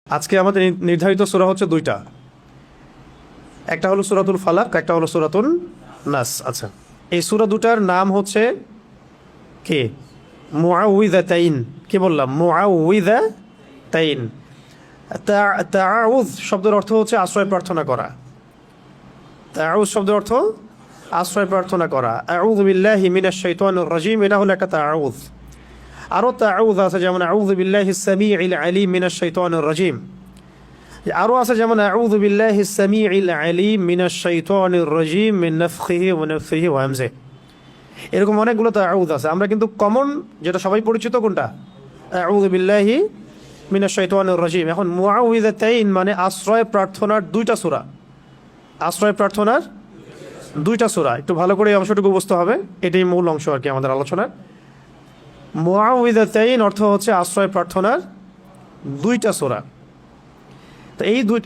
আজকে আমাদের নির্ধারিত সূরা হচ্ছে দুইটা, একটা হলো সূরাতুল ফালাক, একটা হলো সূরাতুন নাস। আচ্ছা, এই সূরা দুটার নাম হচ্ছে কি? মুআউযিযাতাইন। কি বললাম? মুআউযিযাতাইন। তাআউয শব্দের অর্থ হচ্ছে আশ্রয় প্রার্থনা করা। তাআউয শব্দের অর্থ আশ্রয় প্রার্থনা করা। আউযু বিল্লাহি মিনাশ শাইতানির রাজিম, এটা হলো একটা তাআউয। আরও তাআউয আছে, যেমন আউযু বিল্লাহিস সামিউল আলিম মিনাশ শাইতানির রাজিম। আরও আছে যেমন আউযু বিল্লাহিস সামিউল আলিম মিনাশ শাইতানির রাজিম মিন নাফখিহি ওয়া নাফসিহি ওয়া হামজিহি। এরকম অনেকগুলো তাআউয আছে। আমরা কিন্তু কমন যেটা সবাই পরিচিত কোনটা? আউযু বিল্লাহি মিনাশ শাইতানির রাজিম। এখন মুআউযিযাতাইন মানে আশ্রয় প্রার্থনার দুইটা সূরা। আশ্রয় প্রার্থনার দুইটা সূরা। একটু ভালো করে এই অংশটুকু বুঝতে হবে, এটাই মূল অংশ আর কি আমাদের আলোচনার। মুআউযিযাতাইন অর্থ হচ্ছে আশ্রয় প্রার্থনার দুইটা সূরা। তো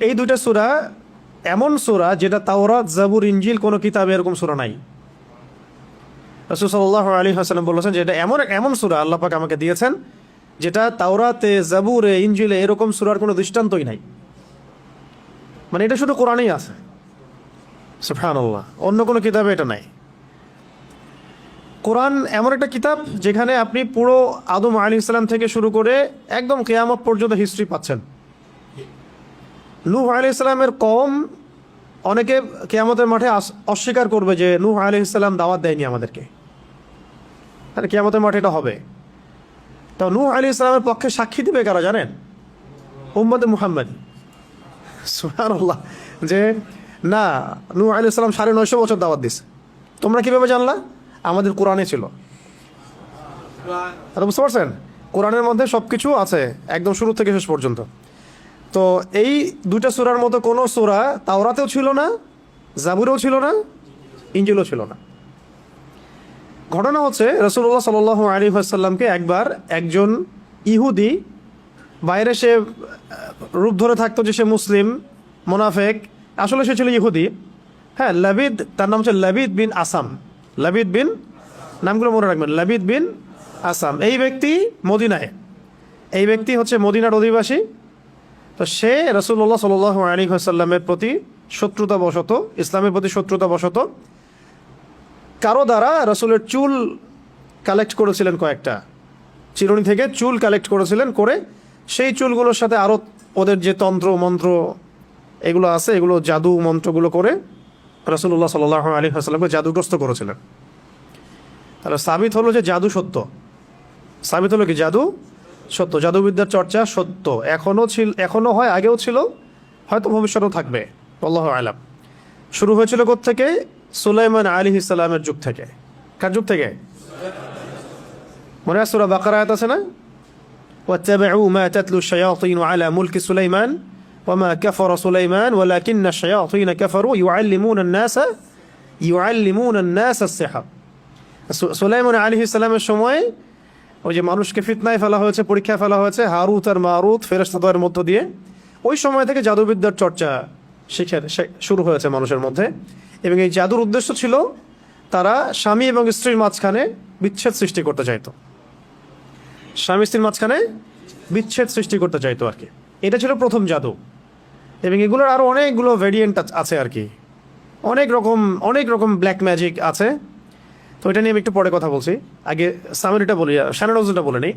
এই দুইটা সূরা এমন সূরা যেটা তাওরাত, জাবুর, ইনজিল কোনো কিতাবে এরকম সূরা নাই। রাসূল সাল্লাল্লাহু আলাইহি ওয়াসাল্লাম বলেছেন যে এটা এমন সূরা আল্লাহ পাক আমাকে দিয়েছেন যেটা তাওরাতে, জাবুরে, ইনজিলে এরকম সূরার কোনো দৃষ্টান্তই নাই। মানে এটা শুধু কোরআনেই আছে। সুবহানাল্লাহ, অন্য কোনো কিতাবে এটা নাই। কোরআন এমন একটা কিতাব যেখানে আপনি পুরো আদম আলাইহিস সালাম থেকে শুরু করে একদম কিয়ামত পর্যন্ত হিস্ট্রি পাচ্ছেন। নূহ আলাইহিস সালামের কওম, অনেকে কিয়ামতের মাঠে অস্বীকার করবে যে নূহ আলাইহিস সালাম দাওয়াত দেয়নি আমাদেরকে, তাহলে কিয়ামতের মাঠে এটা হবে। তো নূহ আলাইহিস সালামের পক্ষে সাক্ষী দিবে কারা জানেন? উম্মতে মুহাম্মদ। সুবহানাল্লাহ, যে না, নূহ আলাইহিস সালাম 950 বছর দাওয়াত দিছে। তোমরা কিভাবে জানলা? আমাদের কোরআনে ছিল। বুঝতে পারছেন? কোরআনের মধ্যে সব কিছু আছে একদম শুরু থেকে শেষ পর্যন্ত। তো এই দুইটা সূরার মতো কোনো সূরা তাওরাতেও ছিল না, জাবুরেও ছিল না, ইনজিলও ছিল না। ঘটনা হচ্ছে রাসূলুল্লাহ সাল্লাল্লাহু আলাইহি ওয়াসাল্লামকে একবার একজন ইহুদি, বাইরে সে রূপ ধরে থাকতো যে সে মুসলিম, মুনাফিক, আসলে সে ছিল ইহুদি। হ্যাঁ, লাবিদ, তার নাম হচ্ছে লাবিদ বিন আসাম। লাবিদ বিন, নামগুলো মনে রাখবেন, লাবিদ বিন আসাম। এই ব্যক্তি মদিনায়, এই ব্যক্তি হচ্ছে মদিনার অধিবাসী। তো সে রাসূলুল্লাহ সাল্লাল্লাহু আলাইহি ওয়াসাল্লামের প্রতি শত্রুতাবশত, ইসলামের প্রতি শত্রুতাবশত কারো দ্বারা রাসূলের চুল কালেক্ট করেছিলেন, কয়েকটা চিরুনি থেকে চুল কালেক্ট করেছিলেন, করে সেই চুলগুলোর সাথে আরও ওদের যে তন্ত্র মন্ত্র এগুলো আছে, এগুলো জাদু মন্ত্রগুলো করে রাসূলুল্লাহ সাল্লাল্লাহু আলাইহি ওয়াসাল্লামকে জাদুগ্রস্ত করেছিলেন। তাহলে সাবিত হলো যে জাদু সত্য। সাবিত হলো কি? জাদু সত্য, জাদুবিদ্যার চর্চা সত্য। এখনও হয়, আগেও ছিল, হয়তো ভবিষ্যতেও থাকবে, আল্লাহু আ'লাম। শুরু হয়েছিল কোত্থেকে? সুলাইমান আলাইহিস সালামের যুগ থেকে। কার যুগ থেকে? মনে আছে সূরা বাকারা আয়াত আছে না? ওয়াত্তাবিউ মা তাতলু শায়াতিন আলা মুলকি সুলাইমান ওয়ামা কাফারা সুলাইমান ওয়ালাকিন্না শায়াতিন কাফারু ইউআল্লিমুনা আন-নাস আস-সিহর। সুলাইমান আলাইহিস সালামের সময় ওই যে মানুষকে ফিতনায় ফেলা হয়েছে, পরীক্ষায় ফেলা হয়েছে হারুত আর মারুত ফেরেশতাদের মধ্য দিয়ে, ওই সময় থেকে জাদুবিদ্যার চর্চা শুরু হয়েছে মানুষের মধ্যে। এবং এই জাদুর উদ্দেশ্য ছিল তারা স্বামী এবং স্ত্রীর মাঝখানে বিচ্ছেদ সৃষ্টি করতে চাইতো। স্বামী স্ত্রীর মাঝখানে বিচ্ছেদ সৃষ্টি করতে চাইতো আর কি। এটা ছিল প্রথম জাদু। এবং এগুলোর আরও অনেকগুলো ভেরিয়েন্ট আছে আর কি, অনেক রকম ব্ল্যাক ম্যাজিক আছে। তো এটা নিয়ে আমি একটু পরে কথা বলছি, আগে সামারিটা বলি, শানানজনটা বলে নিই।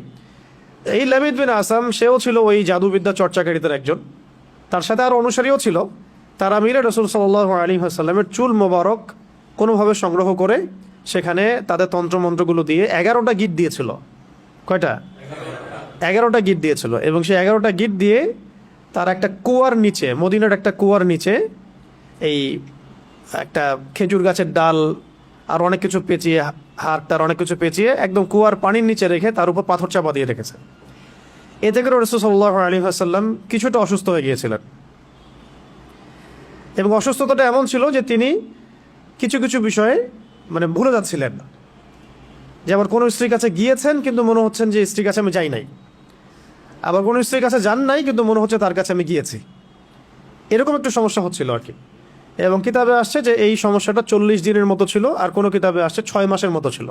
এই লাবিদ বিন আসাম, সেও ছিল ওই জাদুবিদ্যা চর্চাকারীদের একজন। তার সাথে আরও অনুসারীও ছিল। তারা মিলে রাসূল সাল্লাল্লাহু আলাইহি ওয়াসাল্লামের চুল মোবারক কোনোভাবে সংগ্রহ করে সেখানে তাদের তন্ত্রমন্ত্রগুলো দিয়ে 11টা গিট দিয়েছিল। কয়টা? 11টা গিট দিয়েছিল। এবং সেই 11টা গিট দিয়ে তার একটা কুয়ার নিচে, মদিনার একটা কুয়ার নিচে, এই একটা খেজুর গাছের ডাল আর অনেক কিছু পেঁচিয়ে, হাড়টার অনেক কিছু পেঁচিয়ে একদম কুয়ার পানির নিচে রেখে তার উপর পাথর চাপা দিয়ে রেখেছে। এতে করে রাসূল সাল্লাল্লাহু আলাইহি ওয়াসাল্লাম কিছুটা অসুস্থ হয়ে গিয়েছিলেন। এবং অসুস্থতাটা এমন ছিল যে তিনি কিছু কিছু বিষয়ে মানে ভুলে যাচ্ছিলেন। যেমন কোনো স্ত্রীর কাছে গিয়েছেন কিন্তু মনে হচ্ছেন যে স্ত্রীর কাছে আমি যাই নাই, আবার কোনো স্ত্রীর কাছে যান নাই কিন্তু মনে হচ্ছে তার কাছে আমি গিয়েছি। এরকম একটু সমস্যা হচ্ছিল আর কি। এবং কিতাবে আসছে যে এই সমস্যাটা 40 দিনের মতো ছিল, আর কোনো কিতাবে আসছে 6 মাসের মতো ছিল।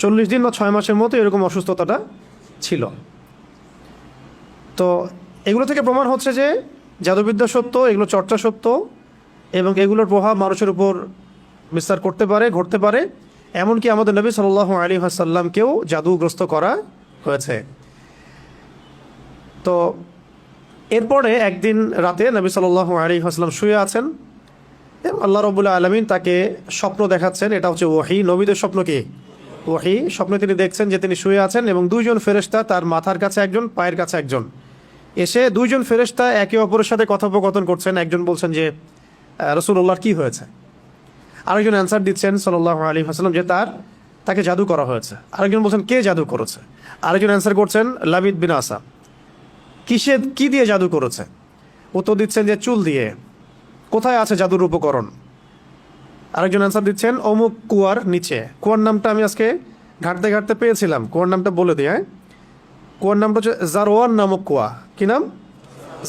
40 দিন বা 6 মাসের মতো এরকম অসুস্থতাটা ছিল। তো এগুলো থেকে প্রমাণ হচ্ছে যে জাদুবিদ্যা সত্য, এগুলো চর্চা সত্য, এবং এগুলোর প্রভাব মানুষের উপর বিস্তার করতে পারে, ঘটতে পারে। এমনকি আমাদের নবী সাল্লাল্লাহু আলাইহি ওয়াসাল্লামকেও জাদুগ্রস্ত করা হয়েছে। তো এরপরে একদিন রাতে নবী সাল্লাল্লাহু আলাইহি ওয়াসাল্লাম শুয়ে আছেন এবং আল্লাহ রাব্বুল আলামিন তাকে স্বপ্ন দেখাচ্ছেন। এটা হচ্ছে ওহী, নবীদের স্বপ্ন কি? ওহী। স্বপ্নে তিনি দেখছেন যে তিনি শুয়ে আছেন এবং দুইজন ফেরেশতা, তার মাথার কাছে একজন, পায়ের কাছে একজন, এসে দুইজন ফেরেশতা একে অপরের সাথে কথোপকথন করছেন। একজন বলছেন যে রাসূলুল্লাহর কি হয়েছে, আরেকজন অ্যান্সার দিচ্ছেন সাল্লাল্লাহু আলাইহি ওয়াসাল্লাম যে তাকে জাদু করা হয়েছে। আরেকজন বলছেন কে জাদু করেছে, আরেকজন অ্যান্সার করছেন লাবিদ বিন আসা, কি দিয়ে জাদু করেছে। উত্তর দিচ্ছেন যে চুল দিয়ে। কোথায় আছে জাদুর উপকরণ? আরেকজন অ্যান্সার দিচ্ছেন অমুক কুয়ার নিচে। কুয়ার নামটা আমি আজকে ঘাটতে ঘাটতে পেয়েছিলাম, কুয়ার নামটা বলে দিই। হ্যাঁ, কুয়ার নামটা হচ্ছে জারওয়ান নামক কুয়া। কি নাম?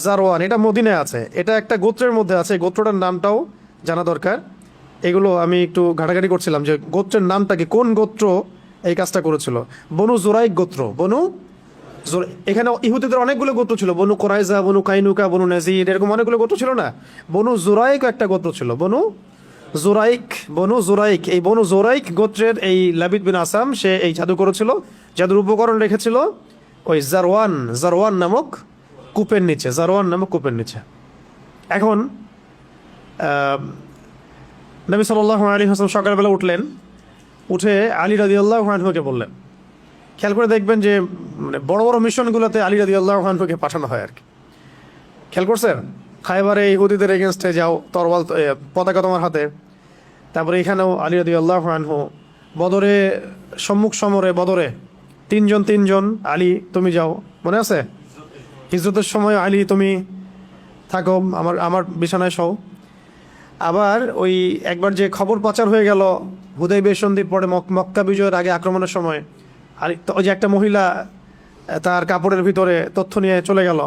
জারওয়ান। এটা মদিনায় আছে, এটা একটা গোত্রের মধ্যে আছে। গোত্রটার নামটাও জানা দরকার। এগুলো আমি একটু ঘাটাঘাটি করছিলাম যে গোত্রের নামটা কি, কোন গোত্র এই কাজটা করেছিল। বনু জোরাইক গোত্র। এখানে ইহুদিদের অনেকগুলো গোত্র ছিল, বনু কোরাইজা, বনু কাইনুকা, বনু নাজির, এরকম অনেকগুলো গোত্র ছিল না? বনু জোরাইক একটা গোত্র ছিল, বনু জোরাইক। এই বনু জোরাইক গোত্রের এই লাবিদ বিন আসাম, সে এই জাদু করেছিল। জাদুর উপকরণ রেখেছিল ওই জারওয়ান নামক কূপের নিচে। এখন নবী সাল্লাল্লাহু আলাইহি ওয়াসাল্লাম সকালবেলা উঠলেন, উঠে আলী রাদিয়াল্লাহু আনহুকে বললেন। খেয়াল করে দেখবেন যে মানে বড় বড় মিশনগুলোতে আলী রাদিয়াল্লাহু আনহুকে পাঠানো হয় আর কি। খেয়াল করছেন? খায়বারে ইহুদিদের এগেনস্টে যাও, তরবাল পতাকা তোমার হাতে। তারপরে এখানেও আলী রাদিয়াল্লাহু আনহু বদরে, সম্মুখ সমরে বদরে তিনজন আলী তুমি যাও, মনে আছে? হিজরতের সময় আলী তুমি থাকো আমার বিছানায় শও। আবার ওই একবার যে খবর পাচার হয়ে গেল হুদাইবিয়া সন্ধির পরে, মক্কা বিজয়ের আগে আক্রমণের সময়, আর ওই যে একটা মহিলা তার কাপড়ের ভিতরে তথ্য নিয়ে চলে গেল,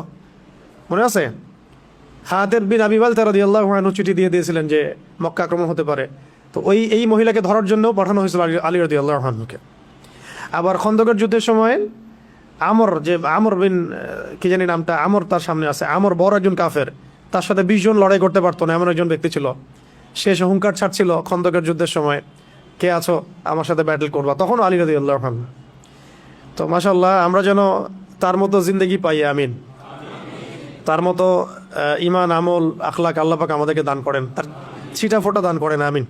মনে আছে? হাতের বিন আবি বালতা রাদিয়াল্লাহু আনহু চিঠি দিয়ে দিয়েছিলেন যে মক্কা আক্রমণ হতে পারে। তো এই মহিলাকে ধরার জন্য পাঠানো হয়েছিল আলী রাদিয়াল্লাহু আনহুকে। আবার খন্দকের যুদ্ধের সময় আমর বিন কি জানি নামটা, আমর তার সামনে আছে। আমর বড় একজন কাফের, তার সাথে 20 জন লড়াই করতে পারতো না এমন একজন ব্যক্তি ছিল। সে হুঙ্কার ছাড়ছিল খন্দকের যুদ্ধের সময়, কে আছো আমার সাথে ব্যাটল করবা, তখন আলী রাদিয়াল্লাহু আনহু। তো মাশাআল্লাহ, আমরা যেন তার মতো জিন্দেগি পাই, আমিন। তার মতো ইমান, আমল, আখলাক আল্লাহ পাক আমাদেরকে দান করেন, তার ছিটা ফোটা দান করেন, আমিন।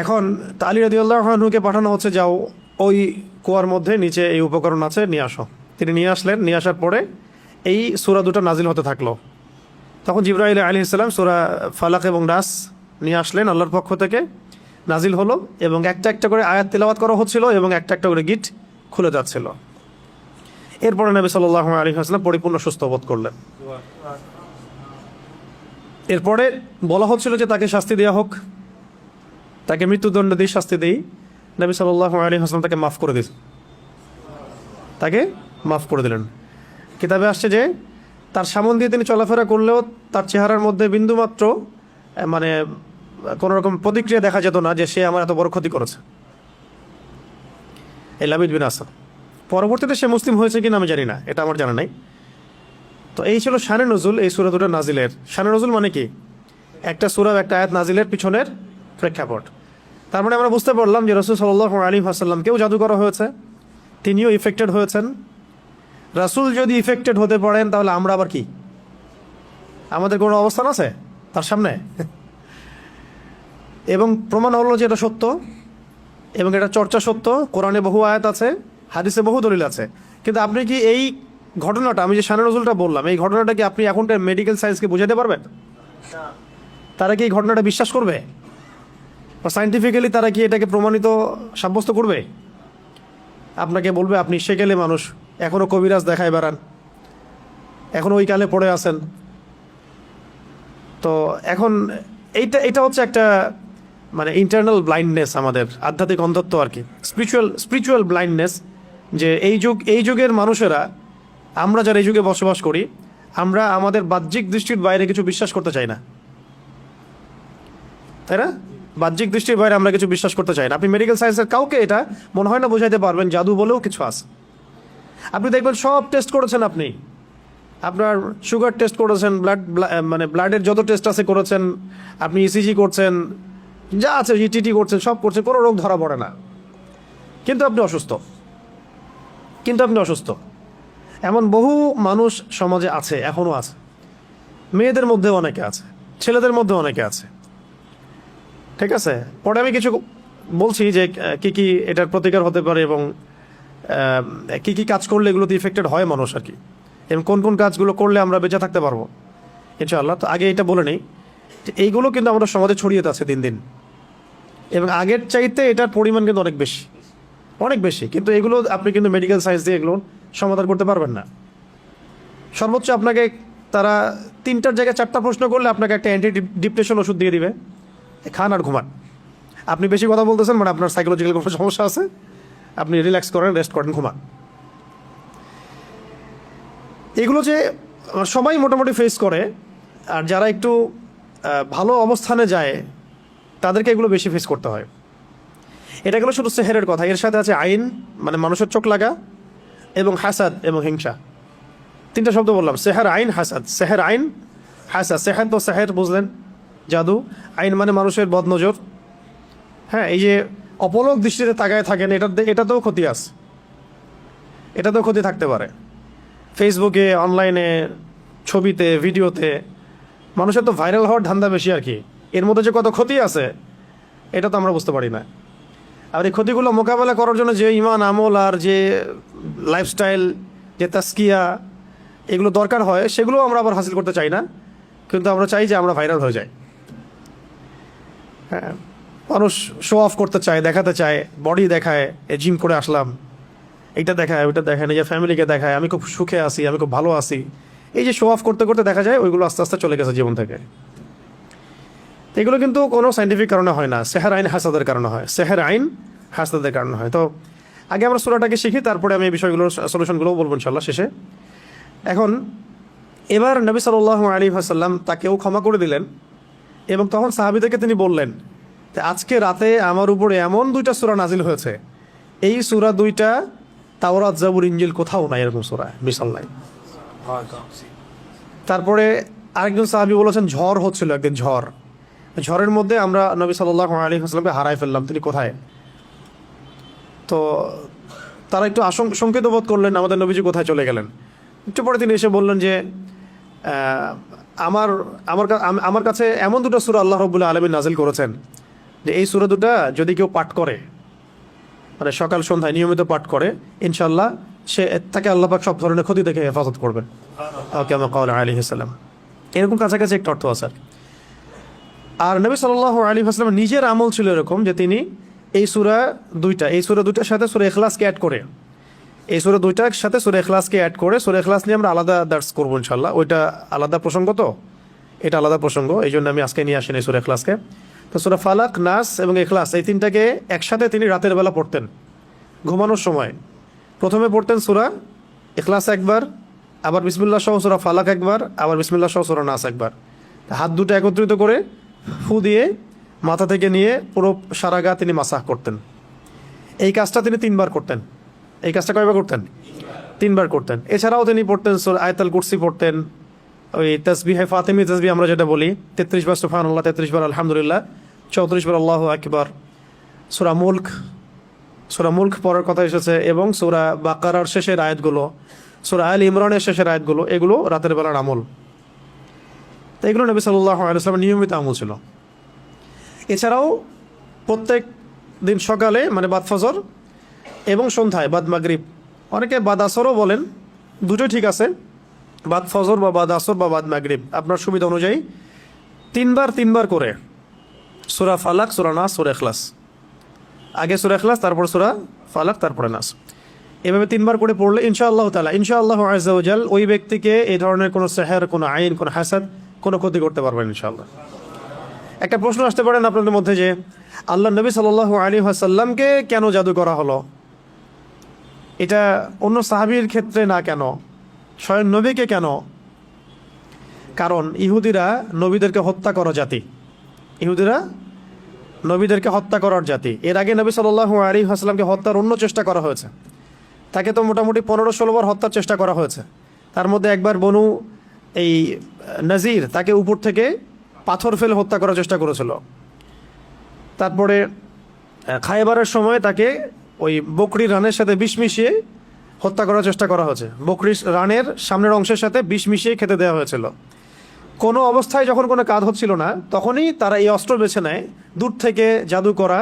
এখন আলী রাদিয়াল্লাহু আনহুকে পাঠানো হচ্ছে, যাও ওই কুয়ার মধ্যে নিচে এই উপকরণ আছে, নিয়ে আসো। তিনি নিয়ে আসলেন। নিয়ে আসার পরে এই সূরা দুটো নাজিল হতে থাকলো। তখন জিবরাইল আলাইহিস সালাম সূরা ফালাক এবং নাস নিয়ে আসলেন আল্লাহর পক্ষ থেকে, নাজিল হলো এবং একটা একটা করে আয়াত তেলাওয়াত করা হচ্ছিল এবং একটা একটা করে গিট খুলে যাচ্ছিল। এরপরে নবী সাল্লাল্লাহু আলাইহি ওয়াসাল্লাম পরিপূর্ণ সুস্থ বোধ করলেন। এরপরে বলা হচ্ছিল যে তাকে শাস্তি দেওয়া হোক, তাকে মৃত্যুদণ্ড দিয়ে শাস্তি দেই। নবী সাল্লাল্লাহু আলাইহি ওয়াসাল্লাম তাকে মাফ করে দিলেন। কিতাবে আসছে যে তার সামন দিয়ে তিনি চলাফেরা করলেও তার চেহারার মধ্যে বিন্দুমাত্র মানে কোনো রকম প্রতিক্রিয়া দেখা যেত না যে সে আমার এত বড় ক্ষতি করেছে, এই লাবিদ বিন আসাম। পরবর্তীতে সে মুসলিম হয়েছে কিনা আমি জানি না, এটা আমার জানা নাই। তো এই ছিল শানে নজুল, এই সূরা দুটো নাজিলের। শানে নজুল মানে কি? একটা সূরা, একটা আয়াত নাজিলের পিছনের প্রেক্ষাপট। তার মানে আমরা বুঝতে পারলাম যে রাসূল সাল্লাল্লাহু আলাইহি ওয়াসাল্লামকেও জাদু করা হয়েছে, তিনিও ইফেক্টেড হয়েছেন। রাসূল যদি ইফেক্টেড হতে পারেন তাহলে আমরা আবার কি? আমাদের কোনো অবস্থান আছে তার সামনে? এবং প্রমাণ হলো যে এটা সত্য এবং এটা চর্চা সত্য। কোরআনে বহু আয়াত আছে, হাদিসে বহু দলিল আছে। কিন্তু আপনি কি এই ঘটনাটা, আমি যে শানে নজুলটা বললাম, এই ঘটনাটা কি আপনি এখনকার মেডিকেল সায়েন্সকে বোঝাতে পারবেন? তারা কি এই ঘটনাটা বিশ্বাস করবে? বা সায়েন্টিফিক্যালি তারা কি এটাকে প্রমাণিত সাব্যস্ত করবে? আপনাকে বলবে আপনি সেকেলে মানুষ, এখনও কবিরাজ দেখায় বেড়ান, এখনও ওই কালে পড়ে আছেন। তো এখন এটা হচ্ছে একটা মানে ইন্টারনাল ব্লাইন্ডনেস, আমাদের আধ্যাত্মিক অন্ধত্ব আর কি, স্পিরিচুয়াল ব্লাইন্ডনেস। যে এই যুগের মানুষেরা, আমরা যারা এই যুগে বসবাস করি, আমরা আমাদের বাহ্যিক দৃষ্টির বাইরে কিছু বিশ্বাস করতে চাই না, তাই না? বাহ্যিক দৃষ্টির বাইরে আমরা কিছু বিশ্বাস করতে চাই না। আপনি মেডিকেল সায়েন্সের কাউকে এটা মনে হয় না বোঝাইতে পারবেন জাদু বলেও কিছু আছে। আপনি দেখবেন সব টেস্ট করেছেন আপনি, আপনার সুগার টেস্ট করেছেন, মানে ব্লাডের যত টেস্ট আছে করেছেন, আপনি ইসিজি করছেন, যা আছে ইটিটি করছেন, সব করছেন, কোনো রোগ ধরা পড়ে না, কিন্তু আপনি অসুস্থ। এমন বহু মানুষ সমাজে আছে, এখনও আছে। মেয়েদের মধ্যে অনেকে আছে, ছেলেদের মধ্যে অনেকে আছে। ঠিক আছে, পরে আমি কিছু বলছি যে কি কি এটার প্রতিকার হতে পারে এবং কি কি কাজ করলে এগুলোতে ইফেক্টেড হয় মানুষ আর কি, এবং কোন কোন কাজগুলো করলে আমরা বেঁচে থাকতে পারবো ইনশাআল্লাহ। তো আগে এটা বলে নেই যে এইগুলো কিন্তু আমাদের সমাজে ছড়িয়ে আছে দিন দিন, এবং আগের চাইতে এটার পরিমাণ কিন্তু অনেক বেশি। কিন্তু এগুলো আপনি কিন্তু মেডিকেল সায়েন্স দিয়ে এগুলো সমাধান করতে পারবেন না। সর্বোচ্চ আপনাকে তারা 3টার জায়গায় 4টা প্রশ্ন করলে আপনাকে একটা অ্যান্টি ডিপ্রেশন ওষুধ দিয়ে দিবে, খান আর ঘুমান। আপনি বেশি কথা বলতেছেন মানে আপনার সাইকোলজিক্যাল কোনো সমস্যা আছে, আপনি রিল্যাক্স করেন, রেস্ট করেন, ঘুমান। এগুলো যে সবাই মোটামুটি ফেস করে, আর যারা একটু ভালো অবস্থানে যায় তাদেরকে এগুলো বেশি ফেস করতে হয়। এটা গেলো শুধু সেহেরের কথা। এর সাথে আছে আইন, মানে মানুষের চোখ লাগা, এবং হাসাদ এবং হিংসা। 3টা শব্দ বললাম, সেহের, আইন, হাসাদ। সেহের, আইন, হাসাদ। সেহের তো সেহের বুঝলেন, জাদু। আইন মানে মানুষের বদনজর। হ্যাঁ, এই যে অপলক দৃষ্টিতে তাকায় থাকেন, এটাতেও ক্ষতি আছে, এটাতেও ক্ষতি থাকতে পারে। ফেসবুকে, অনলাইনে, ছবিতে, ভিডিওতে মানুষের তো ভাইরাল হওয়ার ধান্দা বেশি আর কি। এর মধ্যে যে কত ক্ষতি আছে এটা তো আমরা বুঝতে পারি না। আর এই ক্ষতিগুলো মোকাবেলা করার জন্য যে ইমান, আমল আর যে লাইফস্টাইল, যে তাস্কিয়া এগুলো দরকার হয়, সেগুলো আমরা আবার হাসিল করতে চাই না, কিন্তু আমরা চাই যে আমরা ভাইরাল হয়ে যাই। হ্যাঁ, মানুষ শো অফ করতে চায়, দেখাতে চায়, বডি দেখায়, জিম করে আসলাম, এইটা দেখায়, ওইটা দেখায়, নিজের ফ্যামিলিকে দেখায়, আমি খুব সুখে আছি, আমি খুব ভালো আছি। এই যে শো অফ করতে করতে দেখা যায় ওইগুলো আস্তে আস্তে চলে গেছে জীবন থেকে। এগুলো কিন্তু কোনো সাইন্টিফিক কারণে হয় না, সেহের, আইন, হাসাদের কারণে হয়। সেহের, আইন, হাসাদের কারণে হয়। তো আগে আমরা সূরাটাকে শিখি, তারপরে আমি এই বিষয়গুলোর সলিউশনগুলোও বলবো ইনশাআল্লাহ শেষে। এখন এবার নবী সাল্লাল্লাহু আলাইহি ওয়াসাল্লাম তাকেও ক্ষমা করে দিলেন, এবং তখন সাহাবীদেরকে তিনি বললেন যে আজকে রাতে আমার উপরে এমন 2টা সূরা নাজিল হয়েছে, এই সূরা 2টা তাওরাত, জাবুর, ইনজিল কোথাও নাই এরকম সূরা, মিসাল নাই। তারপরে আরেকজন সাহাবী বলেছেন ঝড় হচ্ছিল একদিন, ঝড়ের মধ্যে আমরা নবী সাল্লাল্লাহু আলাইহি ওয়াসাল্লামকে হারাই ফেললাম, তিনি কোথায়? তো তারা একটু শঙ্কিত বোধ করলেন, আমাদের নবীজি কোথায় চলে গেলেন। একটু পরে তিনি এসে বললেন যে আমার কাছে এমন 2টা সূরা আল্লাহ রাব্বুল আলামিন নাজিল করেছেন যে এই সূরা 2টা যদি কেউ পাঠ করে, মানে সকাল সন্ধ্যায় নিয়মিত পাঠ করে, ইনশাআল্লাহ তাকে আল্লাহ পাক সব ধরনের ক্ষতি থেকে হেফাজত করবেন। কামা ক্বালা আলাইহিস সালাম। এরকম কাছাকাছি একটা অর্থ আছে। আর নবী সাল্লাল্লাহু আলাইহি ওয়াসাল্লাম নিজের আমল ছিল এরকম যে তিনি এই সূরা 2টার সাথে সূরা ইখলাসকে অ্যাড করে, এই সূরা 2টার সাথে সূরা ইখলাসকে অ্যাড করে, সূরা ইখলাস নিয়ে আমরা আলাদা দার্স করবো ইনশাআল্লাহ। ওইটা আলাদা প্রসঙ্গ, তো এটা আলাদা প্রসঙ্গ, এই জন্য আমি আজকে নিয়ে আসিনি সূরা ইখলাসকে। তো সূরা ফালাক, নাস এবং ইখলাস এই 3টাকে একসাথে তিনি রাতের বেলা পড়তেন ঘুমানোর সময়। প্রথমে পড়তেন সূরা ইখলাস একবার, আবার বিসমিল্লাহ সহ সূরা ফালাক একবার, আবার বিসমিল্লাহ সহ সূরা নাস একবার। হাত 2টা একত্রিত করে ফু দিয়ে মাথা থেকে নিয়ে পুরো সারা গা তিনি মাসাহ করতেন। এই কাজটা তিনি 3বার করতেন। এই কাজটা কয়বার করতেন? 3বার করতেন। এছাড়াও তিনি পড়তেন সূরা আয়াতুল কুরসি পড়তেন, ওই তাসবিহে ফাতিমি তাসবিহ আমরা যেটা বলি, 33 বার সুবহানাল্লাহ, 33 বার আলহামদুলিল্লাহ, 34 বার আল্লাহু আকবার। সূরা মুলক পড়ার কথা এসেছে, এবং সূরা বাকারার শেষের আয়াতগুলো, সূরা আল ইমরানের শেষের আয়াতগুলো, এগুলো রাতের বেলার আমল। তো এগুলো নবী সাল্লাল্লাহু আলাইহি ওয়াসাল্লামের নিয়মিত আমল ছিল। এছাড়াও প্রত্যেক দিন সকালে, মানে বাদ ফজর, এবং সন্ধ্যায় বাদ মাগরিব, অনেকে বাদ আসরও বলেন, দুটোই ঠিক আছে, বাদ ফজর বা বাদ আসর বা বাদ মাগরিব, আপনার সুবিধা অনুযায়ী 3বার করে সূরা ফালাক, সূরা নাস, সূরা ইখলাস। আগে সূরা ইখলাস, তারপর সূরা ফালাক, তারপরে নাস। এভাবে 3বার করে পড়লে ইনশাআল্লাহ তাআলা, ইনশাআল্লাহু আযজা ওয়া জাল, ওই ব্যক্তিকে এই ধরনের কোনো সেহের, কোনো আইন, কোনো হাসাদ, কোনো ক্ষতি করতে পারবেন ইনশাআল্লাহ। একটা প্রশ্ন আসতে পারেন আপনাদের মধ্যে যে আল্লাহ নবী সাল্লাল্লাহু আলাইহি ওয়াসাল্লামকে কেন জাদু করা হলো? এটা অন্য সাহাবীর ক্ষেত্রে না কেন, স্বয়ং নবীকে কেন? কারণ ইহুদিরা নবীদেরকে হত্যা করা জাতি, ইহুদিরা নবীদেরকে হত্যা করার জাতি। এর আগে নবী সাল্লাল্লাহু আলাইহি ওয়াসাল্লামকে হত্যার অন্য চেষ্টা করা হয়েছে, তাকে তো মোটামুটি 15-16 বার হত্যার চেষ্টা করা হয়েছে। তার মধ্যে একবার বনু এই নাজির তাকে উপর থেকে পাথর ফেলে হত্যা করার চেষ্টা করেছিল। তারপরে খায়বারের সময় তাকে ওই বকরির রানের সাথে বিষ মিশিয়ে হত্যা করার চেষ্টা করা হয়েছে। বকরির রানের সামনের অংশের সাথে বিষ মিশিয়ে খেতে দেওয়া হয়েছিল। কোনো অবস্থায় যখন কোনো কাজ হচ্ছিল না, তখনই তারা এই অস্ত্র বেছে নেয়, দূর থেকে জাদু করা,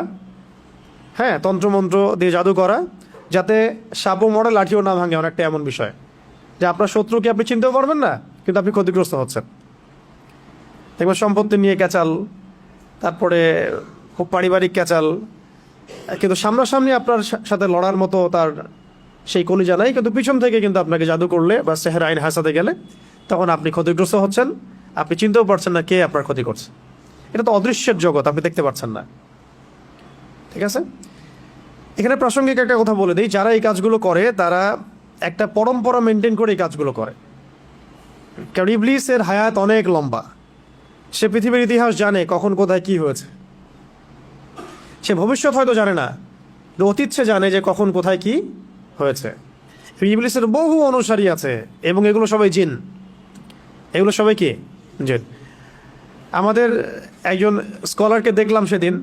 হ্যাঁ, তন্ত্রমন্ত্র দিয়ে জাদু করা, যাতে সাপও মরে লাঠিও না ভাঙে। অনেকটা এমন বিষয় যে আপনার শত্রুকে আপনি চিনতেও পারবেন না, কিন্তু আপনি ক্ষতিগ্রস্ত হচ্ছেন। দেখবেন সম্পত্তি নিয়ে ক্যাচাল, তারপরে খুব পারিবারিক ক্যাচাল, কিন্তু সামনাসামনি আপনার সাথে লড়ার মতো তার সেই কলিজা নাই, কিন্তু পিছন থেকে কিন্তু আপনাকে জাদু করলে বা সেহের আইন হাসাতে গেলে তখন আপনি ক্ষতিগ্রস্ত হচ্ছেন, আপনি চিনতেও পারছেন না কে আপনার ক্ষতি করছে। এটা তো অদৃশ্যের জগৎ, আপনি দেখতে পাচ্ছেন না। ঠিক আছে, এখানে প্রাসঙ্গিক একটা কথা বলে দিই, যারা এই কাজগুলো করে তারা একটা পরম্পরা মেনটেন করে এই কাজগুলো করে। কারণ ইবলিসের হায়াত অনেক লম্বা, সে পৃথিবীর ইতিহাস জানে কখন কোথায় কি হয়েছে। সে ভবিষ্যৎ হয়তো জানে না, অতীত সে জানে যে কখন কোথায় কি হয়েছে। ইবলিসের বহু অনুসারী আছে এবং এগুলো সবাই জিন, এগুলো সবাই কি জিন। আমাদের একজন স্কলারকে দেখলাম সেদিন,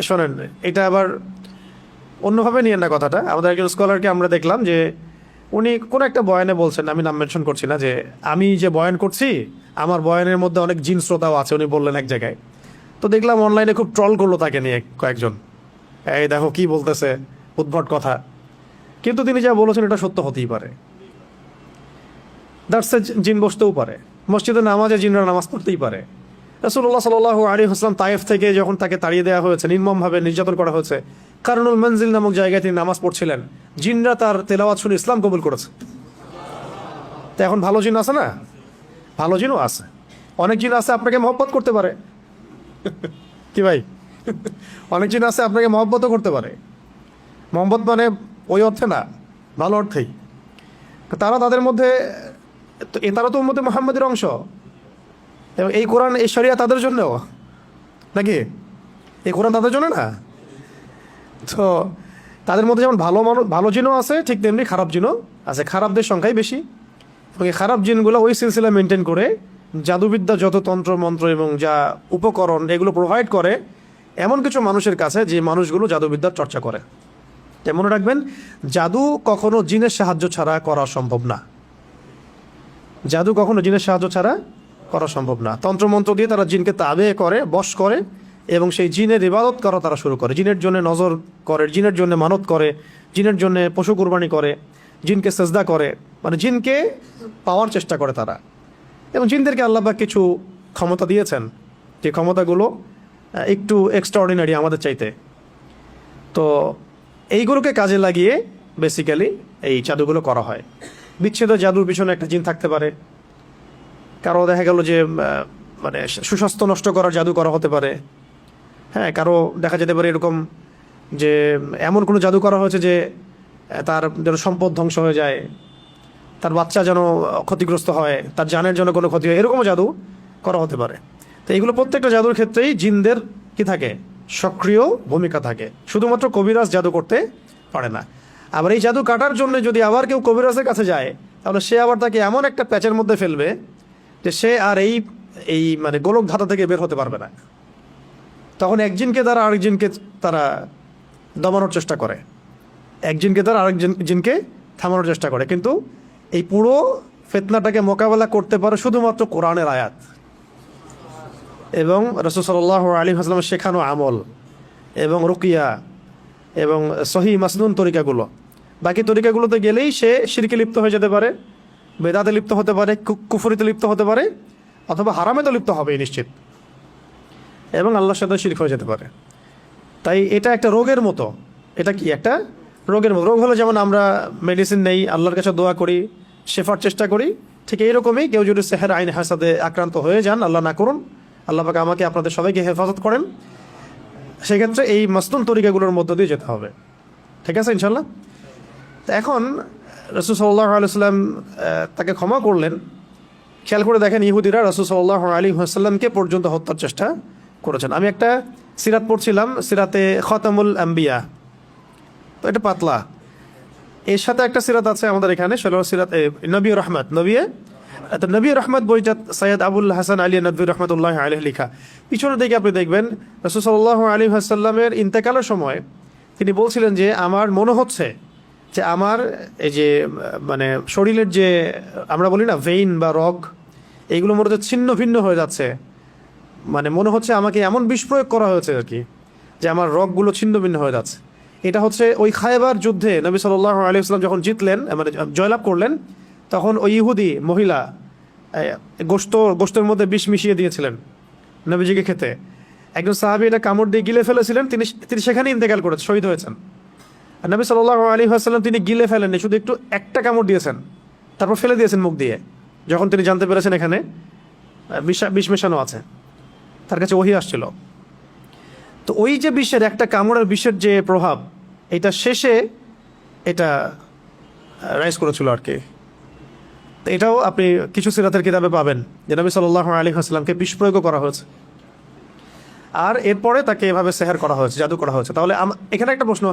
শোনেন এটা আবার অন্যভাবে নিয়েন না কথাটা, আমাদের একজন স্কলারকে আমরা দেখলাম যে উনি কোনো একটা বয়ানে বলছেন, আমি নাম মেনশন করছি না, যে আমি যে বয়ান করছি আমার বয়ানের মধ্যে অনেক জিন শ্রোতাও আছে, উনি বললেন এক জায়গায়। তো দেখলাম অনলাইনে খুব ট্রল করলো তাকে নিয়ে কয়েকজন, এই দেখো কি বলতেছে, উদ্ভট কথা। কিন্তু তিনি যা বলেছেন এটা সত্য হতেই পারে। দার্সে জিন বসতেও পারে, মসজিদে নামাজে জিনরা নামাজ পড়তেই পারে। রাসূলুল্লাহ সাল্লাল্লাহু আলাইহি ওয়াসাল্লাম তায়েফ থেকে যখন তাকে তাড়িয়ে দেওয়া হয়েছে, নির্মমভাবে নির্যাতন করা হয়েছে, কারনুল মঞ্জিল নামক জায়গায় তিনি নামাজ পড়ছিলেন, জিনরা তার তেলাওয়াত শুনে ইসলাম কবুল করেছে। তো এখন ভালো জিন আছে না? ভালো জিনও আছে, অনেক জিন আছে আপনাকে মহব্বত করতে পারে। কি ভাই, অনেক জিন আছে আপনাকে মহব্বতও করতে পারে। মহব্বত মানে ওই অর্থে না, ভালো অর্থেই। তারা তাদের মধ্যে, তারা তো উম্মতে মুহাম্মাদের অংশ, এবং এই কোরআন এই শরিয়া তাদের জন্যও নাকি, এই কোরআন তাদের জন্য না। তো তাদের মধ্যে যেমন ভালো জিনও আছে, ঠিক তেমনি খারাপ জিনও আছে, খারাপদের সংখ্যাই বেশি। এবং এই খারাপ জিনগুলো ওই সিলসিলা মেনটেন করে জাদুবিদ্যা, যত তন্ত্র মন্ত্র এবং যা উপকরণ এগুলো প্রোভাইড করে এমন কিছু মানুষের কাছে, যে মানুষগুলো জাদুবিদ্যার চর্চা করে। তাই মনে রাখবেন, জাদু কখনো জিনের সাহায্য ছাড়া করা সম্ভব না। জাদু কখনো জিনের সাহায্য ছাড়া করা সম্ভব না। তন্ত্রমন্ত্র দিয়ে তারা জিনকে তাবে করে, বশ করে, এবং সেই জিনের ইবাদত করা তারা শুরু করে, জিনের জন্য নজর করে, জিনের জন্য মানত করে, জিনের জন্য পশু কুরবানি করে, জিনকে সেজদা করে, মানে জিনকে পাওয়ার চেষ্টা করে তারা। এবং জিনদেরকে আল্লাহ পাক কিছু ক্ষমতা দিয়েছেন, যে ক্ষমতাগুলো একটু এক্সট্রাঅর্ডিনারি আমাদের চাইতে। তো এইগুলোকে কাজে লাগিয়ে বেসিক্যালি এই জাদুগুলো করা হয়। বিচ্ছেদ জাদুর পিছনে একটা জিন থাকতে পারে, কারো দেখা গেল যে মানে সুস্বাস্থ্য নষ্ট করার জাদু করা হতে পারে। হ্যাঁ, কারো দেখা যেতে পারে এরকম যে এমন কোনো জাদু করা হয়েছে যে তার যেন সম্পদ ধ্বংস হয়ে যায়, তার বাচ্চা যেন ক্ষতিগ্রস্ত হয়, তার জানের জন্য কোনো ক্ষতি হয়, এরকমও জাদু করা হতে পারে। তো এইগুলো প্রত্যেকটা জাদুর ক্ষেত্রেই জিনদের কি থাকে, সক্রিয় ভূমিকা থাকে। শুধুমাত্র কবিরাজ জাদু করতে পারে না। আবার এই জাদু কাটার জন্য যদি আবার কেউ কবিরাজের কাছে যায়, তাহলে সে আবার তাকে এমন একটা প্যাচের মধ্যে ফেলবে যে সে আর এই মানে গোলক ধাতা থেকে বের হতে পারবে না। তখন একজিনকে তারা আরেকজনকে তারা দমানোর চেষ্টা করে, একজনকে তারা জিনকে থামানোর চেষ্টা করে। কিন্তু এই পুরো ফিতনাটাকে মোকাবেলা করতে পারে শুধুমাত্র কোরআনের আয়াত এবং রাসূল সাল্লাল্লাহু আলাইহি ওয়াসাল্লামের শেখানো আমল এবং রুকিয়া এবং সহিহ মাসনুন তরিকাগুলো। বাকি তরিকাগুলোতে গেলেই সে শিরকে লিপ্ত হয়ে যেতে পারে, বেদাতে লিপ্ত হতে পারে, কুফরিতে লিপ্ত হতে পারে, অথবা হারামে তো লিপ্ত হবেই নিশ্চিত, এবং আল্লাহর সাথে শিরক হয়ে যেতে পারে। তাই এটা একটা রোগের মতো। এটা কি একটা রোগের মতো। রোগ হলে যেমন আমরা মেডিসিন নেই, আল্লাহর কাছে দোয়া করি, শেফার চেষ্টা করি, ঠিক এইরকমই কেউ যদি সেহের আইন হাসাদে আক্রান্ত হয়ে যান, আল্লাহ না করুন, আল্লাহ পাক আমাকে আপনাদের সবাইকে হেফাজত করেন, সেক্ষেত্রে এই মাসনুন তরিকাগুলোর মধ্য দিয়ে যেতে হবে। ঠিক আছে ইনশাল্লাহ। তো এখন রাসূল সাল্লাল্লাহু আলাইহি ওয়াসাল্লাম তাকে ক্ষমা করলেন। খেয়াল করে দেখেন, ইহুদিরা রাসূল সাল্লাল্লাহু আলাইহি ওয়াসাল্লামকে পর্যন্ত হত্যার চেষ্টা করেছেন। আমি একটা সিরাত পড়ছিলাম, সিরাতে খতামুল আম্বিয়া, তো এটা পাতলা, এর সাথে একটা সিরাত আছে আমাদের এখানে, সেটা হলো সিরাত নবী রহমত। নবী রহমত বইটা সৈয়দ আবুল হাসান আলী নদভী রহমতুল্লাহ আলাইহি লেখা। পিছনের দিকে আপনি দেখবেন রাসূল সাল্লাল্লাহু আলাইহি ওয়াসাল্লামের ইন্তেকালের সময় তিনি বলছিলেন যে আমার মনে হচ্ছে যে আমার এই যে মানে শরীরের যে আমরা বলি না ভেইন বা রগ, এইগুলো মনে হচ্ছে ছিন্ন ভিন্ন হয়ে যাচ্ছে। মানে মনে হচ্ছে আমাকে এমন বিষ প্রয়োগ করা হয়েছে আর কি, যে আমার রগগুলো ছিন্ন ভিন্ন হয়ে যাচ্ছে। এটা হচ্ছে ওই খায়বার যুদ্ধে নবী সাল্লাল্লাহু আলাইহি ওয়াসাল্লাম যখন জিতলেন, মানে জয়লাভ করলেন, তখন ওই ইহুদি মহিলা গোশতের মধ্যে বিষ মিশিয়ে দিয়েছিলেন নবীজিকে খেতে। একজন সাহাবী এটা কামড় দিয়ে গিলে ফেলেছিলেন, তিনি সেখানে ইন্তেকাল করেছেন, শহীদ হয়েছেন। আর নবী সাল্লাল্লাহু আলাইহি ওয়াসাল্লাম তিনি গিলে ফেলেননি, শুধু একটু একটা কামড় দিয়েছেন, তারপর ফেলে দিয়েছেন মুখ দিয়ে, যখন তিনি জানতে পেরেছেন এখানে বিষ মেশানো আছে। তার কাছে ওহী আসছিল। তো ওই যে বিষের একটা কামড়ের বিষের যে প্রভাব, এটা শেষে এটা রাইজ করেছিল আর কি। তো এটাও আপনি কিছু সিরাতের কিতাবে পাবেন যে নবী সাল্লাল্লাহু আলাইহি ওয়াসাল্লামকে বিষ প্রয়োগ করা হয়েছে, আর এরপরে তাকে এভাবে সেহের করা হয়েছে, জাদু করা হয়েছে। তাহলে এখানে একটা প্রশ্ন,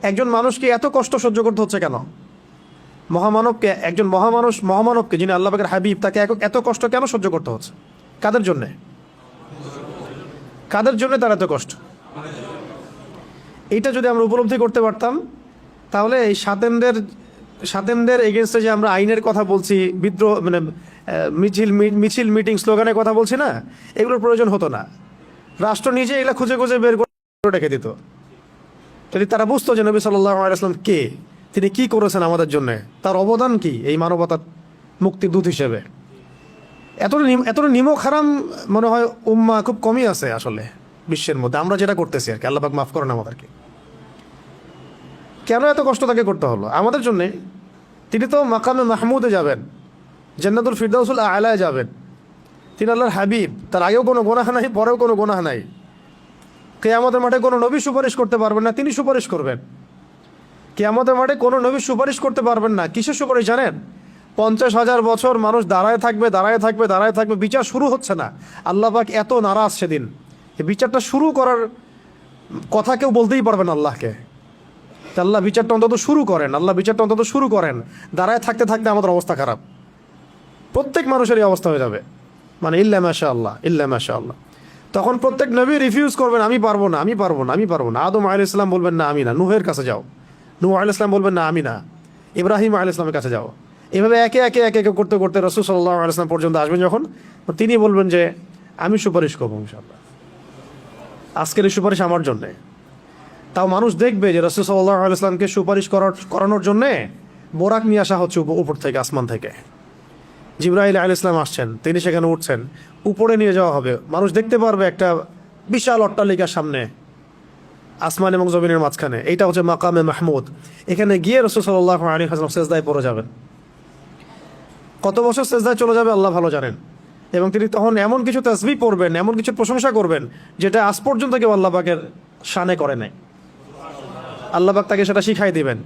একজন মানুষকে এত কষ্ট সহ্য করতে হচ্ছে কেন? মহামানবকে, একজন মহামানবকে যিনি আল্লাহ পাকের হাবিব, তাকে এত কষ্ট কেন সহ্য করতে হচ্ছে? কাদের জন্যে? কাদের জন্য তার এত কষ্ট? এইটা যদি আমরা উপলব্ধি করতে পারতাম, তাহলে এই সাতেমদের এগেনস্টে যে আমরা আইনের কথা বলছি, বিদ্রোহ মানে মিছিল মিটিং স্লোগানের কথা বলছি না, এগুলোর প্রয়োজন হতো না। রাষ্ট্র নিজে এগুলো খুঁজে খুঁজে বের করে রেখে দিত। যদি তারা বুঝতো যে নবী সাল্লাল্লাহু আলাইহি ওয়াসাল্লাম কে, তিনি কি করেছেন আমাদের জন্য, তার অবদান কি এই মানবতার মুক্তির দূত হিসেবে। এতটা নিমক হারাম মনে হয় উম্মাহ খুব কমই আছে আসলে বিশ্বের মধ্যে, আমরা যেটা করতেছি আর কি। আল্লাহ পাক মাফ করেন আমাদেরকে। কেন এত কষ্ট তাকে করতে হলো আমাদের জন্যে? তিনি তো মাকামে মাহমুদে যাবেন, জান্নাতুল ফিরদাউসুল আলায় যাবেন। তিনি আল্লাহর হাবিব, তার আগেও কোনো গুনাহ নাই, পরেও কোনো গুনাহ নাই। কিয়ামতের মাঠে কোনো নবী সুপারিশ করতে পারবেন না, তিনি সুপারিশ করবেন। কিয়ামতের মাঠে কোনো নবী সুপারিশ করতে পারবেন না। কিসের সুপারিশ জানেন? 50,000 বছর মানুষ দাঁড়ায় থাকবে, বিচার শুরু হচ্ছে না। আল্লাহ পাক এত নারাজ সেদিন, বিচারটা শুরু করার কথা কেউ বলতেই পারবেন আল্লাহকে। আল্লাহ বিচারটা অন্তত শুরু করেন। দাঁড়ায় থাকতে থাকতে আমাদের অবস্থা খারাপ, প্রত্যেক মানুষেরই অবস্থা হয়ে যাবে। মানে ইল্লা মাশাআল্লাহ। তখন প্রত্যেক নবী রিফিউজ করবেন, আমি পারবো না। আদম আলাইহিস সালাম বলবেন না আমি না, নূহের কাছে যাও। নূহ আলাইহিস সালাম বলবেন না আমি না, ইব্রাহিম আলাইহিস সালামের কাছে যাও। এভাবে একে একে করতে করতে রাসূল সাল্লাল্লাহু আলাইহি ওয়াসাল্লাম পর্যন্ত আসবেন যখন, তিনি বলবেন যে আমি সুপারিশ করবো ইনশাআল্লাহ, আজকের এই সুপারিশ আমার জন্যে। তাও মানুষ দেখবে যে রাসূল সাল্লাল্লাহু আলাইহি ওয়াসাল্লামকে সুপারিশ করানোর জন্যে বোরাক নিয়ে আসা হচ্ছে উপর থেকে, আসমান থেকে। জিবরাইল আলাইহিস সালাম আসছেন, তিনি সেখানে উঠছেন, উপরে নিয়ে যাওয়া হবে। মানুষ দেখতে পারবে একটা বিশাল অট্টালিকার সামনে, আসমান এবং জমিনের মাঝখানে। এইটা হচ্ছে মাকামে মাহমুদ। এখানে গিয়ে রাসূল সাল্লাল্লাহু আলাইহি ওয়াসাল্লাম সেজদায় পড়ে যাবেন। কত বছর সেজদায় চলে যাবে আল্লাহ ভালো জানেন। এবং তিনি তখন এমন কিছু তাসবিহ পড়বেন, এমন কিছু প্রশংসা করবেন, যেটা আজ পর্যন্ত কেউ আল্লাহ পাকের শানে করে নাই। আল্লাহ পাক তাকে সেটা শিখাই দিবেন,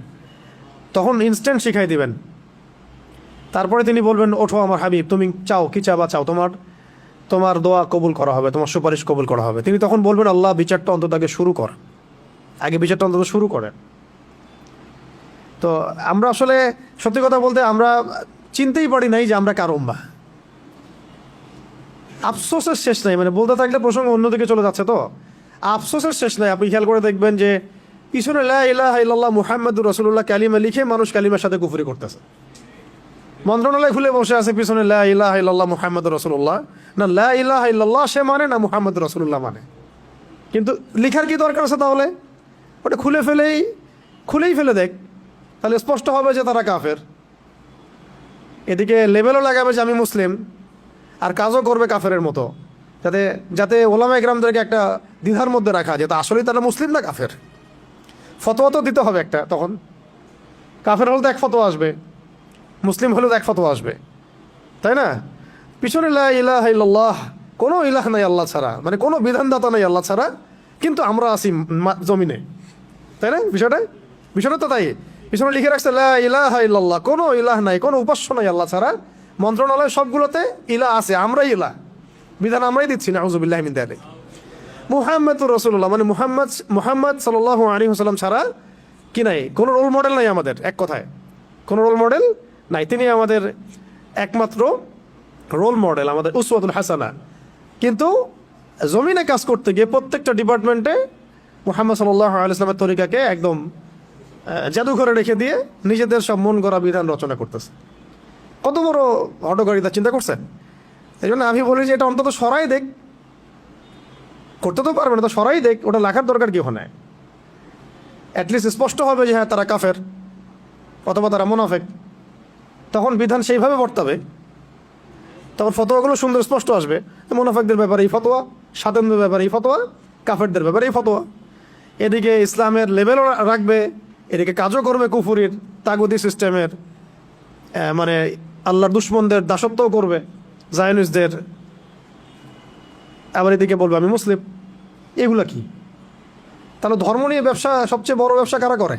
তখন ইনস্ট্যান্ট শিখাই দিবেন। তারপরে তিনি বলবেন, ওঠো আমার হাবিব, তুমি চাও কি চাবা চাও, তোমার দোয়া কবুল করা হবে, তোমার সুপারিশ কবুল করা হবে। তিনি তখন বলবেন, আল্লাহ বিচারটা অন্তত আগে বিচারটা অন্তত শুরু করেন। তো আমরা আসলে সত্যি কথা বলতে আমরা চিনতেই পারি নাই যে আমরা কার উম্মাহ। আফসোসের শেষ নাই, মানে বলতে থাকলে প্রসঙ্গ অন্যদিকে চলে যাচ্ছে। তো আফসোসের শেষ নাই। আপনি খেয়াল করে দেখবেন যে পিছনে লা ইলাহা ইল্লাল্লাহ মুহাম্মাদুর রাসূলুল্লাহ কালিমা লিখে মানুষ কালিমার সাথে কুফরি করতেছে। মন্ত্রণালয় খুলে বসে আছে পিছনে লা ইলাহা ইল্লাল্লাহ মুহাম্মাদুর রাসূলুল্লাহ, না লা ইলাহা ইল্লাল্লাহ সে মানে, না মুহাম্মাদুর রাসূলুল্লাহ মানে। কিন্তু লিখার কি দরকার আছে তাহলে? ওটা খুলেই ফেলে দেখ, তাহলে স্পষ্ট হবে যে তারা কাফের। এদিকে লেবেলও লাগাবে যে আমি মুসলিম, আর কাজও করবে কাফেরের মতো, যাতে ওলামা ইকরামদেরকে একটা দ্বিধার মধ্যে রাখা, যে আসলেই তারা মুসলিম না কাফের। ফতোয়া তো দিতে হবে একটা, তখন কাফের হলে তো এক ফতোয়া আসবে, মুসলিম হলেও তো এক ফতোয়া আসবে, তাই না? পিছনে লা ইলাহা ইল্লাল্লাহ, কোনো ইলাহ নাই আল্লাহ ছাড়া, মানে কোনো বিধানদাতা নাই আল্লাহ ছাড়া, কিন্তু আমরা আছি জমিনে, তাই না? বিষয়টা তো তাই। পিছনে লিখে রাখছে লা ইলাহা ইল্লাল্লাহ, কোনো ইলাহ নাই, কোনো উপাস্য নাই আল্লাহ ছাড়া। মন্ত্রণালয় সবগুলোতে ইলাহ আছে, আমরাই ইলাহ, বিধান আমরাই দিচ্ছি না, আউযুবিল্লাহি মিন যালিক। মুহাম্মাদুর রাসূলুল্লাহ মানে মুহাম্মদ সাল্লাল্লাহু আলাইহি ওয়াসাল্লাম ছাড়া কি নাই, কোনো রোল মডেল নাই আমাদের, এক কথায় কোনো রোল মডেল নাই। তিনি আমাদের একমাত্র রোল মডেল, আমাদের উসওয়াতুল হাসানা। কিন্তু জমিনে কাজ করতে গিয়ে প্রত্যেকটা ডিপার্টমেন্টে মুহাম্মদ সাল্লাল্লাহু আলাইহি ওয়াসাল্লামের তরিকাকে একদম জাদুঘরে রেখে দিয়ে নিজেদের সব মন গড়া বিধান রচনা করতেছে। কত বড় হঠকারিতা, চিন্তা করছেন? এই জন্য আমি বলি যে এটা অন্তত সরাই দেখ, করতে তো পারবে না, তো সরাই দেখ, ওটা লেখার দরকার কি ওখানে? অ্যাটলিস্ট স্পষ্ট হবে যে হ্যাঁ তারা কাফের অথবা তারা মুনাফিক, তখন বিধান সেইভাবে বর্তাবে, তখন ফতোয়াগুলো সুন্দর স্পষ্ট আসবে। মুনাফিকদের ব্যাপারে এই ফতোয়া, সাতেনদের ব্যাপারে এই ফতোয়া, কাফেরদের ব্যাপারে এই ফতোয়া। এদিকে ইসলামের লেভেলও রাখবে, এদিকে কাজও করবে কুফুরির তাগুদি সিস্টেমের, মানে আল্লাহর দুশ্মনদের দাসত্বও করবে, জায়নিস্টদের, আবার এদিকে বলবে আমি মুসলিম। এগুলা কি? তাহলে ধর্ম নিয়ে ব্যবসা, সবচেয়ে বড় ব্যবসা কারা করে?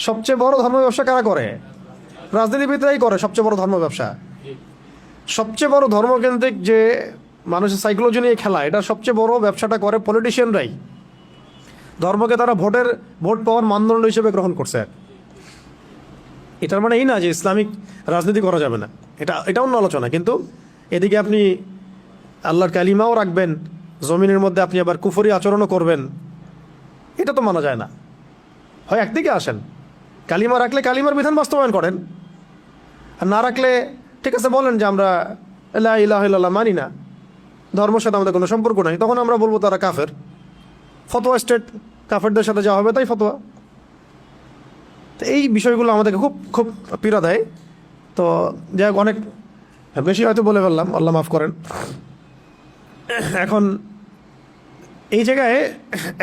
সবচেয়ে বড় ধর্ম ব্যবসা কারা করে? রাজনীতিবিদরাই করে সবচেয়ে বড় ধর্ম ব্যবসা। সবচেয়ে বড় ধর্মকেন্দ্রিক যে মানুষের সাইকোলজি নিয়ে খেলা, এটা সবচেয়ে বড় ব্যবসাটা করে পলিটিশিয়ানরাই। ধর্মকে তারা ভোট পাওয়ার মানদণ্ড হিসেবে গ্রহণ করছে। এটার মানে এই না যে ইসলামিক রাজনীতি করা যাবে না, এটা অন্য আলোচনা। কিন্তু এদিকে আপনি আল্লাহর কালিমাও রাখবেন, জমিনের মধ্যে আপনি আবার কুফরি আচরণও করবেন, এটা তো মানা যায় না। হয় একদিকে আসেন, কালিমা রাখলে কালিমার বিধান বাস্তবায়ন করেন, আর না রাখলে ঠিক আছে বলেন যে আমরা লা ইলাহা ইল্লাল্লাহ মানি না, ধর্মের সাথে আমাদের কোনো সম্পর্ক নাই, তখন আমরা বলবো তারা কাফের। ফতোয়া স্টেট, কাফেরদের সাথে যা হবে তাই ফতোয়া। তো এই বিষয়গুলো আমাদেরকে খুব খুব পীড়া দেয়। তো যাই হোক, অনেক বেশি হয়তো বলে ফেললাম, আল্লাহ মাফ করেন। এখন এই জায়গায়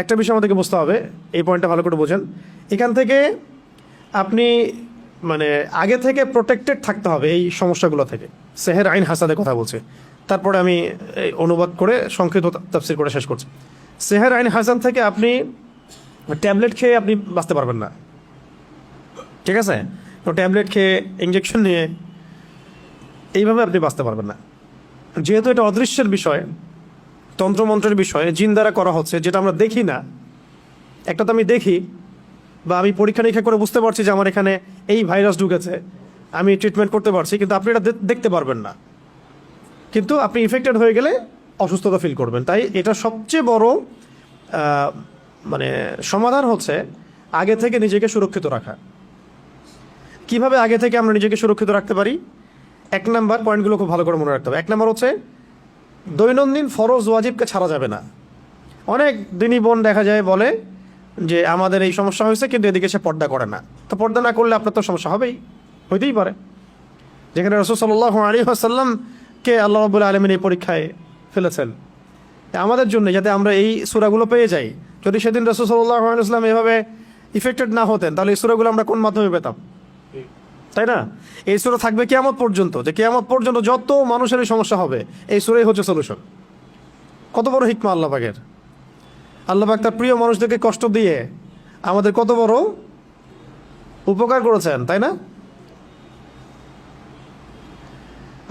একটা বিষয় আমাদেরকে বুঝতে হবে, এই পয়েন্টটা ভালো করে বোঝেন। এখান থেকে আপনি মানে আগে থেকে প্রোটেক্টেড থাকতে হবে এই সমস্যাগুলো থেকে। সেহের আইন হাসাদের কথা বলছে, তারপরে আমি এই অনুবাদ করে সংক্ষিপ্ত তাফসীর করে শেষ করছি। সেহের আইন হাসান থেকে আপনি ট্যাবলেট খেয়ে আপনি বাঁচতে পারবেন না, ঠিক আছে? তো ট্যাবলেট খেয়ে, ইঞ্জেকশন নিয়ে এইভাবে আপনি বাঁচতে পারবেন না, যেহেতু এটা অদৃশ্যের বিষয়, তন্ত্রমন্ত্রের বিষয়, জিন দ্বারা করা হচ্ছে, যেটা আমরা দেখি না। একটা তো আমি দেখি বা আমি পরীক্ষা নিরীক্ষা করে বুঝতে পারছি যে আমার এখানে এই ভাইরাস ঢুকেছে, আমি ট্রিটমেন্ট করতে পারছি, কিন্তু আপনি এটা দেখতে পারবেন না। কিন্তু আপনি ইফেক্টেড হয়ে গেলে অসুস্থতা ফিল করবেন। তাই এটা সবচেয়ে বড় মানে সমাধান হচ্ছে আগে থেকে নিজেকে সুরক্ষিত রাখা। কিভাবে আগে থেকে আমরা নিজেকে সুরক্ষিত রাখতে পারি? এক নাম্বার, পয়েন্টগুলো খুব ভালো করে মনে রাখতে হবে। এক নাম্বার হচ্ছে দৈনন্দিন ফরজ ওয়াজিবকে ছাড়া যাবে না। অনেক দিনই বোন দেখা যায় বলে যে আমাদের এই সমস্যা হয়েছে, কিন্তু এদিকে সে পর্দা করে না। তো পর্দা না করলে আপনার তো সমস্যা হবেই, হইতেই পারে। যেখানে রাসূল সাল্লাল্লাহু আলাইহি ওয়াসাল্লামকে আল্লাহ রাব্বুল আলামিন এই পরীক্ষায় ফেলেছেন আমাদের জন্য, যাতে আমরা এই সূরাগুলো পেয়ে যাই। যদি সেদিন রাসূল সাল্লাল্লাহু আলাইহি ওয়াসাল্লাম এভাবে ইফেক্টেড না হতেন, তাহলে এই সূরাগুলো আমরা কোন মাধ্যমে পেতাম? তাই না? এই সূরা থাকবে কিয়ামত পর্যন্ত, যে কিয়ামত পর্যন্ত যত মানুষের এই সমস্যা হবে, এই সূরাই হচ্ছে সলিউশন। কত বড় হিকমা আল্লাহ পাকের! আল্লাহ পাক তার প্রিয় মানুষদেরকে কষ্ট দিয়ে আমাদের কত বড় উপকার করেছেন, তাই না?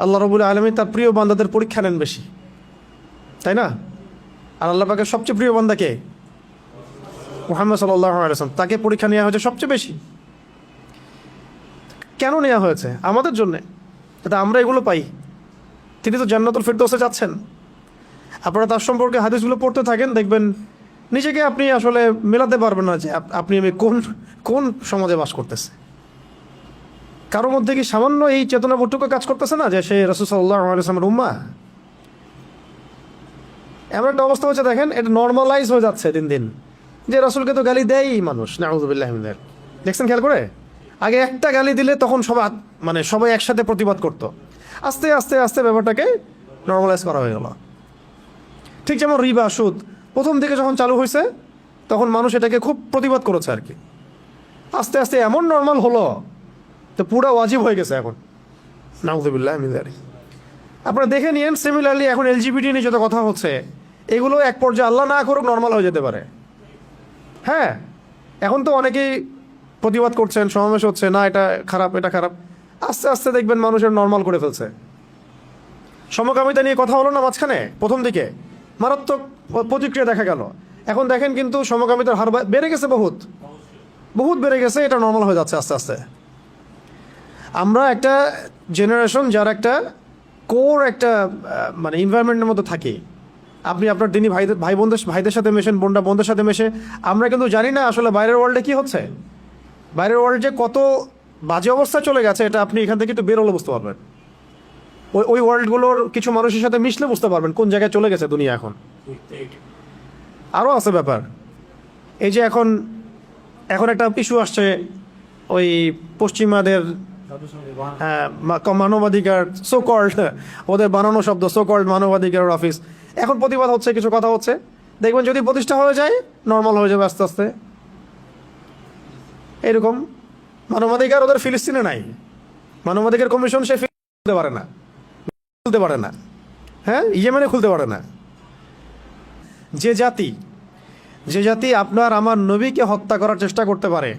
আল্লাহ রাব্বুল আলামিন তার প্রিয় বান্দাদের পরীক্ষা নেন বেশি, তাই না? আর আল্লাহ পাকের সবচেয়ে প্রিয় বান্দা কে? মুহাম্মদ সাল্লাল্লাহু আলাইহি ওয়াসাল্লাম। তাকে পরীক্ষা নেওয়া হয়েছে সবচেয়ে বেশি। কেন নেওয়া হয়েছে? আমাদের জন্যে, যাতে আমরা এগুলো পাই। তিনি তো জান্নাতুল ফিরদৌসে যাচ্ছেন। আপনারা তার সম্পর্কে হাদিসগুলো পড়তে থাকেন, দেখবেন নিজেকে আপনি আসলে মেলাতে পারবেন না যে আপনি আমি কোন সমাজে বাস করতেছে। কারোর মধ্যে কি সামান্য এই চেতনাবোধটুকু কাজ করতেছে না যে সে রাসূল সাল্লাল্লাহু আলাইহি ওয়াসাল্লামের উম্মাহ? এমন একটা অবস্থা হচ্ছে, দেখেন এটা নর্মালাইজ হয়ে যাচ্ছে দিন দিন, যে রাসূলকে তো গালি দেয়ই মানুষ, নাউযুবিল্লাহি মিন যালিক। দেখছেন খেয়াল করে? আগে একটা গালি দিলে তখন সবাই একসাথে প্রতিবাদ করত। আস্তে আস্তে আস্তে ব্যাপারটাকে নর্মালাইজ করা হয়ে গেল। ঠিক যেমন রিবা, সুদ প্রথম দিকে যখন চালু হয়েছে তখন মানুষ এটাকে খুব প্রতিবাদ করেছে আর কি। আস্তে আস্তে এমন নর্মাল হলো তো পুরো ওয়াজিব হয়ে গেছে এখন, নাউযুবিল্লাহি মিন যালিক। আপনারা দেখে নিয়েন, সিমিলারলি এখন এলজিবিটি নিয়ে যত কথা হচ্ছে, এগুলো এক পর্যায়ে আল্লাহ না করুক নর্মাল হয়ে যেতে পারে। হ্যাঁ, এখন তো অনেকেই প্রতিবাদ করছেন, সমাবেশ হচ্ছে, না এটা খারাপ, এটা খারাপ। আস্তে আস্তে দেখবেন মানুষের নর্মাল করে ফেলছে। সমকামিতা নিয়ে কথা হলো না মাঝখানে, প্রথম দিকে মারাত্মক প্রতিক্রিয়া দেখা গেল। এখন দেখেন কিন্তু সমকামিতার হার বেড়ে গেছে, বহুত বহুত বেড়ে গেছে। এটা নর্মাল হয়ে যাচ্ছে আস্তে আস্তে। আমরা একটা জেনারেশন যার একটা কোর একটা মানে এনভায়রনমেন্টের মধ্যে থাকি। আপনি আপনার দিনী ভাইদের সাথে মেশেন, বোনদের সাথে মেশে, আমরা কিন্তু জানি না আসলে বাইরের ওয়ার্ল্ডে কি হচ্ছে। বাইরের ওয়ার্ল্ড যে কত বাজে অবস্থা চলে গেছে, এটা আপনি এখান থেকে একটু বেরোলে বুঝতে পারবেন। ওই ওয়ার্ল্ডগুলোর কিছু মানুষের সাথে মিশলে বুঝতে পারবেন কোন জায়গায় চলে গেছে দুনিয়া এখন। আরও আছে ব্যাপার, এই যে এখন একটা ইস্যু আসছে, ওই পশ্চিমাদের মানবাধিকার সোকল্ড, ওদের বানানো শব্দ সোকল্ড মানবাধিকার অফিস। এখন প্রতিবাদ হচ্ছে, কিছু কথা হচ্ছে, দেখবেন যদি প্রতিষ্ঠা হয়ে যায় নর্মাল হয়ে যাবে আস্তে আস্তে। এরকম মানবাধিকার ওদের ফিলিস্তিনে নাই, মানবাধিকার কমিশন সে খুলতে পারে না, হ্যাঁ, ইয়েমেনে খুলতে পারে না। যে জাতি আপনার আমার নবীকে হত্যা করার চেষ্টা করতে পারে,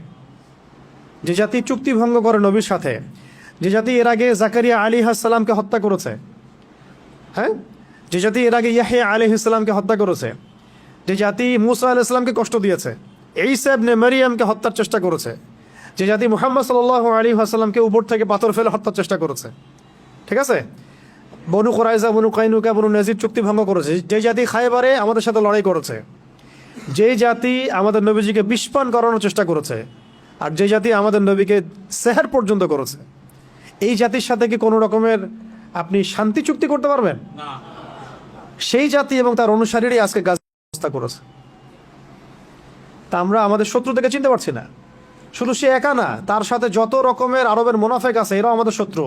যে জাতি চুক্তি ভঙ্গ করে নবীর সাথে, যে জাতি এর আগে জাকারিয়া আলাইহিস সালামকে হত্যা করেছে, হ্যাঁ, যে জাতি এর আগে ইয়াহইয়া আলাইহিস সালামকে হত্যা করেছে, যে জাতি মূসা আলাইহিস সালামকে কষ্ট দিয়েছে, ঈসা ইবনে মারইয়ামকে হত্যার চেষ্টা করেছে, যে জাতি মুহাম্মদ সাল্লাল্লাহু আলাইহি ওয়াসাল্লামকে উপর থেকে পাথর ফেলে হত্যার চেষ্টা করেছে, ঠিক আছে, বনু কুরাইজা, বনু কাইনুকা, বনু নাজির চুক্তি ভঙ্গ করেছে, যে জাতি খায়বারে আমাদের সাথে লড়াই করেছে, যেই জাতি আমাদের নবীজিকে বিষপান করানোর চেষ্টা করেছে, আর যে জাতি আমাদের নবীকে সেহর পর্যন্ত করেছে, এই জাতির সাথে কি কোনো রকমের আপনি শান্তি চুক্তি করতে পারবেন? সেই জাতি এবং তার অনুসারীরাই আজকে গাজা ব্যবস্থা করেছে। তা আমরা আমাদের শত্রু থেকে চিনতে পারছি না। শুধু সে একা না, তার সাথে যত রকমের আরবের মুনাফেক আছে এরাও আমাদের শত্রু।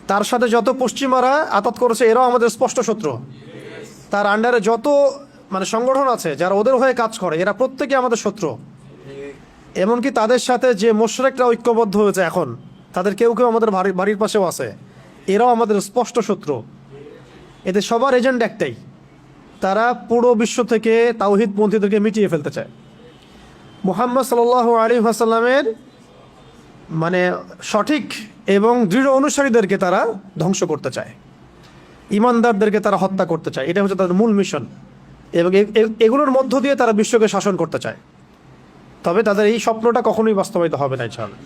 তার সাথে যত পশ্চিমারা আতাত করেছে এরাও আমাদের স্পষ্ট শত্রু। তার আন্ডারে যত মানে সংগঠন আছে যারা ওদের হয়ে কাজ করে, এরা প্রত্যেকে আমাদের শত্রু। এমনকি তাদের সাথে যে মুশরিকরা ঐক্যবদ্ধ হয়েছে এখন, তাদের কেউ কেউ আমাদের বাড়ির পাশেও আছে, এরাও আমাদের স্পষ্ট শত্রু। এদের সবার এজেন্ড একটাই, তারা পুরো বিশ্ব থেকে তাওহীদপন্থীদেরকে মিটিয়ে ফেলতে চায়। মুহাম্মদ সাল্লাল্লাহু আলাইহি ওয়াসাল্লামের মানে সঠিক এবং দৃঢ় অনুসারীদেরকে তারা ধ্বংস করতে চায়, ইমানদারদেরকে তারা হত্যা করতে চায়। এটা হচ্ছে তাদের মূল মিশন, এবং এগুলোর মধ্য দিয়ে তারা বিশ্বকে শাসন করতে চায়। তবে তাদের এই স্বপ্নটা কখনোই বাস্তবায়িত হবে না ইনশাআল্লাহ।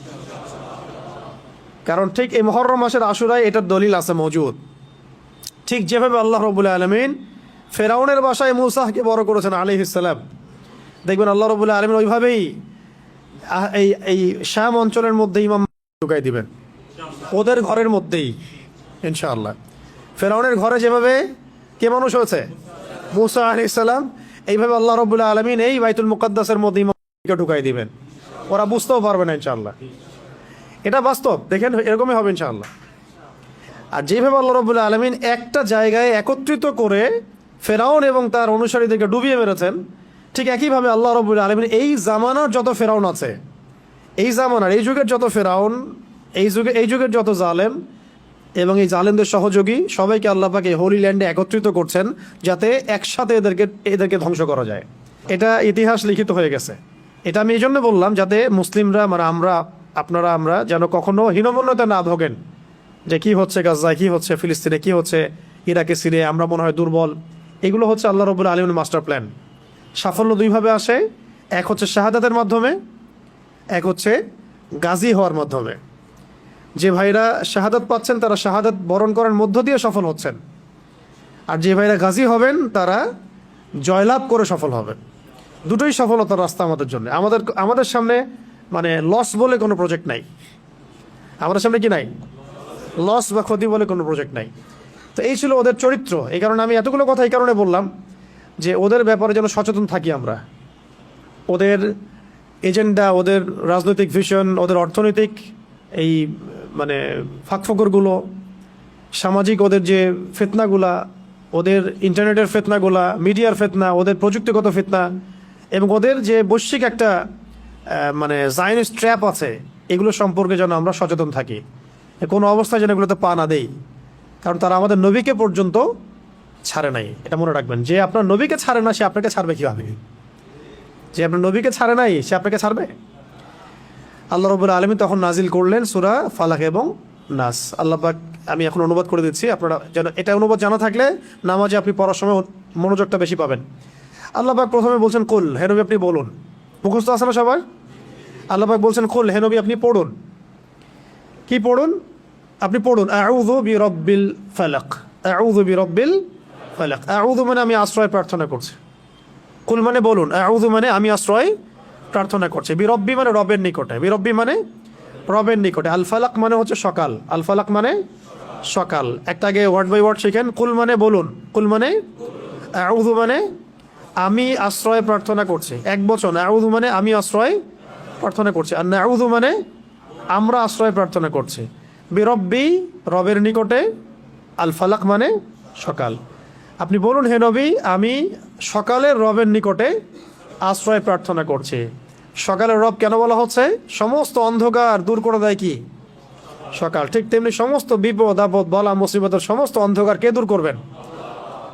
কারণ ঠিক এই মুহররম মাসের আশুরায় এটার দলিল আছে মজুদ। ঠিক যেভাবে আল্লাহ রাব্বুল আলামিন ফেরাউনের বাসায় মূসাকে বড় করেছেন আলাইহিস সালাম, দেখবেন আল্লাহ রাব্বুল আলামিন ওইভাবেই এই শাম অঞ্চলের মধ্যে ইমাম ঢুকাই দিবেন, ওদের ঘরের মধ্যেই ইনশাআল্লাহ। ফেরাউনের ঘরে যেভাবে কে মানুষ হয়েছে মূসা আলাইহিস সালাম, এইভাবে আল্লাহ রাব্বুল আলামিন এই বাইতুল মুকাদ্দাসের মধ্যে ইমামকে ঢুকাই দিবেন। ওরা বুঝতেও পারবে না ইনশাআল্লাহ। এটা বাস্তব, দেখেন এরকমই হবে ইনশাআল্লাহ। আর যেভাবে আল্লাহ রাব্বুল আলামিন একটা জায়গায় একত্রিত করে ফেরাউন এবং তার অনুসারীদেরকে ডুবিয়ে মেরেছেন, ঠিক একইভাবে আল্লাহ রাব্বুল আলামিন এই জামানার যত ফেরাউন আছে, এই জামানার এই যুগের যত ফেরাউন, এই যুগের যত জালেম এবং এই জালেমদের সহযোগী সবাইকে আল্লাহ পাক এই হোলি ল্যান্ডে একত্রিত করছেন, যাতে একসাথে এদেরকে ধ্বংস করা যায়। এটা ইতিহাস লিখিত হয়ে গেছে। এটা আমি এই জন্য বললাম, যাতে মুসলিমরা মানে আমরা যেন কখনো হীনমন্যতা না ভোগেন, যে কি হচ্ছে গাজায়, কি হচ্ছে ফিলিস্তিনে, কি হচ্ছে ইরাকে, সিরিয়ায়, আমরা মনে হয় দুর্বল। এগুলো হচ্ছে আল্লাহ রাব্বুল আলামিনের মাস্টার প্ল্যান। সাফল্য দুইভাবে আসে, এক হচ্ছে শাহাদাতের মাধ্যমে, এক হচ্ছে গাজী হওয়ার মাধ্যমে। যে ভাইরা শাহাদাত পাচ্ছেন তারা শাহাদাত বরণ করার মধ্য দিয়ে সফল হচ্ছেন, আর যে ভাইরা গাজী হবেন তারা জয়লাভ করে সফল হবেন। দুটোই সফলতার রাস্তা আমাদের জন্য। আমাদের সামনে মানে লস বলে কোনো প্রজেক্ট নাই। আমাদের সামনে কি নাই? লস বা ক্ষতি বলে কোনো প্রজেক্ট নাই। তো এই ছিল ওদের চরিত্র। এই কারণে আমি এতগুলো কথা এই কারণে বললাম যে ওদের ব্যাপারে যেন সচেতন থাকি আমরা। ওদের এজেন্ডা, ওদের রাজনৈতিক ভিশন, ওদের অর্থনৈতিক এই মানে ফাঁকফোকরগুলো, সামাজিক ওদের যে ফিতনাগুলা, ওদের ইন্টারনেটের ফিতনাগুলা, মিডিয়ার ফিতনা, ওদের প্রযুক্তিগত ফিতনা, এবং ওদের যে বৈশ্বিক একটা মানে জায়নিস্ট ট্র্যাপ আছে, এগুলো সম্পর্কে যেন আমরা সচেতন থাকি। কোনো অবস্থায় যেন এগুলোতে পা না দেই, কারণ তারা আমাদের নবীকে পর্যন্ত ছাড়ে নাই। এটা মনে রাখবেন, যে আপনার নবীকে ছাড়ে না সে আপনাকে ছাড়বে কীভাবে? যে আপনার নবীকে ছাড়ে নাই সে আপনাকে ছাড়বে? আল্লাহ রাব্বুল আলামিন তখন নাজিল করলেন সূরা ফালাক এবং নাস। আল্লাহ পাক, আমি এখন অনুবাদ করে দিচ্ছি, আপনারা যেন এটা অনুবাদ জানা থাকলে নামাজে আপনি পড়ার সময় মনোযোগটা বেশি পাবেন। আল্লাহ পাক প্রথমে বলছেন কুল, হে নবী আপনি বলুন। মুখস্থ আছে না সবার? আল্লাহ পাক বলছেন কুল, হে নবী আপনি পড়ুন। কি পড়ুন? আপনি পড়ুন আউযু বিরাব্বিল ফালাক, আউযু বিরাব্বিল ফালাক। আউযু মানে আমি আশ্রয় প্রার্থনা করছি। কুল মানে বলুন, আউযু মানে আমি আশ্রয় প্রার্থনা করছি। বিরব্বি মানে রবের নিকটে, বিরব্বি মানে রবের নিকটে। আল ফালাক মানে হচ্ছে সকাল, আল ফালাক মানে সকাল। একটা আগে ওয়ার্ড বাই ওয়ার্ড শিখেন। কুল মানে বলুন, কুল মানে আউযু মানে আমি আশ্রয় প্রার্থনা করছি, এক বচন। আউযু মানে আমি আশ্রয় প্রার্থনা করছি, আর নাউযু মানে আমরা আশ্রয় প্রার্থনা করছি। বিরব্বি রবের নিকটে, আল ফালাক মানে সকাল। আপনি বলুন হে নবী আমি সকালের রবের নিকটে আশ্রয় প্রার্থনা করছি। সকালের রব কেন বলা হচ্ছে? সমস্ত অন্ধকার দূর করে দেয় কি? সকাল। ঠিক তেমনি সমস্ত বিপদ আপদ বলা মুসিবতের সমস্ত অন্ধকার কে দূর করবেন?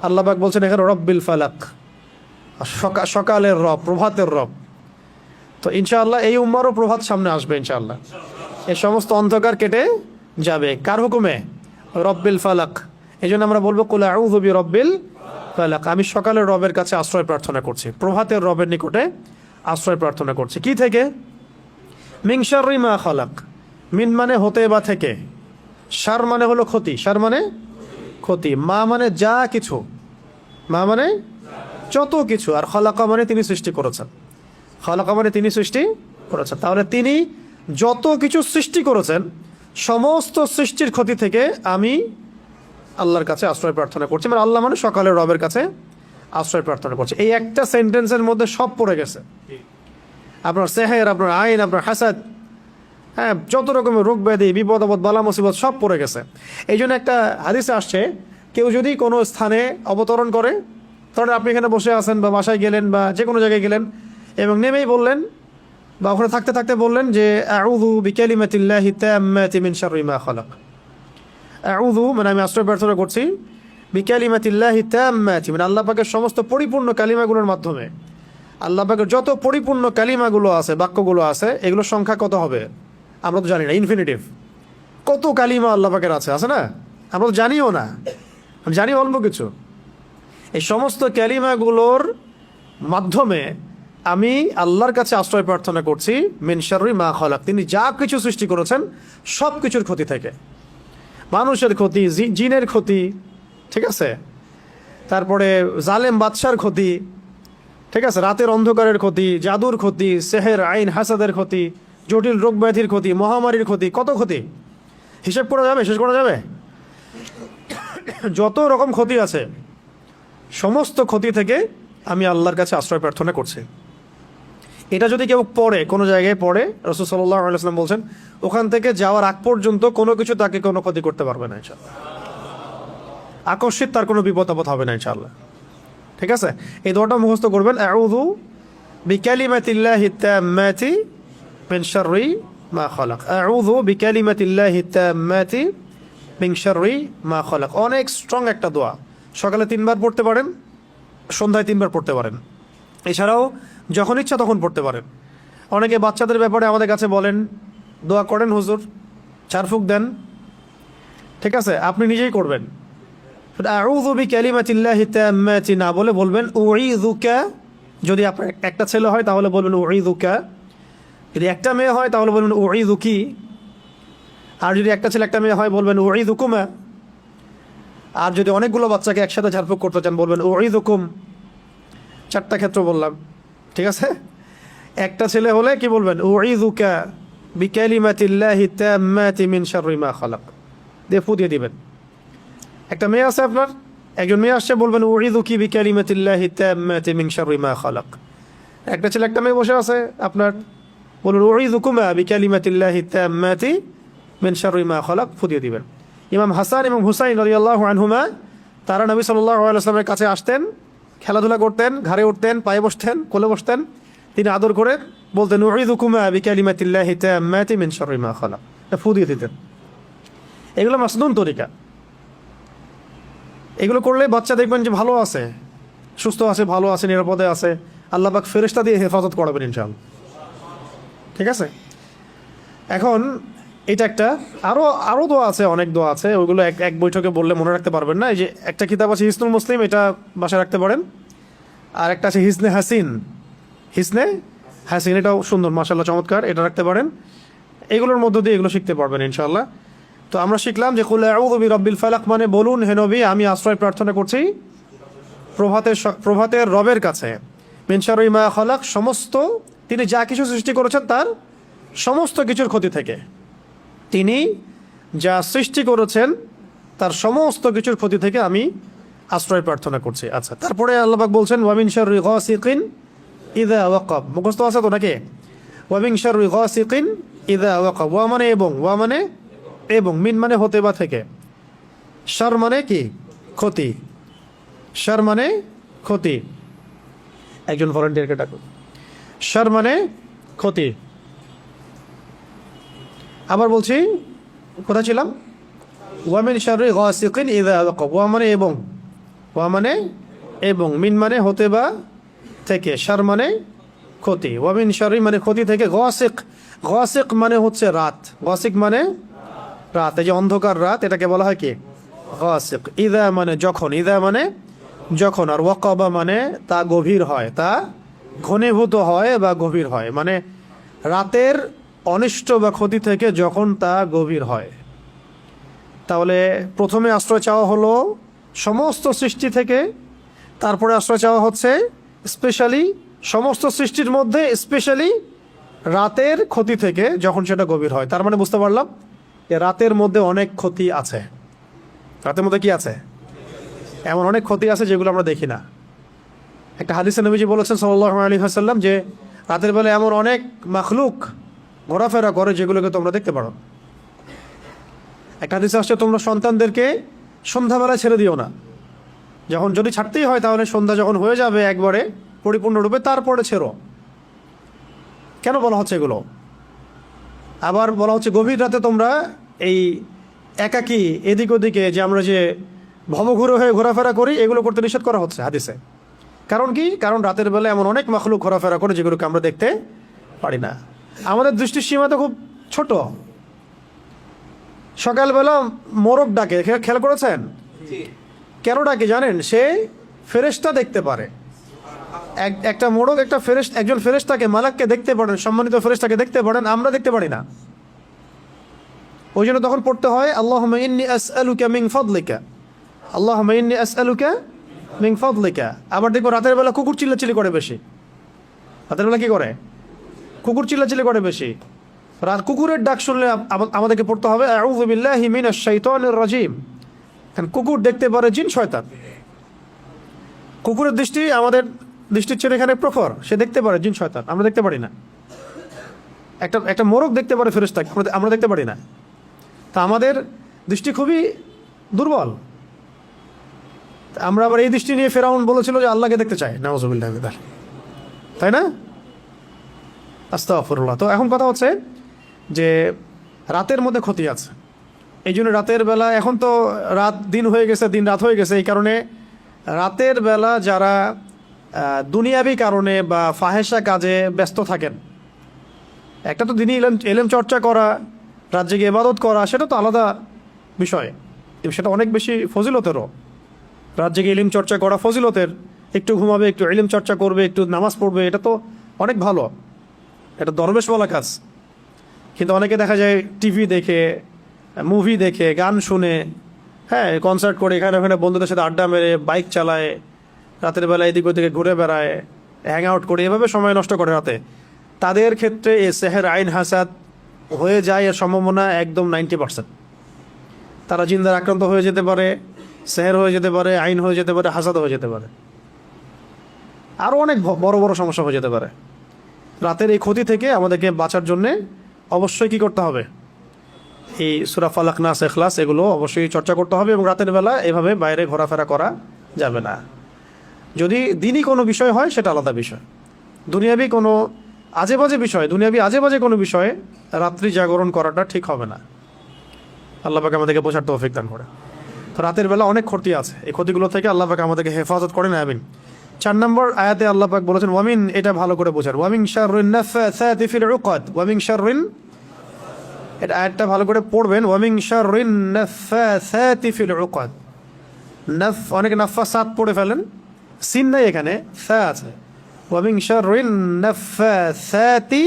আল্লাহ পাক বলছেন এখানে রব্বিল ফালাক, সকালের রব, প্রভাতের রব। তো ইনশাআল্লাহ এই উম্মারও প্রভাত সামনে আসবে ইনশাআল্লাহ। এই সমস্ত অন্ধকার কেটে যাবে কার হুকুমে? রব্বিল ফালাক। এই জন্য আমরা বলবো কুল আউযু বিরাব্বিল ফালাক, আমি সকালের রবের কাছে আশ্রয় প্রার্থনা করছি, প্রভাতের রবের নিকটে আশ্রয় প্রার্থনা করছি। কি থেকে? মিন শাররি মা খালাক। মিন মানে হতে বা থেকে, শার মানে হলো ক্ষতি, শার মানে ক্ষতি, মা মানে যা কিছু, মা মানে যত কিছু, আর খালাকা মানে তিনি সৃষ্টি করেছেন, খালাকা মানে তিনি সৃষ্টি করেছেন। তাহলে তিনি যত কিছু সৃষ্টি করেছেন সমস্ত সৃষ্টির ক্ষতি থেকে আমি আল্লাহর কাছে আশ্রয় প্রার্থনা করছি। মানে আল্লাহ মানে সকালের রবের কাছে আশ্রয় প্রার্থনা করছে। এই একটা সেন্টেন্সের মধ্যে সব পড়ে গেছে। আপনার সেহের, আপনার আইন, আপনার হাসাদ, হ্যাঁ, যত রকমের রোগ ব্যাধি, বিপদ আপদ, বালা মুসিবত সব পড়ে গেছে। এই জন্য একটা হাদিসে আসছে, কেউ যদি কোনো স্থানে অবতরণ করে, ধরেন আপনি এখানে বসে আছেন বা বাসায় গেলেন বা যে কোনো জায়গায় গেলেন এবং নেমেই বললেন বা ওখানে থাকতে থাকতে বললেন যে আউযু বিকালিমাতিল্লাহি তাম্মাতি মিন শাররি মা খালাক। আউযু মানে আমি আশ্রয় প্রার্থনা করছি, বিকালিমাতিল্লাহি তাম্মাতি মানে আল্লাহ পাকের সমস্ত পরিপূর্ণ কালিমাগুলোর মাধ্যমে। আল্লাহ পাকের যত পরিপূর্ণ কালিমাগুলো আছে, বাক্যগুলো আছে, এগুলোর সংখ্যা কত হবে আমরা তো জানি না, ইনফিনিটিভ। কত কালিমা আল্লাহ পাকের আছে, আছে না? আমরা তো জানিও না, জানি অল্প কিছু। এই সমস্ত কালিমাগুলোর মাধ্যমে আমি আল্লাহর কাছে আশ্রয় প্রার্থনা করছি মিন শাররি মা খালাক, তিনি যা কিছু সৃষ্টি করেছেন সব কিছুর ক্ষতি থেকে। মানুষের ক্ষতি, জিনের ক্ষতি, ঠিক আছে, তারপরে জালেম বাদশার ক্ষতি, ঠিক আছে, রাতের অন্ধকারের ক্ষতি, জাদুর ক্ষতি, সেহের, আইন, হাসাদের ক্ষতি, জটিল রোগ ব্যাধির ক্ষতি, মহামারীর ক্ষতি, কত ক্ষতি হিসেব করা যাবে, শেষ করা যাবে? যত রকম ক্ষতি আছে সমস্ত ক্ষতি থেকে আমি আল্লাহর কাছে আশ্রয় প্রার্থনা করছি। এটা যদি কেউ পড়ে, কোনো জায়গায় পড়ে, রাসূল সাল্লাল্লাহু আলাইহি ওয়াসাল্লাম বলছেন ওখান থেকে যাওয়ার আগ পর্যন্ত কোনো কিছু তাকে কোনো ক্ষতি করতে পারবে না ইনশাআল্লাহ। আকস্মিক তার কোনো বিপদ আপদ হবে না ইনশাআল্লাহ। ঠিক আছে, এই দোয়াটা মুখস্থ করবেন, আউযু বিকালিমাতিল্লাহি তাম্মাতি মিন শাররি মা খালাক, আউযু বিকালিমাতিল্লাহি তাম্মাতি মিন শাররি মা খালাক। অনেক স্ট্রং একটা দোয়া, সকালে 3 বার পড়তে পারেন, সন্ধ্যায় 3 বার পড়তে পারেন, এছাড়াও যখন ইচ্ছা তখন পড়তে পারেন। অনেকে বাচ্চাদের ব্যাপারে আমাদের কাছে বলেন দোয়া করেন হুজুর, চারফুক দেন, ঠিক আছে, আপনি নিজেই করবেন। আউযু বিকালিমাতিল্লাহি তাম্মাতি না বলে বলবেন উঈযুকা। যদি আপনার একটা ছেলে হয় তাহলে বলবেন উঈযুকা, যদি একটা মেয়ে হয় তাহলে বলবেন উঈযুকি, আর যদি একটা ছেলে একটা মেয়ে হয় বলবেন উঈযুকুমা, আর যদি অনেকগুলো বাচ্চাকে একসাথে ঝাড়ফুঁক করতে চান বলবেন উঈযুকুম। 4টা ক্ষেত্র বললাম, ঠিক আছে। একটা ছেলে হলে কি বলবেন? উঈযুকা বিকালিমাতিল্লাহি তাম্মাতি মিন শাররি মা খালাক, দিয়ে ফু দিয়ে দিবেন। একটা মেয়ে আছে আপনার, একজন মেয়ে আসছে, বলবেন উঈযুকি বিকালিমাতিল্লাহি তাম্মাতি মিন শাররি মা খালাক। একটা ছেলে একটা মেয়ে বসে আছে আপনার, বলুন উঈযুকুমা বিকালিমাতিল্লাহি তাম্মাতি মিন শাররি মা খালাক, ফু দিয়ে দিবেন। ইমাম হাসান এবং হুসাইন রাদিয়াল্লাহু আনহুমা তারা নবী সাল্লাল্লাহু আলাইহি ওয়াসাল্লামের কাছে আসতেন, খেলাধুলা করতেন, ঘাড়ে উঠতেন, পায়ে বসতেন, কোলে বসতেন, তিনি আদর করে বলতেন উঈযুকুমা বিকালিমাতিল্লাহি তাম্মাতি মিন শাররি মা খালাক, ফু দিয়ে দিতেন। এগুলো মাসনুন তরিকা, এগুলো করলে বাচ্চা দেখবেন যে ভালো আছে, সুস্থ আছে, ভালো আছে, নিরাপদে আছে, আল্লাহ পাক ফেরেশতা দিয়ে হেফাজত করাবেন ইনশাআল্লাহ। ঠিক আছে, এখন এটা একটা, আরও দোয়া আছে, অনেক দোয়া আছে, ওইগুলো এক বৈঠকে বললে মনে রাখতে পারবেন না। এই যে একটা কিতাব আছে হিসনুল মুসলিম, এটা বাসায় রাখতে পারেন। আর একটা আছে হিসনে হাসিন, হিসনে হাসিন, এটাও সুন্দর, মাশাআল্লাহ চমৎকার, এটা রাখতে পারেন। এগুলোর মধ্য দিয়ে এগুলো শিখতে পারবেন ইনশাআল্লাহ। তো আমরা শিখলাম যে কুল আউযু বিরাব্বিল ফালাক মানে বলুন হে নবী আমি আশ্রয় প্রার্থনা করছি প্রভাতের রবের কাছে, মিন শাররি মা খালাক সমস্ত, তিনি যা কিছু সৃষ্টি করেছেন তার সমস্ত কিছুর ক্ষতি থেকে, তিনি যা সৃষ্টি করেছেন তার সমস্ত কিছুর ক্ষতি থেকে আমি আশ্রয় প্রার্থনা করছি। আচ্ছা, তারপরে আল্লাহ পাক বলছেন ওয়া মিন শাররি গাসিকিন ইযা ওয়াকাব, মুখস্থ আছে তো নাকি? ওয়া মিন শাররি গাসিকিন ইযা ওয়াকাব, ওয়া মানে এবং, ওয়া মানে এবং, মিন মানে হতে বা থেকে, শার মানে কি ক্ষতি, শার মানে ক্ষতি, একজন ভলান্টিয়ারকে ডাকুন, শার মানে ক্ষতি। আবার বলছি, কোথায় ছিলাম? ওয়া মিন শাররি গাসিকিন ইযা ওয়াকাব, ওয়া মানে এবং, ওয়া মানে এবং, মিন মানে হতে বা থেকে, শার মানে ক্ষতি, ওয়া মিন শাররি মানে ক্ষতি থেকে, গাসিক, গাসিক মানে হচ্ছে রাত, গাসিক মানে রাত, এই যে অন্ধকার রাত এটাকে বলা হয় কি গাসিক। ইদা মানে যখন, ইদা মানে যখন, আর ওয়াকাবা মানে তা গভীর হয়, তা ঘনীভূত হয় বা গভীর হয়, মানে রাতের অনিষ্ট বা ক্ষতি থেকে যখন তা গভীর হয়। তাহলে প্রথমে আশ্রয় চাওয়া হলো সমস্ত সৃষ্টি থেকে, তারপরে আশ্রয় চাওয়া হচ্ছে স্পেশালি সমস্ত সৃষ্টির মধ্যে স্পেশালি রাতের ক্ষতি থেকে যখন সেটা গভীর হয়। তার মানে বুঝতে পারলাম যে রাতের মধ্যে অনেক ক্ষতি আছে। রাতের মধ্যে কি আছে? এমন অনেক ক্ষতি আছে যেগুলো আমরা দেখি না। একটা হাদিসে নবীজি বলেছেন সাল্লাল্লাহু আলাইহি ওয়াসাল্লাম যে রাতের বেলা এমন অনেক মাখলুক ঘোরাফেরা করে যেগুলোকে তোমরা দেখতে পারো। একটা হাদিসে আসছে তোমরা সন্তানদেরকে সন্ধ্যাবেলায় ছেড়ে দিও না, যখন যদি ছাড়তেই হয় তাহলে সন্ধ্যা যখন হয়ে যাবে একবারে পরিপূর্ণরূপে তারপরে ছেড়ো। কেন বলা হচ্ছে এগুলো? আবার বলা হচ্ছে গভীর রাতে তোমরা এই একাকী এদিক ওদিকে যে আমরা যে ভবঘুরে হয়ে ঘোরাফেরা করি এগুলো করতে নিষেধ করা হচ্ছে হাদিসে। কারণ কি? কারণ রাতের বেলা এমন অনেক মাখলুক ঘোরাফেরা করে যেগুলোকে আমরা দেখতে পারি না। আমাদের দৃষ্টির সীমা তো খুব ছোট। সকালবেলা মোরগ ডাকে, খেয়াল করেছেন? কেন ডাকে জানেন? সে ফেরেশতা দেখতে পারে। একটা মোরগ একটা একজন ফেরেশতাকে, মালাককে দেখতে পারেন, সম্মানিত ফেরেশতাকে দেখতে পারেন, আমরা দেখতে পারি না। ওই জন্য তখন পড়তে হয় আল্লাহুম্মা ইন্নী আসআলুকা মিন ফাদলিকা, আল্লাহুম্মা ইন্নী আসআলুকা মিন ফাদলিকা। আবার দেখো রাতের বেলা কুকুর চিল্লাচিল্লি করে বেশি। রাতের বেলা কি করে? কুকুর চিল্লাচিল্লি করে বেশি। রাত কুকুরের ডাক শুনলে আমাদেরকে পড়তে হবে আউযু বিল্লাহি মিনাশ শাইতানির রাজিম। কারণ কুকুর দেখতে পারে জিন শয়তান। কুকুরের দৃষ্টি আমাদের দৃষ্টির চেয়ে এখানে প্রখর, সে দেখতে পারে জিন শয়তান, আমরা দেখতে পারি না। একটা মোরগ দেখতে পারে ফেরেশতাকে, আমরা দেখতে পারি না। তা আমাদের দৃষ্টি খুবই দুর্বল। আমরা আবার এই দৃষ্টি নিয়ে ফেরাউন বলেছিল যে আল্লাহকে দেখতে চায়, নাউযুবিল্লাহি মিন যালিক, তাই না? আস্তাগফিরুল্লাহ। তো এখন কথা হচ্ছে যে রাতের মধ্যে ক্ষতি আছে, এই জন্য রাতের বেলা, এখন তো রাত দিন হয়ে গেছে, দিন রাত হয়ে গেছে, এই কারণে রাতের বেলা যারা দুনিয়াবি কারণে বা ফাহেসা কাজে ব্যস্ত থাকেন, একটা তো দিনই এলেম চর্চা করা, রাত জেগে ইবাদত করা, সেটা তো আলাদা বিষয়, সেটা অনেক বেশি ফজিলতেরও। রাত জেগে ইলম চর্চা করা ফজিলতের, একটু ঘুমাবে, একটু ইলম চর্চা করবে, একটু নামাজ পড়বে, এটা তো অনেক ভালো, এটা দরবেশওয়ালা কাজ। কিন্তু অনেকে দেখা যায় টিভি দেখে, মুভি দেখে, গান শুনে, হ্যাঁ কনসার্ট করে, এখানে ওখানে বন্ধুদের সাথে আড্ডা মেরে, বাইক চালায়, রাতের বেলা এদিক ওদিকে ঘুরে বেড়ায়, হ্যাং আউট করে, এভাবে সময় নষ্ট করে রাতে। তাদের ক্ষেত্রে এ সেহের আইন হাসাদ হয়ে যায়, এর সম্ভাবনা একদম 90%। তারা জিন্দার আক্রান্ত হয়ে যেতে পারে, সেহের হয়ে যেতে পারে, আইন হয়ে যেতে পারে, হাসাদ হয়ে যেতে পারে, আরও অনেক বড় বড় সমস্যা হয়ে যেতে পারে। রাতের এই ক্ষতি থেকে আমাদেরকে বাঁচার জন্যে অবশ্যই কী করতে হবে? এই সূরা ফালাক, নাস, ইখলাস এগুলো অবশ্যই চর্চা করতে হবে, এবং রাতের বেলা এভাবে বাইরে ঘোরাফেরা করা যাবে না। যদি দিনই কোনো বিষয় হয় সেটা আলাদা বিষয়, দুনিয়াবি কোনো আজে বাজে বিষয়, দুনিয়াবি আজে বাজে কোনো বিষয়ে রাত্রি জাগরণ করাটা ঠিক হবে না। আল্লাহ পাক আমাদেরকে বোঝার তৌফিক দান করে। তো রাতের বেলা অনেক ক্ষতি আছে, এই ক্ষতিগুলো থেকে আল্লাহ পাক আমাদেরকে হেফাজত করেন, আমিন। 4 নম্বর আয়াতে আল্লাহ পাক বলেছেন ওয়ামিন, এটা ভালো করে বোঝার, ওয়ামিন শাররিন নাফাসাতি ফিল উকাদ, ওয়ামিন শাররিন, এটা আয়াতটা ভালো করে পড়বেন, ওয়ামিন শাররিন নাফাসাতি ফিল উকাদ। অনেকে নাফাসাত পড়ে ফেলেন, সিন নাই এখানে, ফা আছে। ওয়া মিন শাররিন নাফাসাতি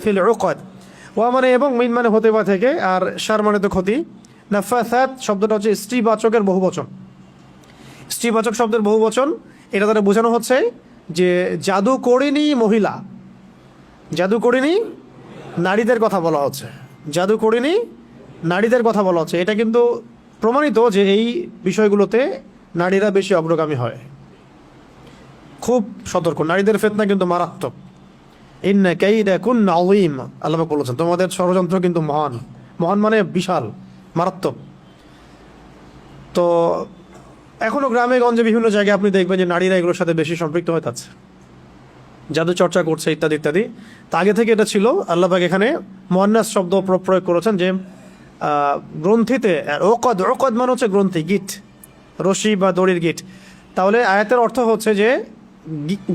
ফিল উকদ। ওয়া মানে এবং, মিন মানে হতে বা থেকে, আর শার মানে তো ক্ষতি। নাফাসাত শব্দটা হচ্ছে স্ত্রীবাচকের বহুবচন। স্ত্রীবাচক শব্দের বহুবচন, এটা দ্বারা বোঝানো হচ্ছে যে জাদু করিনি মহিলা, জাদু করিনি নারীদের কথা বলা হচ্ছে, জাদু করিনি নারীদের কথা বলা হচ্ছে। এটা কিন্তু প্রমাণিত যে এই বিষয়গুলোতে নারীরা বেশি অগ্রগামী হয়। খুব সতর্ক, নারীদের ফিতনা কিন্তু মারাত্মক। ইন্না কাইদাকুন্না আযীম, আল্লাহ পাক বলেছেন তোমাদের ষড়যন্ত্র কিন্তু মহান। মহান মানে বিশাল, মারাত্মক। তো এখনো গ্রামে গঞ্জে বিভিন্ন জায়গায় আপনি দেখবেন যে নারীরা এগুলোর সাথে বেশি সম্পৃক্ত হয়ে যাচ্ছে, জাদু চর্চা করছে ইত্যাদি ইত্যাদি। তা আগে থেকে এটা ছিল। আল্লাহ পাক এখানে মুয়ান্নাস শব্দ প্রয়োগ করেছেন যে গ্রন্থিতে, ওকদ, ওকদ মানে হচ্ছে গ্রন্থি, গিট, রশি বা দড়ির গিট। তাহলে আয়াতের অর্থ হচ্ছে যে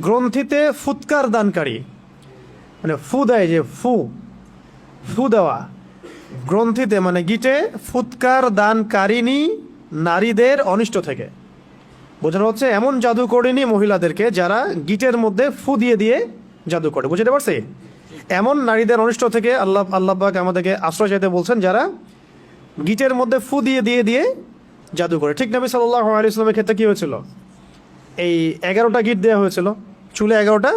গ্রন্থিতে ফুৎকার দানকারী, মানে ফু দেয়, যে ফু দেওয়া, গ্রন্থিতে মানে গিটে ফুৎকার দানকারিনী নারীদের অনিষ্ট থেকে বোঝানো হচ্ছে এমন জাদু করেনি মহিলাদেরকে যারা গিটের মধ্যে ফু দিয়ে দিয়ে জাদু করে। বুঝতে পারছি? এমন নারীদের অনিষ্ট থেকে আল্লাহ পাক আমাদেরকে আশ্রয় চাইতে বলছেন যারা গিটের মধ্যে ফু দিয়ে দিয়ে দিয়ে জাদু করে। ঠিক নবী সাল্লাল্লাহু আলাইহি ওয়াসাল্লামের ক্ষেত্রে কী হয়েছিল? এই 11টা গিট দেওয়া হয়েছিল, চুলে 11টা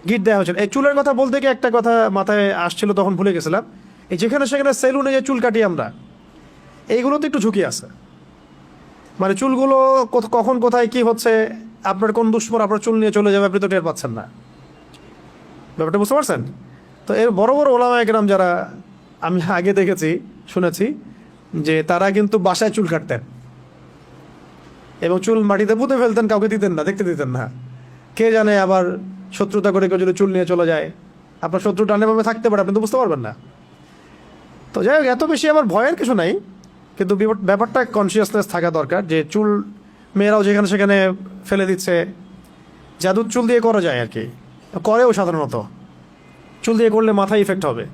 গিট দেওয়া হয়েছিল। এই চুলের কথা বলতে গিয়ে একটা কথা মাথায় আসছিল, তখন ভুলে গেছিলাম। এই যেখানে সেখানে সেলুনে যে চুল কাটি আমরা, এইগুলোতে একটু ঝুঁকি আছে। মানে চুলগুলো কখন কোথায় কি হচ্ছে, আপনার কোন দুশ্মন আপনার চুল নিয়ে চলে যাবে, আপনি তো টের পাচ্ছেন না। ব্যাপারটা বুঝতে পারছেন? তো এর বড় বড় ওলামা একরাম যারা আমি আগে দেখেছি, শুনেছি যে তারা কিন্তু বাসায় চুল কাটতেন এবং চুল মাটিতে পুঁতে ফেলতেন, কাউকে দিতেন না, দেখতে দিতেন না। কে জানে আবার শত্রুতা করে কেউ যদি চুল নিয়ে চলে যায়, আপনার শত্রু টানেভাবে থাকতে পারে, আপনি তো বুঝতে পারবেন না। তো যাই হোক, এত বেশি আমার ভয়ের কিছু নাই, কিন্তু ব্যাপারটা কনসিয়াসনেস থাকা দরকার যে চুল মেয়েরাও যেখানে সেখানে ফেলে দিচ্ছে। জাদু চুল দিয়ে করা যায় আর কি, করেও সাধারণত। চুল দিয়ে করলে মাথায় ইফেক্ট হবে।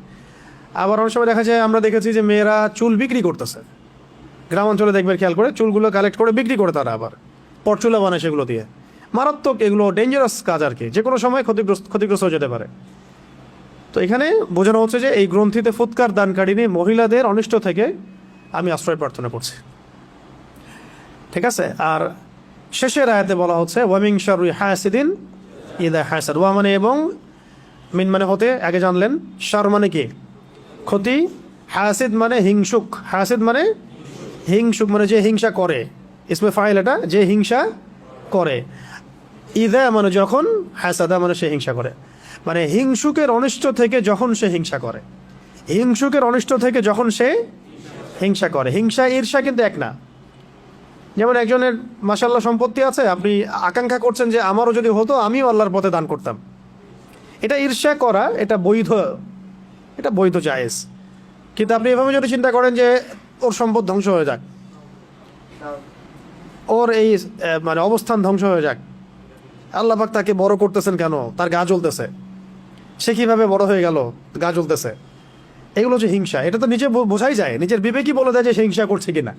আবার অনেক সময় দেখা যায়, আমরা দেখেছি যে মেয়েরা চুল বিক্রি করতেছে। গ্রাম অঞ্চলে দেখবেন, খেয়াল করে চুলগুলো কালেক্ট করে বিক্রি করে তারা, আবার পরচুলা বানায় সেগুলো দিয়ে। মারাত্মক, এগুলো ডেঞ্জারাস কাজ আর কি, যে কোনো সময় ক্ষতিগ্রস্ত হয়ে যেতে পারে। তো এখানে বোঝানো হচ্ছে যে এই গ্রন্থিতে ফুৎকার দানকারিনী মহিলাদের অনিষ্ট থেকে আমি আশ্রয় প্রার্থনা করছি। ঠিক আছে? আর শেষের আয়াতে বলা হচ্ছে ওয়া মিন শাররি হাসিদিন ইযা হাসাদ। ওয়া মানে এবং, মিন মানে হতে, আগে জানলেন। শার মানে কি? ক্ষতি। হাসিদ মানে হিংসুক। হাসিদ মানে হিংসুক, মানে যে হিংসা করে। ইসমে ফাইল এটা, যে হিংসা করে। ইযা মানে যখন, হাসাদা মানে সে হিংসা করে। মানে হিংসুকের অনিষ্ট থেকে যখন সে হিংসা করে, হিংসুকের অনিষ্ট থেকে যখন সে হিংসা করে। হিংসা ঈর্ষা কিন্তু এক না। যেমন একজনের মাশাআল্লাহ সম্পত্তি আছে, আপনি আকাঙ্ক্ষা করছেন যে আমারও যদি হতো, আমিও আল্লাহর পথে দান করতাম। এটা ঈর্ষা করা, এটা বৈধ জায়েজ। কিন্তু আপনি এভাবে যদি চিন্তা করেন যে ওর সম্পদ ধ্বংস হয়ে যাক, ওর এই মানে অবস্থান ধ্বংস হয়ে যাক, আল্লাহ পাক তাকে বড় করতেছেন কেন, তার গা জ্বলতেছে, সে কীভাবে বড় হয়ে গেল, গা জ্বলতেছে, এগুলো হচ্ছে হিংসা। এটা তো নিজে বোঝাই যায়, নিজের বিবেকই বলে দেয় যে সে হিংসা করছে কিনা।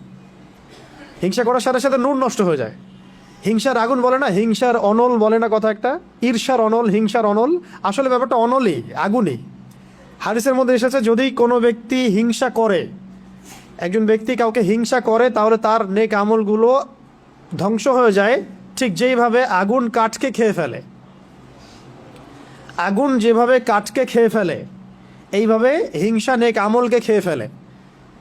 হিংসা করার সাথে সাথে নূর নষ্ট হয়ে যায়। হিংসার আগুন বলে না, হিংসার অনল বলে না কথা একটা, ঈর্ষার অনল, হিংসার অনল। আসলে ব্যাপারটা অনলই, আগুনই। হাদিসের মধ্যে এসেছে, যদি কোনো ব্যক্তি হিংসা করে, একজন ব্যক্তি কাউকে হিংসা করে, তাহলে তার নেক আমলগুলো ধ্বংস হয়ে যায়, ঠিক যেইভাবে আগুন কাঠকে খেয়ে ফেলে। আগুন যেভাবে কাঠকে খেয়ে ফেলে, এইভাবে হিংসা নেক আমলকে খেয়ে ফেলে।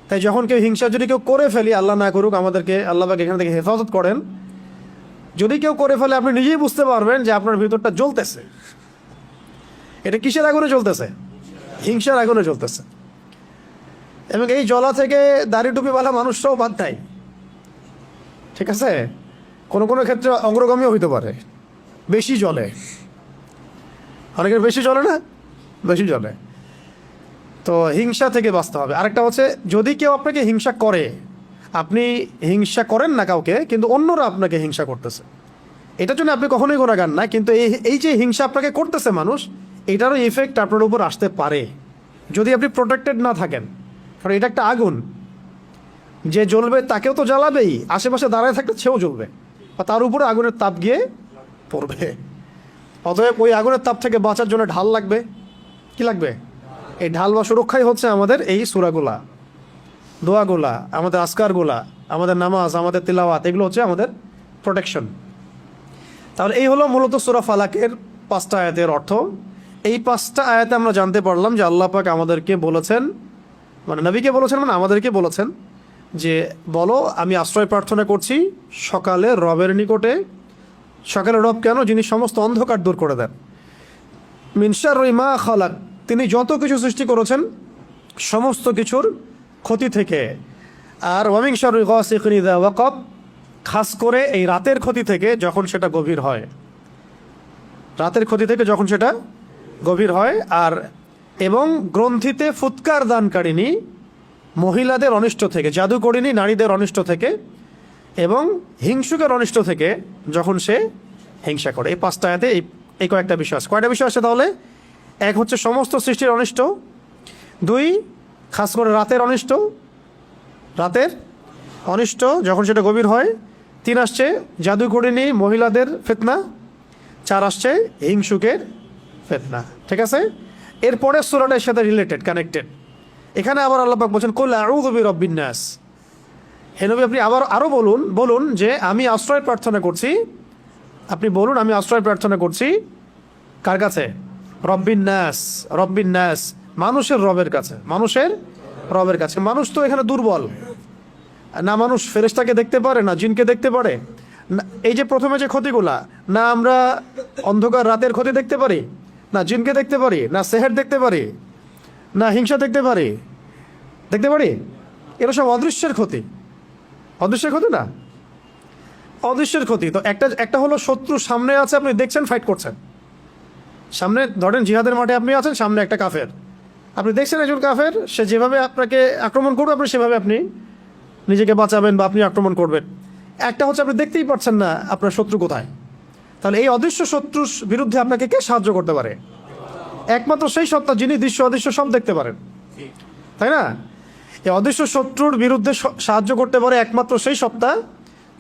তাই যখন কেউ হিংসা যদি কেউ করে ফেলি, আল্লাহ না করুক, আমাদেরকে আল্লাহ পাক এখান থেকে হেফাজত করেন, যদি কেউ করে ফেলে, আপনি নিজেই বুঝতে পারবেন যে আপনার ভিতরটা জ্বলতেছে। এটা কিসের আগুনে জ্বলতেছে? হিংসার আগুনে জ্বলতেছে। এবং এই জ্বলা থেকে দাড়ি টুপিওয়ালা মানুষটাও বাদ নাই। ঠিক আছে? কোনো কোনো ক্ষেত্রে অগ্রগামীও হইতে পারে, বেশি জ্বলে। অনেকের বেশি জ্বলে না, বেশি জ্বলে। তো হিংসা থেকে বাঁচতে হবে। আরেকটা হচ্ছে, যদি কেউ আপনাকে হিংসা করে, আপনি হিংসা করেন না কাউকে, কিন্তু অন্যরা আপনাকে হিংসা করতেছে, এটার জন্য আপনি কখনোই গুনাহগার না। কিন্তু এই যে হিংসা আপনাকে করতেছে মানুষ, এটারও ইফেক্ট আপনার উপর আসতে পারে যদি আপনি প্রোটেক্টেড না থাকেন। কারণ এটা একটা আগুন, যে জ্বলবে তাকেও তো জ্বালাবেই, আশেপাশে দাঁড়ায় থাকলে সেও জ্বলবে, বা তার উপরে আগুনের তাপ গিয়ে পড়বে। অতএব ওই আগুনের তাপ থেকে বাঁচার জন্য ঢাল লাগবে। কি লাগবে? এই ঢাল বা সুরক্ষাই হচ্ছে আমাদের এই সূরাগুলা, দোয়াগুলা, আমাদের আজকারগুলা, আমাদের নামাজ, আমাদের তিলাওয়াত, এগুলো হচ্ছে আমাদের প্রোটেকশন। তাহলে এই হলো মূলত সূরা ফালাকের 5টা আয়াতের অর্থ। এই 5টা আয়াতে আমরা জানতে পারলাম যে আল্লাহ পাক আমাদেরকে বলেছেন, মানে নবীকে বলেছেন, মানে আমাদেরকে বলেছেন যে বলো আমি আশ্রয় প্রার্থনা করছি সকালে রবের নিকটে। সকালে রব কেন? যিনি সমস্ত অন্ধকার দূর করে দেন। মিন শাররি মা খালাক, তিনি যত কিছু সৃষ্টি করেছেন সমস্ত কিছুর ক্ষতি থেকে। আর ওয়া মিন শাররি গাসিকিন ইযা ওয়াকাব, খাস করে এই রাতের ক্ষতি থেকে যখন সেটা গভীর হয়, রাতের ক্ষতি থেকে যখন সেটা গভীর হয়। আর এবং গ্রন্থিতে ফুৎকার দানকারিণী, মহিলাদের অনিষ্ট থেকে, জাদুকরিণী নারীদের অনিষ্ট থেকে, এবং হিংসুকের অনিষ্ট থেকে যখন সে হিংসা করে। এই 5টা আয়াতে এই কয়েকটা বিষয় আছে। কয়টা বিষয় আছে তাহলে? এক হচ্ছে সমস্ত সৃষ্টির অনিষ্ট, 2 খাস করে রাতের অনিষ্ট, রাতের অনিষ্ট যখন সেটা গভীর হয়, 3 আসছে জাদুকরিণী মহিলাদের ফিতনা, 4 আসছে হিংসুকের ফিতনা। ঠিক আছে? এরপরে সূরাটার সাথে রিলেটেড, কানেক্টেড। এখানে আবার আল্লাহ পাক বলছেন কুল আউযু বিরাব্বিন নাস। হে নবী আপনি আরও বলুন যে আমি আশ্রয় প্রার্থনা করছি। আপনি বলুন আমি আশ্রয় প্রার্থনা করছি কার কাছে? রব্বিন নাস। রব্বিন নাস, মানুষের রবের কাছে, মানুষের রবের কাছে। মানুষ তো এখানে দুর্বল না, মানুষ ফেরেশতাকে দেখতে পারে না, জিনকে দেখতে পারে না। এই যে প্রথমে যে ক্ষতিগুলা, না আমরা অন্ধকার রাতের ক্ষতি দেখতে পারি, না জিনকে দেখতে পারি, না সেহের দেখতে পারি, না হিংসা দেখতে পারি, দেখতে পারি? এরা সব অদৃশ্যের ক্ষতি। অদৃশ্যের ক্ষতি না, অদৃশ্যের ক্ষতি। তো একটা হলো শত্রু সামনে আছে, আপনি দেখছেন ফাইট করছেন। সামনে ধরেন জিহাদের মাঠে আপনি আছেন, সামনে একটা কাফের, আপনি দেখছেন একজন কাফের, সে যেভাবে আপনাকে আক্রমণ করবে আপনি সেভাবে আপনি নিজেকে বাঁচাবেন বা আপনি আক্রমণ করবেন। একটা হচ্ছে আপনি দেখতেই পাচ্ছেন না আপনার শত্রু কোথায়। তাহলে এই অদৃশ্য শত্রুর বিরুদ্ধে আপনাকে কে সাহায্য করতে পারে? একমাত্র সেই সত্তা যিনি দৃশ্য অদৃশ্য সব দেখতে পারেন, তাই না? এই অদৃশ্য শত্রুর বিরুদ্ধে সাহায্য করতে পারে একমাত্র সেই সত্তা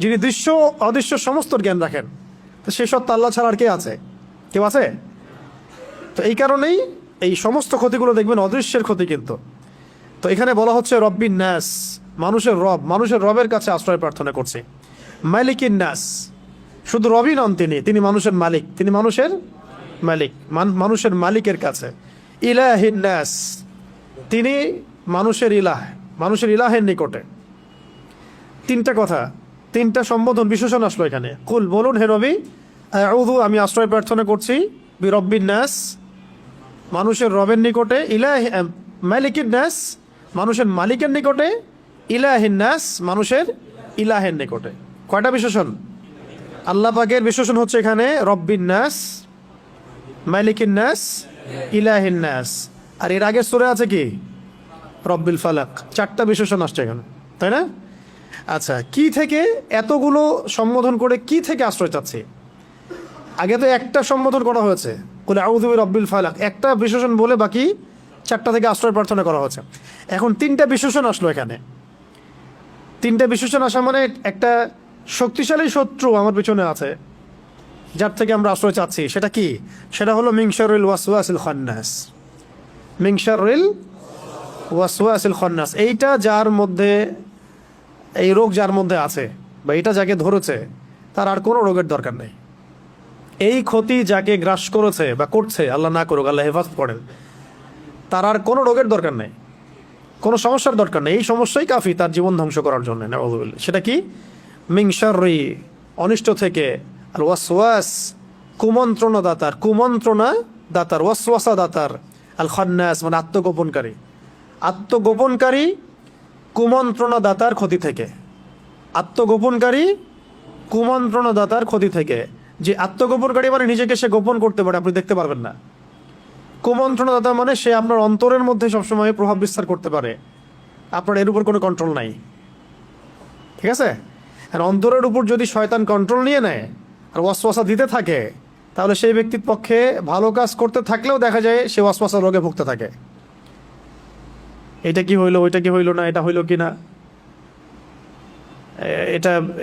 যিনি দৃশ্য অদৃশ্য সমস্ত জ্ঞান রাখেন। তো সেই সত্তা আল্লাহ ছাড়া আর কে আছে? কেউ আছে? তো এই কারণেই এই সমস্ত ক্ষতিগুলো দেখবেন অদৃশ্যের ক্ষতি। কিন্তু তো এখানে বলা হচ্ছে রব্বিন নাস, মানুষের রব, মানুষের রবের কাছে আশ্রয় প্রার্থনা করছে। মালিকিন নাস, শুধু রবই নন, তিনি মানুষের মালিক, তিনি মানুষের মালিক, মানুষের মালিকের কাছে। ইলাহিন নাস, তিনি মানুষের ইলাহ, মানুষের ইলাহের নিকটে। 3টা কথা, 3টা সম্বোধন, বিশেষণ আসলো এখানে। কুল বলুন হে নবী, আউযু আমি আশ্রয় প্রার্থনা করছি, বিরব্বিন নাস মানুষের রবের নিকটে, মালিকিন নাস মানুষের মালিকের নিকটে, ইলাহিন নাস মানুষের ইলাহের নিকটে। কয়টা বিশেষণ? আল্লাহ পাকের বিশেষণ হচ্ছে এখানে রব্বিন নাস, মালিকিন নাস, ইলাহিন নাস। আর এর আগের সূরা আছে কি? রব্বিল ফালাক। 4টা বিশেষণ আসছে এখানে, তাই না? আচ্ছা, কি থেকে এতগুলো সম্বোধন করে কি থেকে আশ্রয় চাচ্ছে? আগে তো একটা সম্বোধন করা হয়েছে, কুল আউযু বিরাব্বিল ফালাক, একটা বিশেষণ বলে বাকি 4টা থেকে আশ্রয় প্রার্থনা করা হয়েছে। এখন 3টা বিশেষণ আসলো এখানে। 3টা বিশেষণ আসা মানে একটা শক্তিশালী শত্রু আমার পিছনে আছে যার থেকে আমরা আশ্রয় চাচ্ছি। সেটা কি? সেটা হলো মিন শাররিল ওয়াসওয়াসিল খান্নাস। মিন শাররিল ওয়াসওয়াসিল খান্নাস, এইটা যার মধ্যে, এই রোগ যার মধ্যে আছে বা এটা যাকে ধরেছে তার আর কোনো রোগের দরকার নেই। এই ক্ষতি যাকে গ্রাস করেছে বা করছে, আল্লাহ না করুক, আল্লাহ হেফাজত করেন, তার আর কোনো রোগের দরকার নেই, কোনো সমস্যার দরকার নেই। এই সমস্যাই কাফি তার জীবন ধ্বংস করার জন্য। নাউযুবিল্লাহ। সেটা কি? মিন শাররি, অনিষ্ট থেকে, আর ওয়াসওয়াস, কুমন্ত্রণা দাতার, কুমন্ত্রণা দাতার, ওয়াসওয়াসা দাতার, আল খান্নাস মানে আত্মগোপনকারী, আত্মগোপনকারী কুমন্ত্রণা দাতার ক্ষতি থেকে, আত্মগোপনকারী কুমন্ত্রণা দাতার ক্ষতি থেকে। যে আত্মগোপনকারী মানে নিজেকে সে গোপন করতে পারে, আপনি দেখতে পারবেন না। কুমন্ত্রণা দাতা মানে সে আপনার অন্তরের মধ্যে সবসময় প্রভাব বিস্তার করতে পারে, আপনার এর উপর কোনো কন্ট্রোল নাই। ঠিক আছে? আর অন্তরের উপর যদি শয়তান কন্ট্রোল নিয়ে নেয় আর ওয়াসওয়াসা দিতে থাকে, তাহলে সেই ব্যক্তির পক্ষে ভালো কাজ করতে থাকলেও দেখা যায় সে ওয়াসওয়াসা রোগে ভুগতে থাকে। এটা কি হইলো, ওইটা কি হইলো না, এটা হইলো কি না,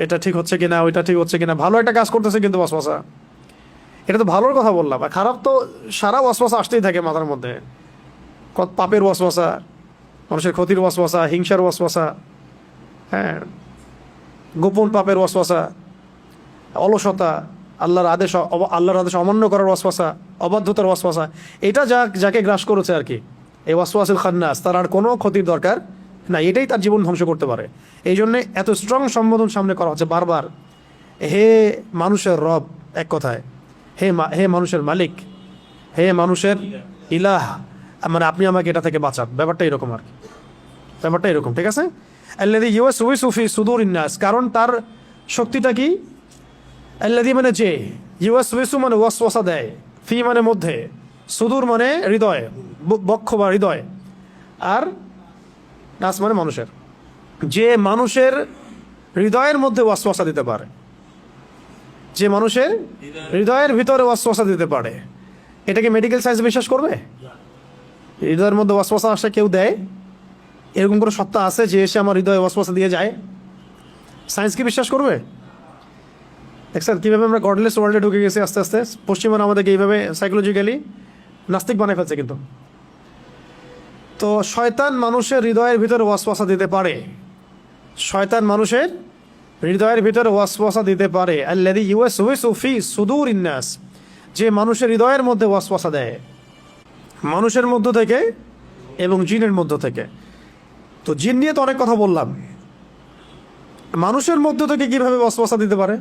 এটা ঠিক হচ্ছে কিনা, ওইটা ঠিক হচ্ছে কিনা, ভালো একটা কাজ করতেছে কিন্তু ওয়াসওয়াসা। এটা তো ভালোর কথা বললাম, আর খারাপ তো সারা ওয়াসওয়াসা আসতেই থাকে মাথার মধ্যে। পাপের ওয়াসওয়াসা, মানুষের ক্ষতির ওয়াসওয়াসা, হিংসার ওয়াসওয়াসা, হ্যাঁ, গোপন পাপের ওয়াসওয়াসা, অলসতা, আল্লাহর আদেশ অমান্য করার ওয়াসওয়াসা, অবাধ্যতার ওয়াসওয়াসা। এটা যাকে গ্রাস করেছে আর কি, এই ওয়াসওয়াসুল খান্নাস, তার আর কোনো ক্ষতির দরকার না, এটাই তার জীবন ধ্বংস করতে পারে। এই জন্যে এত স্ট্রং সম্বোধন সামনে করা হচ্ছে বারবার, হে মানুষের রব, এক কথায় হে মানুষের মালিক, হে মানুষের ইলাহ, মানে আপনি আমাকে এটা থেকে বাঁচান। ব্যাপারটা এরকম আর কি, ব্যাপারটা এরকম, ঠিক আছে। আল্লাযী ইউওয়াসউইসু ফি সুদুরিন নাস, কারণ তার শক্তিটা কি, আল্লাযী মানে যে, ইউওয়াসউইসু মানে ওয়াসওয়াসা দেয়, ফি মানে মধ্যে, সুদূর মানে হৃদয়, বক্ষ বা হৃদয়, আর নাস মানে মানুষের, যে মানুষের হৃদয়ের মধ্যে ওয়াসওয়াসা দিতে পারে, যে মানুষের হৃদয়ের ভিতরে ওয়াসওয়াসা দিতে পারে। এটাকে মেডিকেল সায়েন্স বিশ্বাস করবে? হৃদয়ের মধ্যে ওয়াসওয়াসা আসে কেউ দেয়, এরকম কোনো সত্তা আছে যে এসে আমার হৃদয়ে ওয়াসওয়াসা দিয়ে যায়? সায়েন্স কি বিশ্বাস করবে? দেখছেন কীভাবে আমরা গডলেস ওয়ার্ল্ডে ঢুকে গেছি আস্তে আস্তে। পশ্চিমারা আমাদেরকে এইভাবে সাইকোলজিক্যালি নাস্তিক বানায় ফেলছে। কিন্তু তো শয়তান মানুষের হৃদয়ের ভিতরে ওয়াসওয়াসা দিতে পারে, শয়তান মানুষের হৃদয়ের ভিতরে ওয়াসওয়াসা দিতে পারে। আল্লাযী ইউওয়াসউইসু ফি সুদুরিন নাস, যে মানুষের হৃদয়ের মধ্যে ওয়াসওয়াসা দেয়, মানুষের মধ্য থেকে এবং জিনের মধ্য থেকে। তো জিন নিয়ে তো অনেক কথা বললাম, মানুষের মধ্য থেকে কিভাবে ওয়াসওয়াসা দিতে পারে,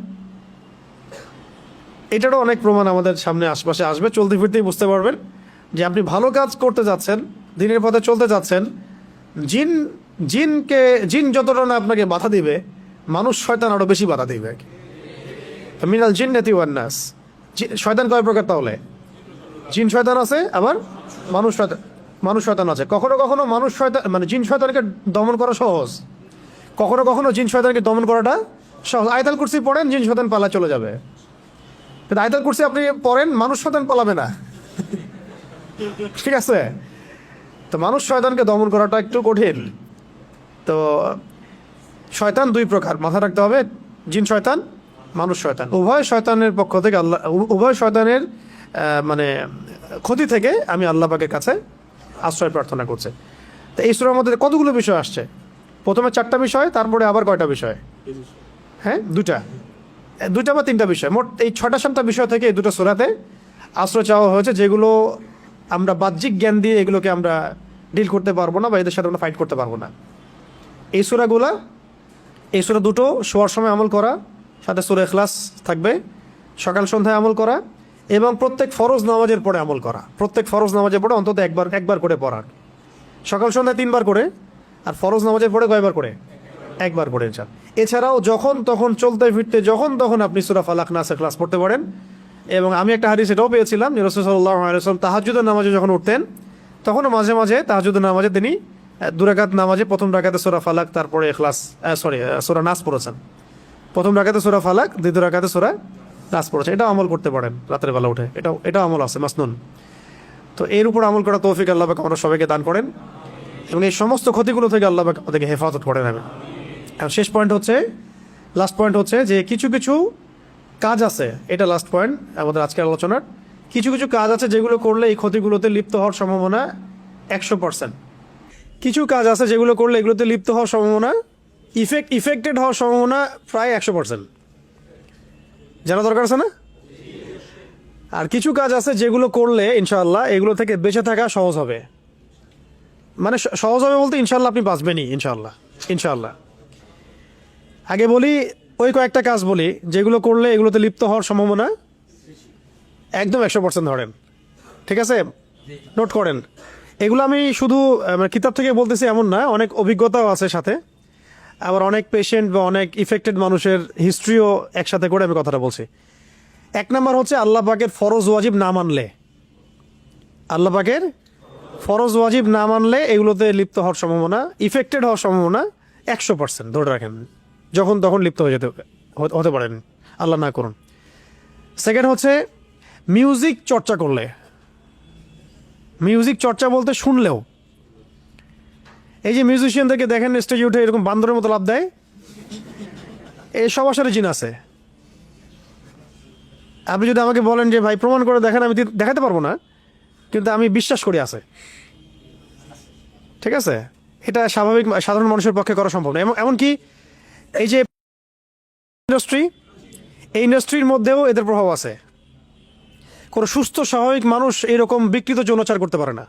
এটারও অনেক প্রমাণ আমাদের সামনে আশপাশে আসবে। চলতে ফিরতেই বুঝতে পারবেন যে আপনি ভালো কাজ করতে যাচ্ছেন, দিনের পথে চলতে যাচ্ছেন, জিন যতটা না আপনাকে বাধা দিবে, মানুষ শয়তান আরও বেশি বাধা দিবে। মিনাল জিন্নাতি ওয়ান নাস, শয়তান কয় প্রকার তাহলে? জিন শয়তান আছে, আবার মানুষ শয়তান আছে। কখনো কখনো মানুষ শয়তান মানে জিন শয়তানকে দমন করা সহজ, কখনো কখনো জিন শয়তানকে দমন করাটা সহজ। আয়াতুল কুরসি পড়েন, জিন শয়তান পালা চলে যাবে। কিন্তু আয়াতুল কুরসি আপনি পড়েন, মানুষ শয়তান পালাবে না, ঠিক আছে? তো মানুষ শয়তানকে দমন করাটা একটু কঠিন। তো শয়তান দুই প্রকার, মাথা রাখতে হবে, জিন শয়তান, মানুষ শয়তান। উভয় শয়তানের পক্ষ থেকে আল্লাহ, উভয় শয়তানের মানে ক্ষতি থেকে আমি আল্লাহ পাকের কাছে আশ্রয় প্রার্থনা করছি। তো এই সূরার মধ্যে কতগুলো বিষয় আসছে? প্রথমে 4টা বিষয়, তারপরে আবার কয়টা বিষয়? হ্যাঁ, দুইটা বা 3টা বিষয়, মোট এই 6টা-7টা বিষয় থেকে এই দুটো সূরাতে আশ্রয় চাওয়া হয়েছে, যেগুলো আমরা বাহ্যিক জ্ঞান দিয়ে এগুলোকে আমরা ডিল করতে পারবো না, বা এদের সাথে আমরা ফাইট করতে পারবো না। এই সূরা দুটো শোয়ার সময় আমল করা, সাথে সূরা ইখলাস থাকবে, সকাল সন্ধ্যায় আমল করা, এবং প্রত্যেক ফরজ নামাজের পরে আমল করা। প্রত্যেক ফরজ নামাজের পরে অন্তত একবার করে পড়া, সকাল সন্ধ্যায় 3বার করে, আর ফরজ নামাজের পরে কয়বার করে? একবার করে। এছাড়াও যখন তখন চলতে ফিরতে যখন তখন আপনি সূরা ফালাক, নাস, ইখলাস পড়তে পারেন। এবং আমি একটা হাদিস এটাও পেয়েছিলাম যে রাসূল সাল্লাল্লাহু আলাইহি ওয়াসাল্লাম তাহাজ্জুদের নামাজে যখন উঠতেন, তখনও মাঝে মাঝে তাহাজ্জুদের নামাজে তিনি 2 রাকাত নামাজে প্রথম রাকাতে সূরা ফালাক, তারপরে ইখলাস, সূরা নাস পড়েছেন। প্রথম রাকাতে সূরা ফালাক, দ্বিতীয় রাকাতে সূরা নাস পড়েছেন। এটা আমল করতে পারেন রাতের বেলা উঠে, এটা আমল আছে মাসনুন। তো এর উপর আমল করা তৌফিক আল্লাহ পাক আমরা সবাইকে দান করেন, এবং এই সমস্ত ক্ষতিগুলো থেকে আল্লাহ পাক আমাদেরকে হেফাজত করে নেবেন। আর শেষ পয়েন্ট হচ্ছে, লাস্ট পয়েন্ট হচ্ছে যে কিছু কিছু কাজ আছে, এটা লাস্ট পয়েন্ট আমাদের আজকের আলোচনার। কিছু কিছু কাজ আছে যেগুলো করলে এই ক্ষতিগুলোতে লিপ্ত হওয়ার সম্ভাবনা 100%। কিছু কাজ আছে যেগুলো করলে এগুলোতে লিপ্ত হওয়ার সম্ভাবনা, ইফেক্টেড হওয়ার সম্ভাবনা প্রায় 100%। জানা দরকার আছে না? আর কিছু কাজ আছে যেগুলো করলে ইনশাআল্লাহ এগুলো থেকে বেঁচে থাকা সহজ হবে। মানে সহজ হবে বলতে ইনশাআল্লাহ আপনি বাঁচবেনই, ইনশাআল্লাহ। আগে বলি, ওই কয়েকটা কাজ বলি যেগুলো করলে এগুলোতে লিপ্ত হওয়ার সম্ভাবনা একদম 100% ধরেন, ঠিক আছে? নোট করেন। এগুলো আমি শুধু কিতাব থেকে বলতেছি এমন না, অনেক অভিজ্ঞতাও আছে সাথে, আবার অনেক পেশেন্ট বা অনেক ইফেক্টেড মানুষের হিস্ট্রিও একসাথে করে আমি কথাটা বলছি। 1 নাম্বার হচ্ছে আল্লাহ পাকের ফরজ ওয়াজিব না মানলে, আল্লাহ পাকের ফরজ ওয়াজিব না মানলে এগুলোতে লিপ্ত হওয়ার সম্ভাবনা, ইফেক্টেড হওয়ার সম্ভাবনা 100% ধরে রাখেন। যখন তখন লিপ্ত হতে পারেন, আল্লাহ না করুন। সেকেন্ড হচ্ছে মিউজিক চর্চা করলে, মিউজিক চর্চা বলতে শুনলেও, এই যে মিউজিশিয়ানদেরকে দেখেন স্টেজে উঠে এরকম বান্দরের মতো লাফ দেয়, এই সবার সাথে জিন আছে। আপনি যদি আমাকে বলেন যে ভাই প্রমাণ করে দেখেন, আমি দেখাতে পারবো না, কিন্তু আমি বিশ্বাস করি আছে। ঠিক আছে, এটা স্বাভাবিক সাধারণ মানুষের পক্ষে করা সম্ভব না। এমনকি এই যে ইন্ডাস্ট্রি, এই ইন্ডাস্ট্রির মধ্যেও এদের প্রভাব আছে। কোনো সুস্থ স্বাভাবিক মানুষ এরকম বিকৃত যৌনাচার করতে পারে না।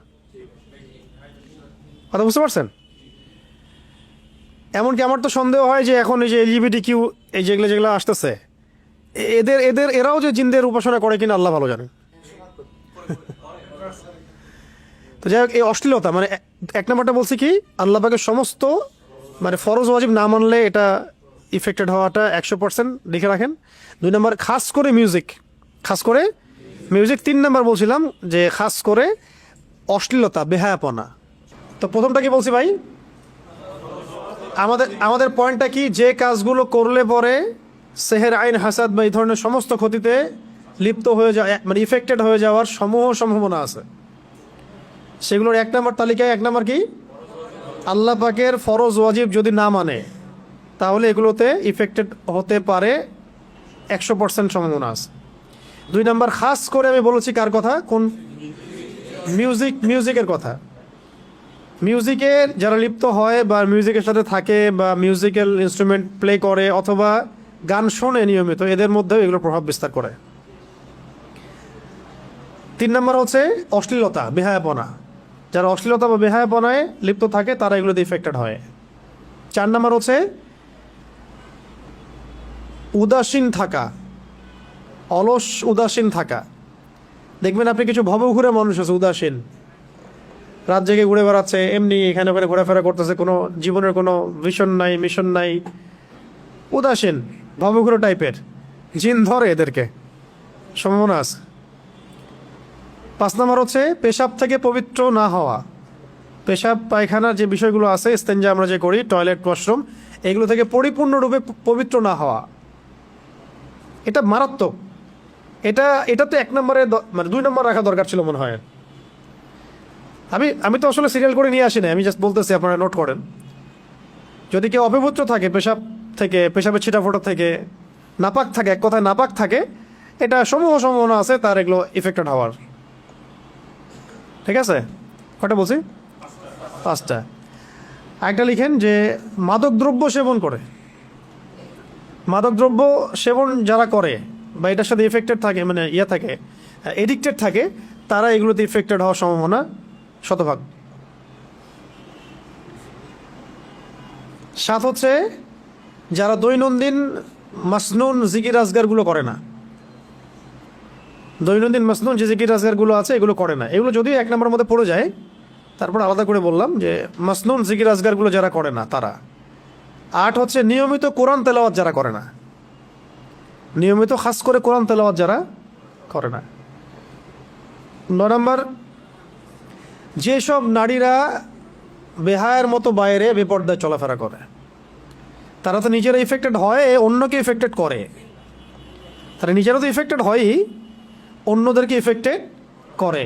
কথা বুঝতে পারছেন? এমনকি আমার তো সন্দেহ হয় যে এখন এই যে এলজিবিটি এই যেগুলো আসতেছে, এরাও যে জিনদের উপাসনা করে কিনা আল্লাহ ভালো জানে। তো যাই হোক, এই অশ্লীলতা মানে এক নম্বরটা বলছি কি, আল্লাহ পাকের সমস্ত মানে ফরজ ওয়াজিব না মানলে এটা ইফেক্টেড হওয়াটা 100% লিখে রাখেন। 2 নম্বর খাস করে মিউজিক, 3 নম্বর বলছিলাম যে খাস করে অশ্লীলতা, বেহায়াপনা। তো প্রথমটা কি বলছি ভাই, আমাদের পয়েন্টটা কি, যে কাজগুলো করলে পরে সেহের আইন, হাসাদ বা এই ধরনের সমস্ত ক্ষতিতে লিপ্ত হয়ে যাওয়া মানে ইফেক্টেড হয়ে যাওয়ার সম্ভাবনা আছে, সেগুলোর 1 নম্বর তালিকায় 1 নম্বর কি, আল্লাহ পাকের ফরজ ওয়াজিব যদি না মানে তাহলে এগুলোতে ইফেক্টেড হতে পারে, 100% সম্ভাবনা আছে। 2 নম্বর খাস করে আমি বলেছি কার কথা, কোন মিউজিকের কথা। মিউজিকের যারা লিপ্ত হয় বা মিউজিকের সাথে থাকে বা মিউজিক্যাল ইনস্ট্রুমেন্ট প্লে করে অথবা গান শোনে নিয়মিত, এদের মধ্যেও এগুলো প্রভাব বিস্তার করে। 3 নম্বর হচ্ছে অশ্লীলতা, বেহায়াপনা। যারা অশ্লীলতা বা বেহায়াপনায় লিপ্ত থাকে তারা এগুলোতে ইফেক্টেড হয়। 4 নম্বর হচ্ছে উদাসীন থাকা, অলস উদাসীন থাকা। দেখবেন আপনি কিছু ভবঘুরে মানুষ আছে উদাসীন, রাত জেগে ঘুরে বেড়াচ্ছে, এমনি এখানে ওখানে ঘোরাফেরা করতেছে, কোনো জীবনের কোনো ভিশন নাই, মিশন নাই, উদাসীন ভবঘুরে টাইপের। জিন ধরে এদেরকে, সম্ভাবনা আছে। 5 নম্বর হচ্ছে পেশাব থেকে পবিত্র না হওয়া। পেশাব পায়খানার যে বিষয়গুলো আছে, ইস্তেঞ্জা আমরা যে করি, টয়লেট ওয়াশরুম, এগুলো থেকে পরিপূর্ণরূপে পবিত্র না হওয়া, এটা মারাত্মক। এটা তো 1 নম্বরে মানে 2 নম্বর রাখা দরকার ছিল মনে হয়। আমি তো আসলে সিরিয়াল করে নিয়ে আসি না, আমি জাস্ট বলতেছি, আপনারা নোট করেন। যদি কেউ অপবিত্র থাকে পেশাব থেকে, পেশাবের ছিটাফোটা থেকে, নাপাক থাকে, এক কথায় নাপাক থাকে, এটা সম্ভাবনা আছে তার এগুলো ইফেক্টেড হওয়ার। ঠিক আছে, কটা বলছি? 5টা। একটা লিখেন যে মাদকদ্রব্য সেবন করে। মাদকদ্রব্য সেবন যারা করে বা এটার সাথে ইফেক্টেড থাকে, মানে থাকে, এডিক্টেড থাকে, তারা এগুলোতে ইফেক্টেড হওয়ার সম্ভাবনা 100%। 7 হচ্ছে যারা দৈনন্দিন মাসনুন জিকির আজগারগুলো করে না। দৈনন্দিন মাসনুন যে জিকির আজগারগুলো আছে এগুলো করে না। এগুলো যদিও 1 নম্বরের মধ্যে পড়ে যায়, তারপর আলাদা করে বললাম যে মাসনুন জিকির আজগারগুলো যারা করে না তারা। 8 হচ্ছে নিয়মিত কোরআন তেলাওয়াত যারা করে না, নিয়মিত খাস করে কোরআন তেলাওয়াত যারা করে না। 9 নম্বর, যেসব নারীরা বেহায়ের মতো বাইরে বেপর্দায় চলাফেরা করে, তারা তো নিজেরা ইফেক্টেড হয়, অন্যকে ইফেক্টেড করে। তারা নিজেরা তো ইফেক্টেড হয়ই, অন্যদেরকে ইফেক্টেড করে।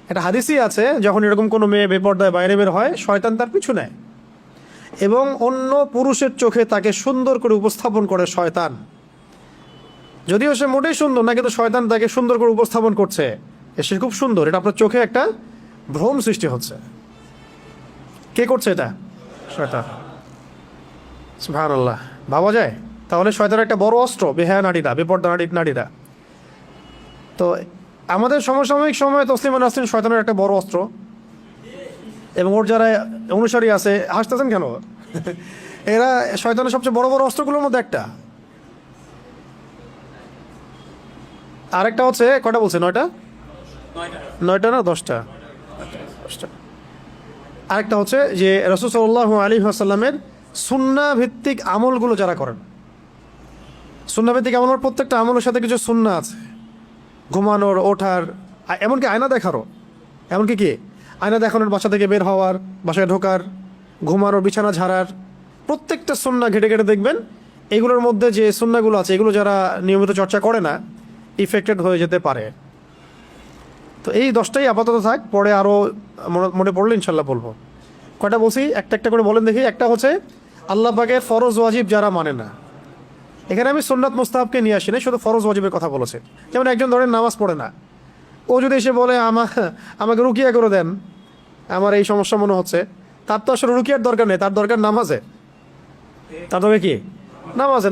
একটা হাদিসই আছে, যখন এরকম কোনো মেয়ে বেপর্দায় বাইরে বের হয়, শয়তান তার পিছু নেয় এবং অন্য পুরুষের চোখে তাকে সুন্দর করে উপস্থাপন করে শয়তান। যদিও সে মোটেই সুন্দর না, কিন্তু শয়তান তাকে সুন্দর করে উপস্থাপন করছে, সে খুব সুন্দর, এটা আপনার চোখে একটা ভ্রম সৃষ্টি হচ্ছে। কে করছে এটা? শয়তান। সুবহানাল্লাহ, ভাবা যায়? তাহলে শয়তানের একটা বড় অস্ত্র বেহায়া নারীরা, বেপর্দা নারীরা। তো আমাদের সমসাময়িক সময়ে তসলিমা নাসরিন শয়তানের একটা বড় অস্ত্র, এবং ওর যারা অনুসারী আছে, হাসতেছেন কেন? এরা শয়তানের সবচেয়ে বড় অস্ত্রগুলোর মধ্যে একটা। আরেকটা হচ্ছে, কয়টা বলছে? 9টা না 10টা? আরেকটা হচ্ছে যে রাসূল সাল্লাল্লাহু আলাইহি ওয়াসাল্লামের সুন্নাহ ভিত্তিক আমলগুলো যারা করেন। সুন্নাহ ভিত্তিক আমলের প্রত্যেকটা আমলের সাথে কিছু সুন্নাহ আছে, ঘুমানোর, ওঠার, এমনকি আয়না দেখারও। এমনকি কি আয়না দেখানোর, বাসা থেকে বের হওয়ার, বাসায় ঢোকার, ঘুমানোর, বিছানা ঝাড়ার, প্রত্যেকটা সুন্নাহ ঘেটে ঘেটে দেখবেন এগুলোর মধ্যে যে সুন্নাহগুলো আছে, এগুলো যারা নিয়মিত চর্চা করে না ইফেক্টেড হয়ে যেতে পারে। তো এই 10টাই আপাতত থাক, পরে আরও মনে পড়লে ইনশাল্লাহ বলবো। কয়টা বলছি? একটা করে বলেন দেখি। একটা হচ্ছে আল্লাহ পাকের ফরজ ওয়াজিব যারা মানে না, এখানে আমি সুন্নাত মুস্তাহাবকে নিয়ে আসি না, শুধু ফরজ ওয়াজিবের কথা বলেছে। যেমন একজন ধরেন নামাজ পড়ে না, ও যদি এসে বলে আমাকে রুকিয়া করে দেন, আমার এই সমস্যা মনে হচ্ছে, তার তো আসলে রুকিয়ার দরকার নেই, তার দরকার নামাজে। তার দরকার কি?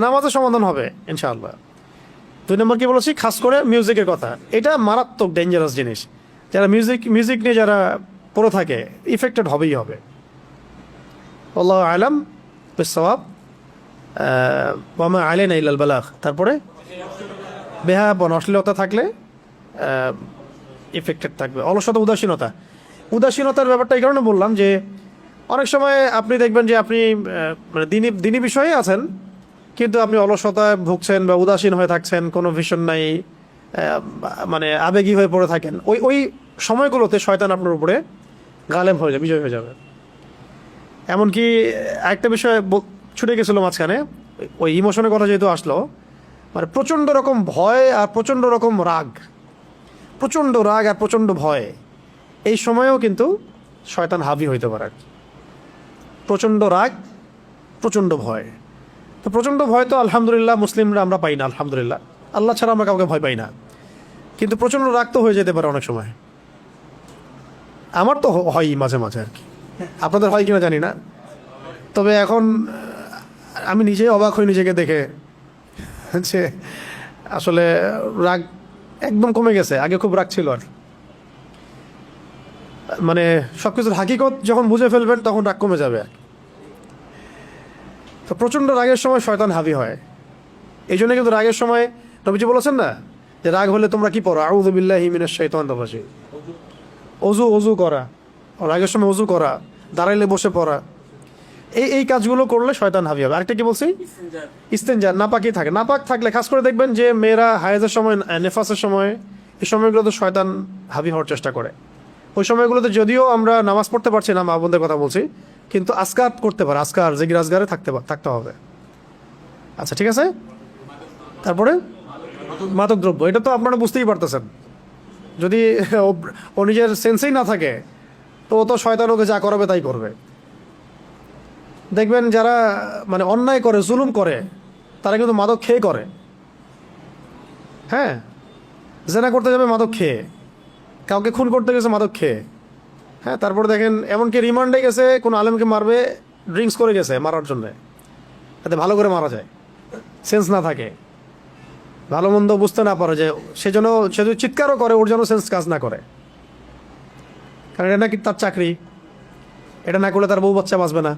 নামাজে সমাধান হবে ইনশাআল্লাহ। 2 নম্বর কি বলেছি, খাস করে মিউজিকের কথা। এটা মারাত্মক ডেঞ্জারাস জিনিস। যারা মিউজিক নিয়ে যারা পড়ে থাকে ইফেক্টেড হবেই হবে। আল্লাহু আ'লাম বিস-সাওয়াব। ওয়া মা আলাইনা ইল্লাল বালাগ। তারপরে বেহায়াপন, অশ্লীলতা থাকলে ইফেক্টেড থাকবে। অলসতা, উদাসীনতার ব্যাপারটা এই কারণে বললাম যে অনেক সময় আপনি দেখবেন যে আপনি মানে দিনী বিষয়ে আছেন, কিন্তু আপনি অলসতায় ভুগছেন বা উদাসীন হয়ে থাকছেন, কোনো ভিশন নাই, মানে আবেগী হয়ে পড়ে থাকেন। ওই সময়গুলোতে শয়তান আপনার উপরে গালেব হয়ে যাবে, বিজয় হয়ে যাবে। এমনকি একটা বিষয় ছুটে গেছিলো মাঝখানে, ওই ইমোশনের কথা যেহেতু আসলো, মানে প্রচণ্ড রকম ভয় আর প্রচণ্ড রকম রাগ আর প্রচণ্ড ভয়, এই সময়েও কিন্তু শয়তান হাবি হইতে পারে। প্রচণ্ড রাগ, প্রচণ্ড ভয়। তো প্রচণ্ড ভয় তো আলহামদুলিল্লাহ মুসলিমরা আমরা পাই না, আলহামদুলিল্লাহ, আল্লাহ ছাড়া আমরা কাউকে ভয় পাই না। কিন্তু প্রচণ্ড রাগ তো হয়ে যেতে পারে অনেক সময়। আমার তো হয় মাঝে মাঝে আর কি, আপনাদের হয় কিনা জানি না। তবে এখন আমি নিজেই অবাক হই নিজেকে দেখে, যে আসলে রাগ একদম কমে গেছে। আগে খুব রাগ ছিল, আর মানে সবকিছুর হাকিকত যখন বুঝে ফেলবেন তখন রাগ কমে যাবে। তো প্রচণ্ড রাগের সময় শয়তান হাবি হয়। এই জন্য কিন্তু রাগের সময় নবীজি বলেছেন না যে রাগ হলে তোমরা কি পড়ো, আউযু বিল্লাহি মিনাশ শাইতানির রাজিম। অজু করা, রাগের সময় অজু করা, দাঁড়াইলে বসে পড়া, এই কাজগুলো করলে শয়তান হাবি হবে। আরেকটা কি বলছি, ইস্তেঞ্জা, নাপাকি থাকে। নাপাক থাকলে খাস করে দেখবেন যে মেয়েরা হায়েজের সময়, নেফাসের সময়, এই সময়গুলোতে শয়তান হাবি হওয়ার চেষ্টা করে। ওই সময়গুলোতে যদিও আমরা নামাজ পড়তে পারছি না, মা বোনদের কথা বলছি, কিন্তু আজকার করতে পারে, আজকার জিকির আজগারে থাকতে হবে। আচ্ছা ঠিক আছে। তারপরে মাদক দ্রব্য, এটা তো আপনারা বুঝতেই পারতেছেন। যদি ও নিজের সেন্সেই না থাকে তো ও তো শয়তান ওকে যা করাবে তাই করবে। দেখবেন যারা মানে অন্যায় করে, জুলুম করে, তারা কিন্তু মাদক খেয়ে করে। হ্যাঁ, জেনা করতে যাবে মাদক খেয়ে, কাউকে খুন করতে গেছে মাদক খেয়ে। হ্যাঁ, তারপরে দেখেন এমনকি রিমান্ডে গেছে, কোনো আলেমকে মারবে, ড্রিঙ্কস করে গেছে মারার জন্যে, যাতে ভালো করে মারা যায়, সেন্স না থাকে, ভালো মন্দ বুঝতে না পারে, যে সে যদি চিৎকারও করে ওর যেন সেন্স কাজ না করে, কারণ এটা নাকি তার চাকরি, এটা না করলে তার বউ বাচ্চা বাঁচবে না।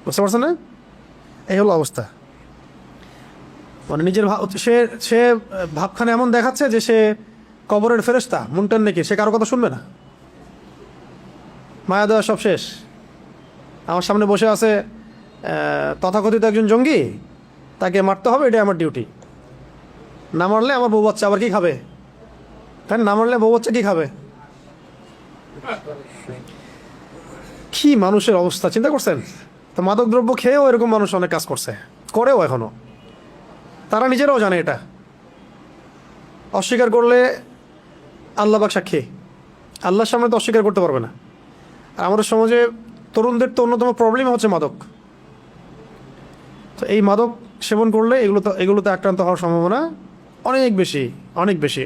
বুঝতে পারছেন না? এই হলো অবস্থা। মানে নিজের সে ভাবখানে এমন দেখাচ্ছে যে সে কবরের ফেরেশতা, মুনটার নাকি, সে কারো কথা শুনবে না। মায়া দেওয়া সব শেষ। আমার সামনে বসে আছে তথাকথিত একজন জঙ্গি, তাকে মারতে হবে, এটাই আমার ডিউটি। না মারলে আমার বউ বাচ্চা আবার কি খাবে? তাই না মারলে বউ বাচ্চা কি খাবে? কি মানুষের অবস্থা চিন্তা করছেন? তো মাদক দ্রব্য খেয়েও এরকম মানুষ অনেক কাজ করেও এখনো, তারা নিজেরাও জানে এটা। অস্বীকার করলে আল্লাহ পাক সাক্ষী, আল্লাহর সামনে তো অস্বীকার করতে পারবে না। আর আমাদের সমাজে তরুণদের তো অন্যতম প্রবলেম হচ্ছে মাদক। তো এই মাদক সেবন করলে এগুলোতে আক্রান্ত হওয়ার সম্ভাবনা অনেক বেশি।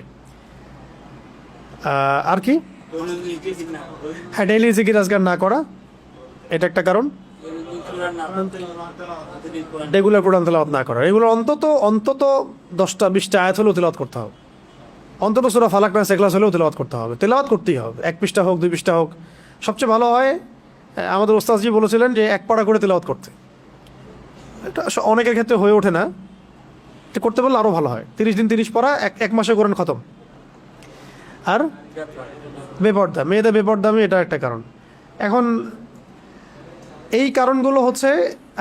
আর কি, হ্যাঁ, ডেইলি জিকির আজকার না করা, এটা একটা কারণ। রেগুলার কোরআন তেলাওয়াত না করা, এগুলো অন্তত 10টা-20টা আয়াত হলেও তেলাওয়াত করতে হবে। অন্তত সূরা ফালাক নাস ইখলাস হলেও তেলাওয়াত করতে হবে। তেলাওয়াত করতেই হবে, 1 পৃষ্ঠা হোক, 2 পৃষ্ঠা হোক। সবচেয়ে ভালো হয়, আমাদের ওস্তাদজি বলেছিলেন যে 1 পারা করে তেলাওয়াত করতে। এটা অনেকের ক্ষেত্রে হয়ে ওঠে না, এটা করতে পারলে আরও ভালো হয়। 30 দিন 30 পারা, 1 মাসে কোরআন খতম। আর বেপর্দা, মেয়েদের বেপর্দামি, এটা একটা কারণ। এখন এই কারণগুলো হচ্ছে,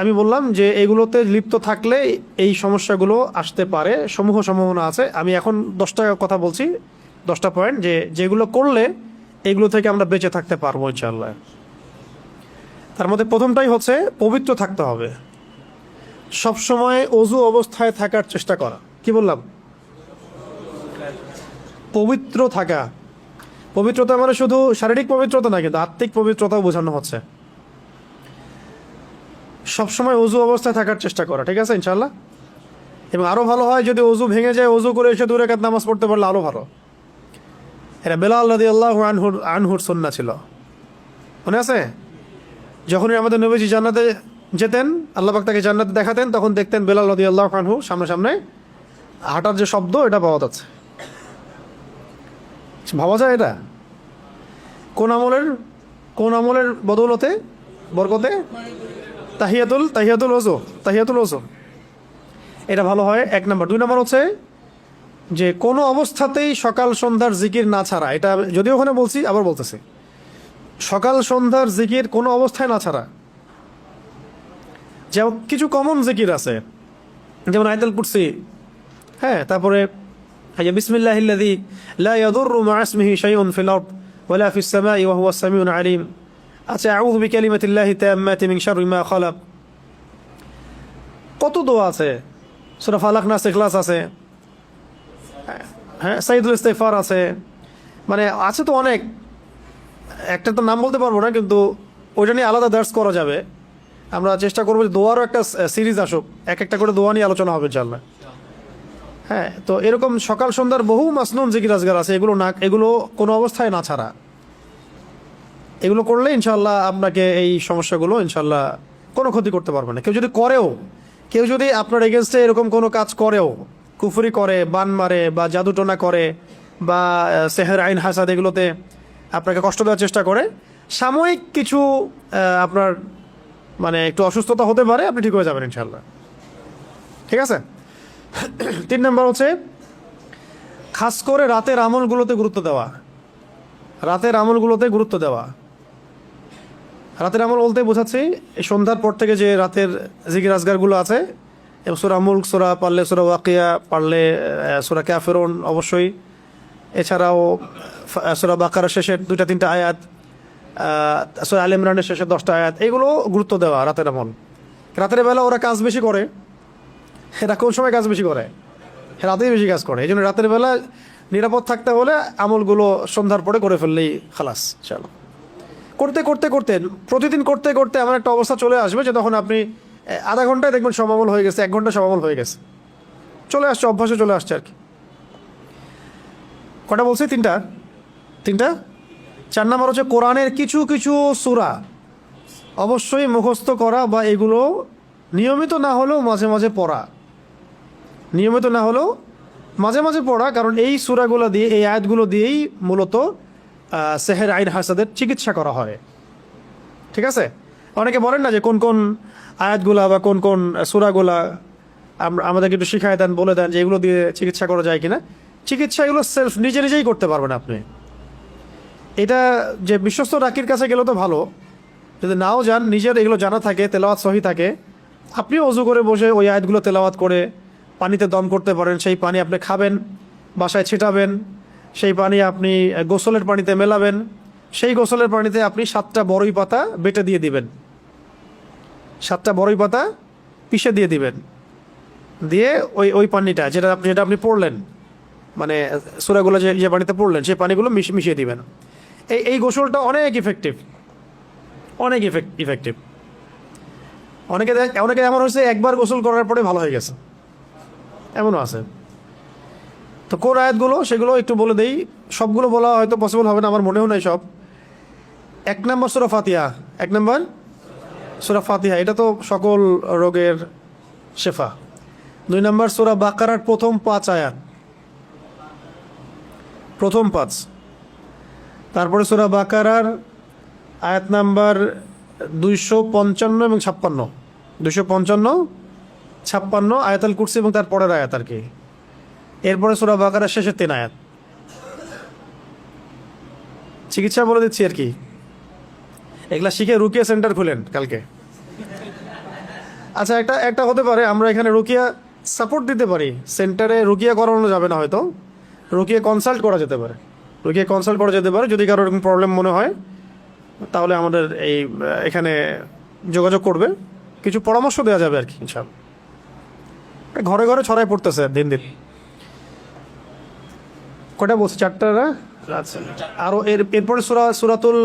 আমি বললাম যে এগুলোতে লিপ্ত থাকলে এই সমস্যাগুলো আসতে পারে, সম্ভাবনা আছে। আমি এখন 10টা কথা বলছি, 10টা পয়েন্ট, যেগুলো করলে এগুলো থেকে আমরা বেঁচে থাকতে পারবো ইনশাআল্লাহ। তার মধ্যে প্রথমটাই হচ্ছে পবিত্র থাকতে হবে। সবসময় অজু অবস্থায় থাকার চেষ্টা করা। কি বললাম? পবিত্র থাকা। পবিত্রতা মানে শুধু শারীরিক পবিত্রতা না, কিন্তু আত্মিক পবিত্রতাও বোঝানো হচ্ছে। সবসময় অজু অবস্থায় থাকার চেষ্টা করা, ঠিক আছে ইনশাআল্লাহ। এবং আরও ভালো হয় যদি অজু ভেঙে যায়, অজু করে এসে 2 রাকাত নামাজ পড়তে পারলে আরও ভালো। এটা বেলাল রাদিয়াল্লাহু আনহুর সুন্নাহ ছিল, মনে আছে? যখনই আমাদের নবীজি জান্নাতে যেতেন, আল্লাহ পাক তাকে জান্নাতে দেখাতেন, তখন দেখতেন বেলাল রাদিয়াল্লাহু আনহু সামনে সামনে হাঁটার যে শব্দ এটা পাওয়া যাচ্ছে। ভাবা যায় এটা কোন আমলের বদৌলতে, বরকতে? তাহিয়াতুল ওযু। এটা ভালো হয়, 1 নম্বর। 2 নম্বর হচ্ছে যে কোনো অবস্থাতেই সকাল সন্ধ্যার জিকির না ছাড়া। এটা যদিও ওখানে বলছি, আবার বলতেছি, সকাল সন্ধ্যার জিকির কোনো অবস্থায় না ছাড়া। যেমন কিছু কমন জিকির আছে, যেমন আয়াতুল কুরসি, হ্যাঁ, তারপরে বিসমিল্লাহিল্লাযী লা ইয়াদুররু মা ইসমিহি শাইউন ফিল আরদ ওয়ালা ফিস সামাই ওয়া হুয়াস সামিউল আলিম। আচ্ছা, আউযু বিকালিমাতিল্লাহি তাম্মাতি মিন শাররি মা খালাক। কত দোয়া আছে, সূরা ফালাক, নাস, ইখলাস আছে, হ্যাঁ, সাইয়্যিদুল ইস্তিগফার আছে, মানে আছে তো অনেক। একটা তো নাম বলতে পারবো না, কিন্তু ওইটা নিয়ে আলাদা দার্স করা যাবে। আমরা চেষ্টা করবো যে দোয়ারও একটা সিরিজ আসুক, একটা করে দোয়া নিয়ে আলোচনা হবে ইনশাআল্লাহ। হ্যাঁ, তো এরকম সকাল সন্ধ্যার বহু মাসনুন জিকির আজগার আছে, এগুলো কোনো অবস্থায় না ছাড়া। এগুলো করলে ইনশাআল্লাহ আপনাকে এই সমস্যাগুলো ইনশাআল্লাহ কোনো ক্ষতি করতে পারবে না। কেউ যদি আপনার এগেনস্টে এরকম কোনো কাজ করেও, কুফরি করে, বান মারে, বা জাদুটোনা করে, বা সেহের আইন হাসাদ, এগুলোতে আপনাকে কষ্ট দেওয়ার চেষ্টা করে, সাময়িক কিছু আপনার মানে একটু অসুস্থতা হতে পারে, আপনি ঠিক হয়ে যাবেন ইনশাআল্লাহ। ঠিক আছে? 3 নম্বর হচ্ছে খাস করে রাতের আমলগুলোতে গুরুত্ব দেওয়া। রাতের আমল বলতে বোঝাচ্ছি এই সন্ধ্যার পর থেকে যে রাতের জিকির আজগারগুলো আছে, এবং সূরা মুলক, সূরা পারলে সূরা ওয়াকিয়া, পারলে সূরা কাফিরুন অবশ্যই, এছাড়াও সূরা বাকারার শেষের 2-3টা আয়াত, সূরা আলে ইমরানের শেষের 10টা আয়াত, এগুলো গুরুত্ব দেওয়া রাতের আমল। রাতের বেলা ওরা কাজ বেশি করে, এরা কোন সময় কাজ বেশি করে? রাতেই বেশি কাজ করে। এই জন্য রাতের বেলা নিরাপদ থাকতে হলে আমলগুলো সন্ধ্যার পরে করে ফেললেই খালাস। চলো, প্রতিদিন করতে করতে এমন একটা অবস্থা চলে আসবে যে তখন আপনি আধা ঘন্টায় দেখবেন সব আমল হয়ে গেছে, 1 ঘন্টা সব আমল হয়ে গেছে, চলে আসছে, অভ্যাসে চলে আসছে আর কি। কটা বলছি? 3টা। 4 নম্বর হচ্ছে কোরআনের কিছু কিছু সূরা অবশ্যই মুখস্থ করা, বা এগুলো নিয়মিত না হলেও মাঝে মাঝে পড়া, কারণ এই সূরাগুলো দিয়ে, এই আয়াতগুলো দিয়েই মূলত সেহের আইন হাসাদের চিকিৎসা করা হয়। ঠিক আছে? অনেকে বলেন না যে কোন কোন আয়াতগুলা বা কোন কোন সূরাগুলা আমাদেরকে একটু শিখায় দেন, বলে দেন যে এগুলো দিয়ে চিকিৎসা করা যায় কিনা। চিকিৎসা এগুলো নিজেই করতে পারবেন আপনি। এটা যে বিশ্বস্ত ডাকির কাছে গেলে তো ভালো, যদি নাও যান, নিজের এগুলো জানা থাকে, তেলাওয়াত সহি থাকে, আপনিও অজু করে বসে ওই আয়াতগুলো তেলাওয়াত করে পানিতে দম করতে পারেন। সেই পানি আপনি খাবেন, বাসায় ছিটাবেন, সেই পানি আপনি গোসলের পানিতে মেলাবেন, সেই গোসলের পানিতে আপনি 7টা বড়ই পাতা বেটে দিয়ে দিবেন, 7টা বড়ই পাতা পিষে দিয়ে দিবেন, দিয়ে ওই পানিটা যেটা আপনি পড়লেন, মানে সূরাগুলো যে পানিতে পড়লেন, সেই পানিগুলো মিশিয়ে দিবেন। এই গোসলটা অনেক ইফেক্টিভ। অনেকে এমন হয়েছে একবার গোসল করার পরে ভালো হয়ে গেছে, এমনও আছে। তো কোন আয়াতগুলো সেগুলো একটু বলে দেই। সবগুলো বলা হয়তো পসিবল হবে না, আমার মনেও নাই সব। 1 নম্বর সূরা ফাতিহা। 1 নম্বর সূরা ফাতিহা, এটা তো সকল রোগের শেফা। 2 নম্বর সূরা বাকারার প্রথম 5 আয়াত, প্রথম 5। তারপরে সূরা বাকারার আয়াত নাম্বার 255 এবং 56, 255-56 আয়াতুল কুরসি এবং তার পরের আয়াত আর কি। এরপরে সূরা বাকারার শেষের 3 আয়াত। চিকিৎসা বলে দিচ্ছি আর কি, এগুলা শিখে রুকিয়া সেন্টার খুলেন কালকে। আচ্ছা, একটা হতে পারে আমরা এখানে রুকিয়া সাপোর্ট দিতে পারি, সেন্টারে রুকিয়া করানো যাবে না, হয়তো রুকিয়া কনসাল্ট করা যেতে পারে। যদি কারো এরকম প্রবলেম মনে হয় তাহলে আমাদের এখানে যোগাযোগ করবে, কিছু পরামর্শ দেওয়া যাবে আর কি ইনশাআল্লাহ। ঘরে ঘরে ছড়াই পড়তেছে দিন দিন। কটা বলছে? 4টা না? আচ্ছা, আরও এরপরে সূরাতুল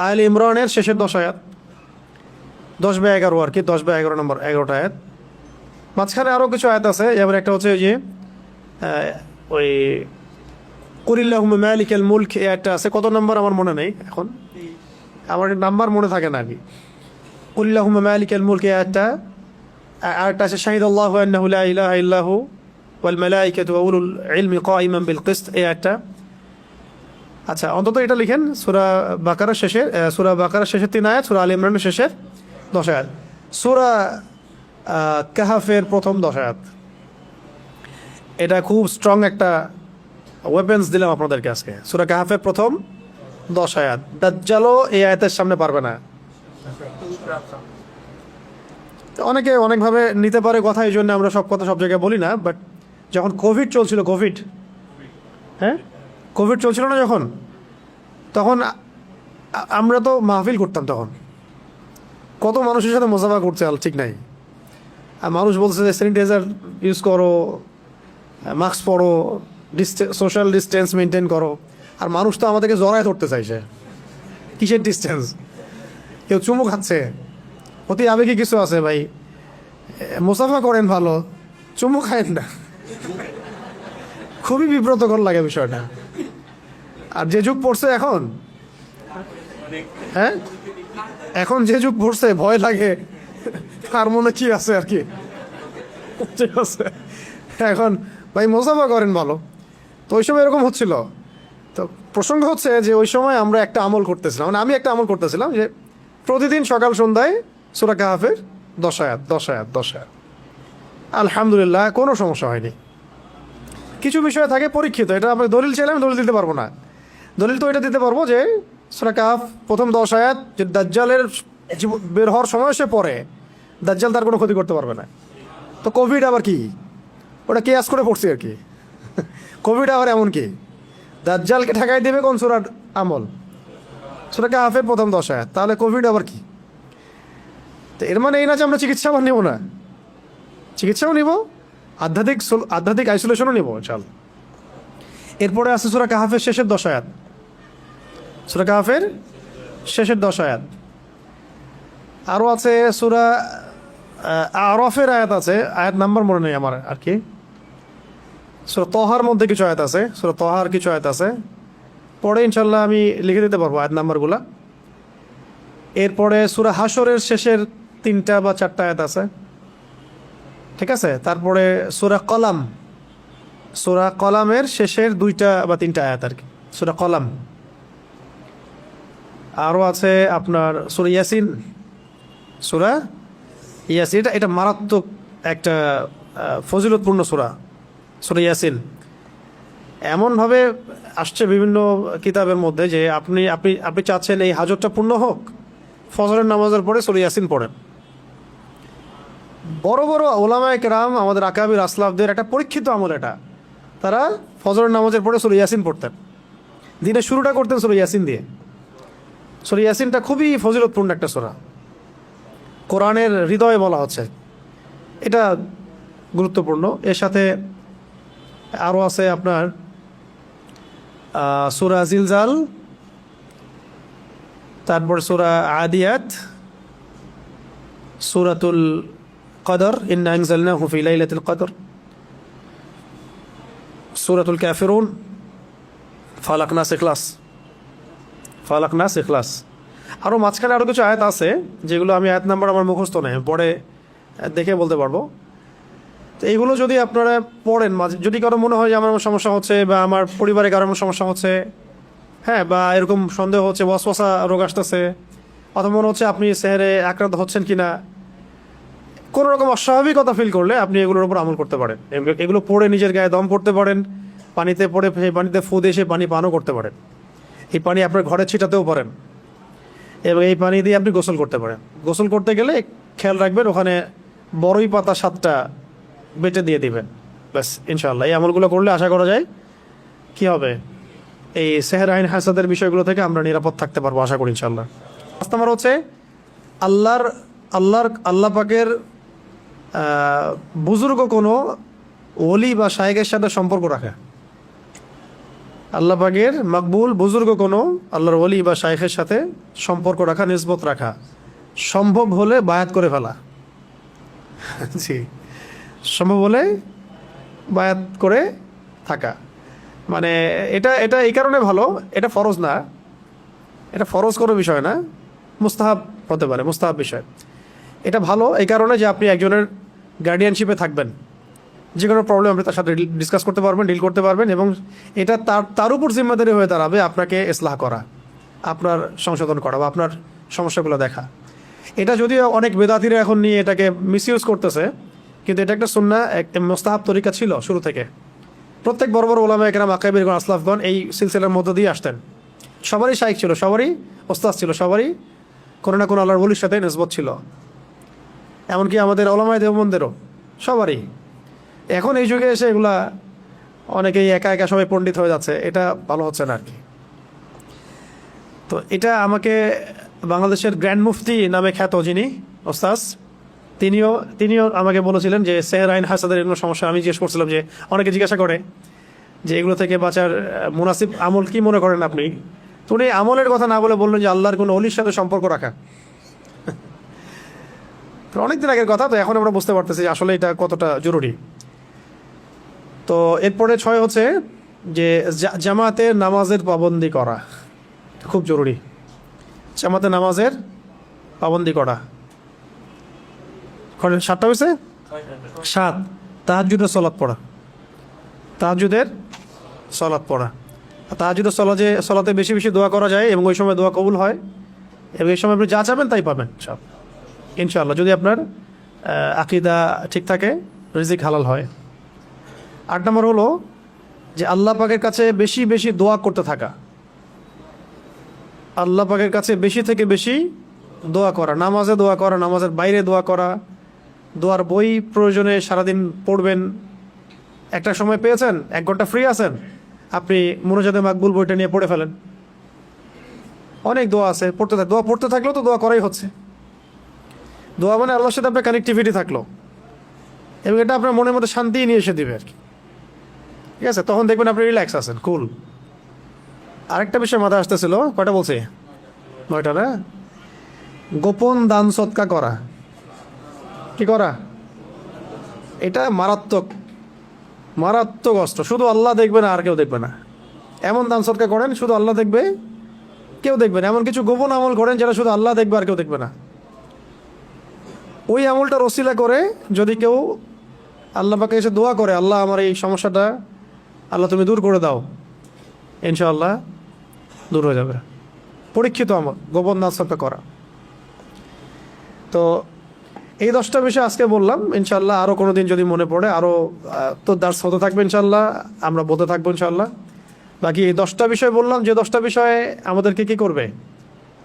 আলে ইমরানের শেষের 10 আয়াত, 10 বা 11 আর কি, 10 বা 11 নম্বর 11টা আয়াত। মাঝখানে আরও কিছু আয়াত আছে, যেমন একটা হচ্ছে ওই যে ওই কুলিল্লাহুম্মা মালিকাল মুলক, এই আয়াতটা আছে। কত নাম্বার আমার মনে নেই এখন, আমার নাম্বার মনে থাকে না আর কি। কুলিল্লাহুম্মা মালিকাল মুলক, এই আয়াতটা। আরেকটা আছে শাহিদাল্লাহু আন্নাহু লা ইলাহা ইল্লাহু ওয়াল মালাইকাতু ওয়া উলুল ইলমি কাইমান বিল কিসত, এই আয়াতটা। আচ্ছা, অন্তত এটা লিখেন, সূরা বাকারার শেষের 3 আয়াত, সূরা আলে ইমরানের শেষের 10 আয়াত, সূরা কাহাফের প্রথম 10 আয়াত। এটা খুব স্ট্রং একটা ওয়েপেন্স দিলাম আপনাদেরকে আজকে। সূরা কাহাফের প্রথম 10 আয়াত। দাজ্জালও এই আয়াতের সামনে পারবে না। অনেকে অনেকভাবে নিতে পারে কথা, এই জন্য আমরা সব কথা সব জায়গায় বলি না। বাট যখন কোভিড চলছিল, কোভিড চলছিল না যখন, তখন আমরা তো মাহফিল করতাম। তখন কত মানুষের সাথে মোজাফা করছে ঠিক নাই। আর মানুষ বলছে যে স্যানিটাইজার ইউজ করো, মাস্ক পরো, সোশ্যাল ডিস্টেন্স মেনটেন করো। আর মানুষ তো আমাদেরকে জড়ায় ধরতে চাইছে। কিসের ডিস্টেন্স? কেউ চুমু খাচ্ছে, অতি আবেগে কিছু আছে ভাই। মোসাফা করেন ভালো, চুমু খায়েন না। খুবই বিব্রতকর লাগে বিষয়টা। আর যে যুগ পড়ছে এখন, হ্যাঁ, এখন যে যুগ পড়ছে ভয় লাগে। তার মনে কি আছে আর কি, ঠিক আছে। এখন ভাই মোসাফা করেন ভালো। তো ওই সময় এরকম হচ্ছিল। তো প্রসঙ্গ হচ্ছে যে ওই সময় আমরা একটা আমল করতেছিলাম, মানে আমি একটা আমল করতেছিলাম, যে প্রতিদিন সকাল সন্ধ্যায় সূরা কাহাফের 10 আয়াত। আলহামদুলিল্লাহ, কোনো সমস্যা হয়নি। কিছু বিষয় থাকে পরীক্ষিত, এটা আমি দলিল চাইলে আমি দলিল দিতে পারবো না। দলিল তো এটা দিতে পারবো যে সূরা কাহাফ প্রথম 10 আয়াত, যে দাজ্জালের বের হওয়ার সময় সে পড়ে, দাজ্জাল তার কোনো ক্ষতি করতে পারবে না। তো কোভিড আবার কি, ওটা কেয়াস করে পড়ছি আর কি। কোভিড আবার এমন কি, দাজ্জালকে ঠেকাই দেবে কোন সূরার আমল? সূরা কাহাফের প্রথম 10 আয়াত। তাহলে কোভিড আবার কি? তো এর মানে এই না যে আমরা চিকিৎসা আবার নেব না, চিকিৎসাও নিব, আধ্যাত্মিক আইসোলেশনও নিব ইনশাআল্লাহ। এরপরে আছে সূরা কাহাফের শেষের 10 আয়াত। সূরা কাহাফের শেষের 10 আয়াত। আরও আছে সূরা আরাফের আয়াত আছে, আয়াত নাম্বার মনে নেই আমার আর কি। সূরা তহার মধ্যে কিছু আয়াত আছে, সূরা তহার কিছু আয়াত আছে। পরে ইনশাল্লাহ আমি লিখে দিতে পারবো আয়াত নাম্বারগুলা। এরপরে সূরা হাশরের শেষের 3টা বা 4টা আয়াত আছে, ঠিক আছে। তারপরে সূরা কলামের শেষের 2টা বা 3টা আয়াত আর কি, সূরা কলাম। আরও আছে আপনার সূরা ইয়াসিন। এটা মারাত্মক একটা ফজিলতপূর্ণ সূরা ইয়াসিন। এমনভাবে আসছে বিভিন্ন কিতাবের মধ্যে যে আপনি চাচ্ছেন এই হাজতটা পূর্ণ হোক, ফজরের নামাজের পরে সূরা ইয়াসিন পড়েন। বড় বড় ওলামায়ে কেরাম, আমাদের আকাবির আসলাফদের একটা পরীক্ষিত আমল এটা। তারা ফজরের নামাজের পরে সূরা ইয়াসিন পড়তেন, দিনের শুরুটা করতেন সূরা ইয়াসিন দিয়ে। সূরা ইয়াসিনটা খুবই ফজিলতপূর্ণ একটা সূরা, কোরআনের হৃদয়ে বলা হচ্ছে, এটা গুরুত্বপূর্ণ। এর সাথে আরও আছে আপনার সূরা জিলজাল, তারপর সূরা আদিয়াত, সূরাতুল কদর, ইন্না আনজালনাহু ফি লাইলাতিল কদর, সূরাতুল কাফিরুন, ফালাক নাস ইখলাস। আরও মাঝখানে আরও কিছু আয়াত আছে যেগুলো আমি আয়াত নাম্বার আমার মুখস্থ নেই, পরে দেখে বলতে পারবো। তো এইগুলো যদি আপনারা পড়েন, যদি কারো মনে হয় যে আমার সমস্যা হচ্ছে, বা আমার পরিবারে কারোর সমস্যা হচ্ছে, হ্যাঁ, বা এরকম সন্দেহ হচ্ছে, ওয়াসওয়াসা রোগ আসতেছে, অথবা মনে হচ্ছে আপনি সেহরে আক্রান্ত হচ্ছেন কিনা, কোনো রকম অস্বাভাবিকতা ফিল করলে আপনি এগুলোর উপর আমল করতে পারেন। এগুলো পড়ে নিজের গায়ে দম পড়তে পারেন, পানিতে পড়ে সেই পানিতে ফু দিয়ে সে পানি পানও করতে পারেন। এই পানি আপনার ঘরে ছিটাতেও পারেন, এবং এই পানি দিয়ে আপনি গোসল করতে পারেন। গোসল করতে গেলে খেয়াল রাখবেন ওখানে বড়ই পাতা 7টা বেটে দিয়ে দিবেন, ব্যাস। ইনশাআল্লাহ এই আমলগুলো করলে আশা করা যায় কি হবে, এই সেহর আইন হাসাদের বিষয়গুলো থেকে আমরা নিরাপদ থাকতে পারবো, আশা করি ইনশাআল্লাহ। 5 নম্বর হচ্ছে আল্লাহ পাকের বুজুর্গ কোনো ওলি বা শায়েখের সাথে সম্পর্ক রাখা। আল্লাহ পাকের মকবুল বুজুর্গ কোনো আল্লাহর ওলি বা শায়েখের সাথে সম্পর্ক রাখা, নিসবত রাখা, সম্ভব হলে বায়াত করে ফেলা। জি, সম্ভব হলে বায়াত করে থাকা, মানে এটা এটা এই কারণে ভালো, এটা ফরজ না, এটা ফরজ কোনো বিষয় না, মুস্তাহাব হতে পারে, মুস্তাহাব বিষয়। এটা ভালো এই কারণে যে আপনি একজনের গার্ডিয়ানশিপে থাকবেন, যে কোনো প্রবলেম আপনি তার সাথে ডিসকাস করতে পারবেন, ডিল করতে পারবেন, এবং এটা তার উপর জিম্মাদারি হয়ে দাঁড়াবে আপনাকে ইসলাহ করা, আপনার সংশোধন করা বা আপনার সমস্যাগুলো দেখা। এটা যদিও অনেক বেদাতিরা এখন নিয়ে এটাকে মিসইউজ করতেছে, কিন্তু এটা একটা সুন্নাহ, একটা মুস্তাহাব তরিকা ছিল শুরু থেকে। প্রত্যেক বড় বড় ওলামা একরাম, আকাবিরগণ, আসলাফগণ এই সিলসিলার মধ্য দিয়ে আসতেন। সবারই শাইখ ছিল, সবারই ওস্তাদ ছিল, সবারই কোনো না কোনো আল্লাহর ওলির সাথে নিসবত ছিল, এমনকি আমাদের ওলামায়ে দেওবন্দেরও সবারই। এখন এই যুগে এসে এগুলা অনেকেই একা একা সবাই পণ্ডিত হয়ে যাচ্ছে, এটা ভালো হচ্ছে না আর কি। তো এটা আমাকে বাংলাদেশের গ্র্যান্ড মুফতি নামে খ্যাত যিনি ওস্তাজ, তিনিও আমাকে বলেছিলেন যে সেহর আইন হাসাদের এগুলো সমস্যা। আমি জিজ্ঞেস করছিলাম যে অনেকে জিজ্ঞাসা করে যে এগুলো থেকে বাঁচার মুনাসিব আমল কি মনে করেন আপনি, তো উনি আমলের কথা না বলে বললেন যে আল্লাহর কোনো অলির সাথে সম্পর্ক রাখা। তো অনেকদিন আগের কথা, তো এখন আমরা বুঝতে পারতেছি যে আসলে এটা কতটা জরুরি। তো এরপরে 6 হচ্ছে যে জামাতে নামাজের পাবন্দি করা, খুব জরুরি। জামাতে নামাজের পাবন্দি করা। 7টা হয়েছে, 7 তাহাজ্জুদের সলাত পড়া, তাহাজ্জুদের সলাত পড়া। তাহাজ্জুদের সলাতে বেশি বেশি দোয়া করা যায় এবং ওই সময় দোয়া কবুল হয়, এবং এই সময় আপনি যা চাবেন তাই পাবেন সব ইনশাআল্লাহ, যদি আপনার আকীদা ঠিক থাকে, রিজিক হালাল হয়। 8 নম্বর হলো যে আল্লাহ পাকের কাছে বেশি বেশি দোয়া করতে থাকা, আল্লাহ পাকের কাছে বেশি থেকে বেশি দোয়া করা, নামাজে দোয়া করা, নামাজের বাইরে দোয়া করা, দোয়ার বই প্রয়োজনে সারাদিন পড়বেন। একটা সময় পেয়েছেন, 1 ঘন্টা ফ্রি আছেন, আপনি মুনাজাতে মাকবুল বইটা নিয়ে পড়ে ফেলেন। অনেক দোয়া আছে, দোয়া পড়তে থাকলেও তো দোয়া করাই হচ্ছে। দোয়া মানে আল্লাহর সাথে আপনার কানেক্টিভিটি থাকলো, এবং এটা আপনার মনের মধ্যে শান্তি নিয়ে এসে দিবে আর কি। ঠিক আছে, তখন দেখবেন আপনি রিল্যাক্স আছেন, কুল। আরেকটা বিষয় মাথায় আসতেছিল, কয়টা বলছে? 9টা না? গোপন দান সৎকা করা। কি করা? এটা মারাত্মক মারাত্মক অস্ত্র। শুধু আল্লাহ দেখবে না, আর কেউ দেখবে না, এমন দান সৎকা করেন শুধু আল্লাহ দেখবে, কেউ দেখবে না। এমন কিছু গোপন আমল করেন যেটা শুধু আল্লাহ দেখবে, আর কেউ দেখবে না। ওই আমলটার ওসিলা করে যদি কেউ আল্লাহ পাকে এসে দোয়া করে, আল্লাহ আমার এই সমস্যাটা আল্লাহ তুমি দূর করে দাও, ইনশাআল্লাহ দূর হয়ে যাবে। পরীক্ষিত আমল গোপন দান সৎকা করা। তো এই 10টা বিষয় আজকে বললাম। ইনশাআল্লাহ আরও কোনো দিন যদি মনে পড়ে, আরও তো দার্স হতে থাকবে ইনশাআল্লাহ, আমরা বলতে থাকবো ইনশাআল্লাহ। বাকি এই 10টা বিষয় বললাম, যে 10টা বিষয়ে আমাদেরকে কি করবে?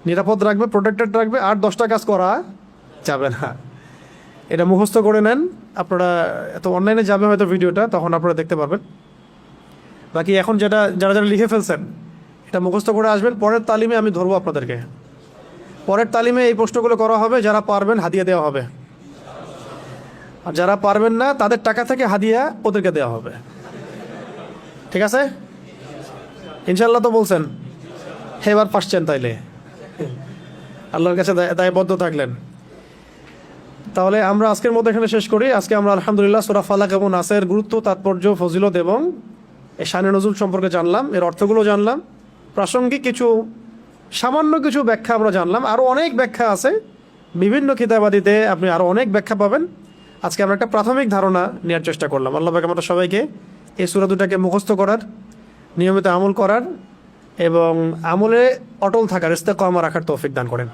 নিরাপদ রাখবে, প্রোটেক্টেড রাখবে। আর 10টা কাজ করা যাবে না, এটা মুখস্থ করে নেন আপনারা। এত অনলাইনে যাবে হয়তো ভিডিওটা, তখন আপনারা দেখতে পারবেন। বাকি এখন যারা যারা লিখে ফেলছেন, এটা মুখস্থ করে আসবেন। পরের তালিমে আমি ধরবো আপনাদেরকে, পরের তালিমে এই প্রশ্নগুলো করা হবে। যারা পারবেন হাদিয়া দেওয়া হবে, আর যারা পারবেন না তাদের টাকা থেকে হাদিয়া ওদেরকে দেওয়া হবে। ঠিক আছে ইনশাআল্লাহ? তো বলছেন এবার পাসছেন, তাইলে আল্লাহর কাছে দায়বদ্ধ থাকলেন। তাহলে আমরা আজকের মতো এখানে শেষ করি। আজকে আমরা আলহামদুলিল্লাহ সূরা ফালাক এবং নাসের গুরুত্ব, তাৎপর্য, ফজিলত এবং শানে নজুল সম্পর্কে জানলাম, এর অর্থগুলো জানলাম, প্রাসঙ্গিক কিছু সামান্য কিছু ব্যাখ্যা আমরা জানলাম। আরও অনেক ব্যাখ্যা আছে বিভিন্ন কিতাবাদিতে, আপনি আরও অনেক ব্যাখ্যা পাবেন। আজকে আমরা একটা প্রাথমিক ধারণা নেওয়ার চেষ্টা করলাম। আল্লাহ পাক আমাদের সবাইকে এই সূরা দুটাকে মুখস্থ করার, নিয়মিত আমল করার এবং আমলে অটল থাকার, ইস্তেকামা রাখার তৌফিক দান করেন।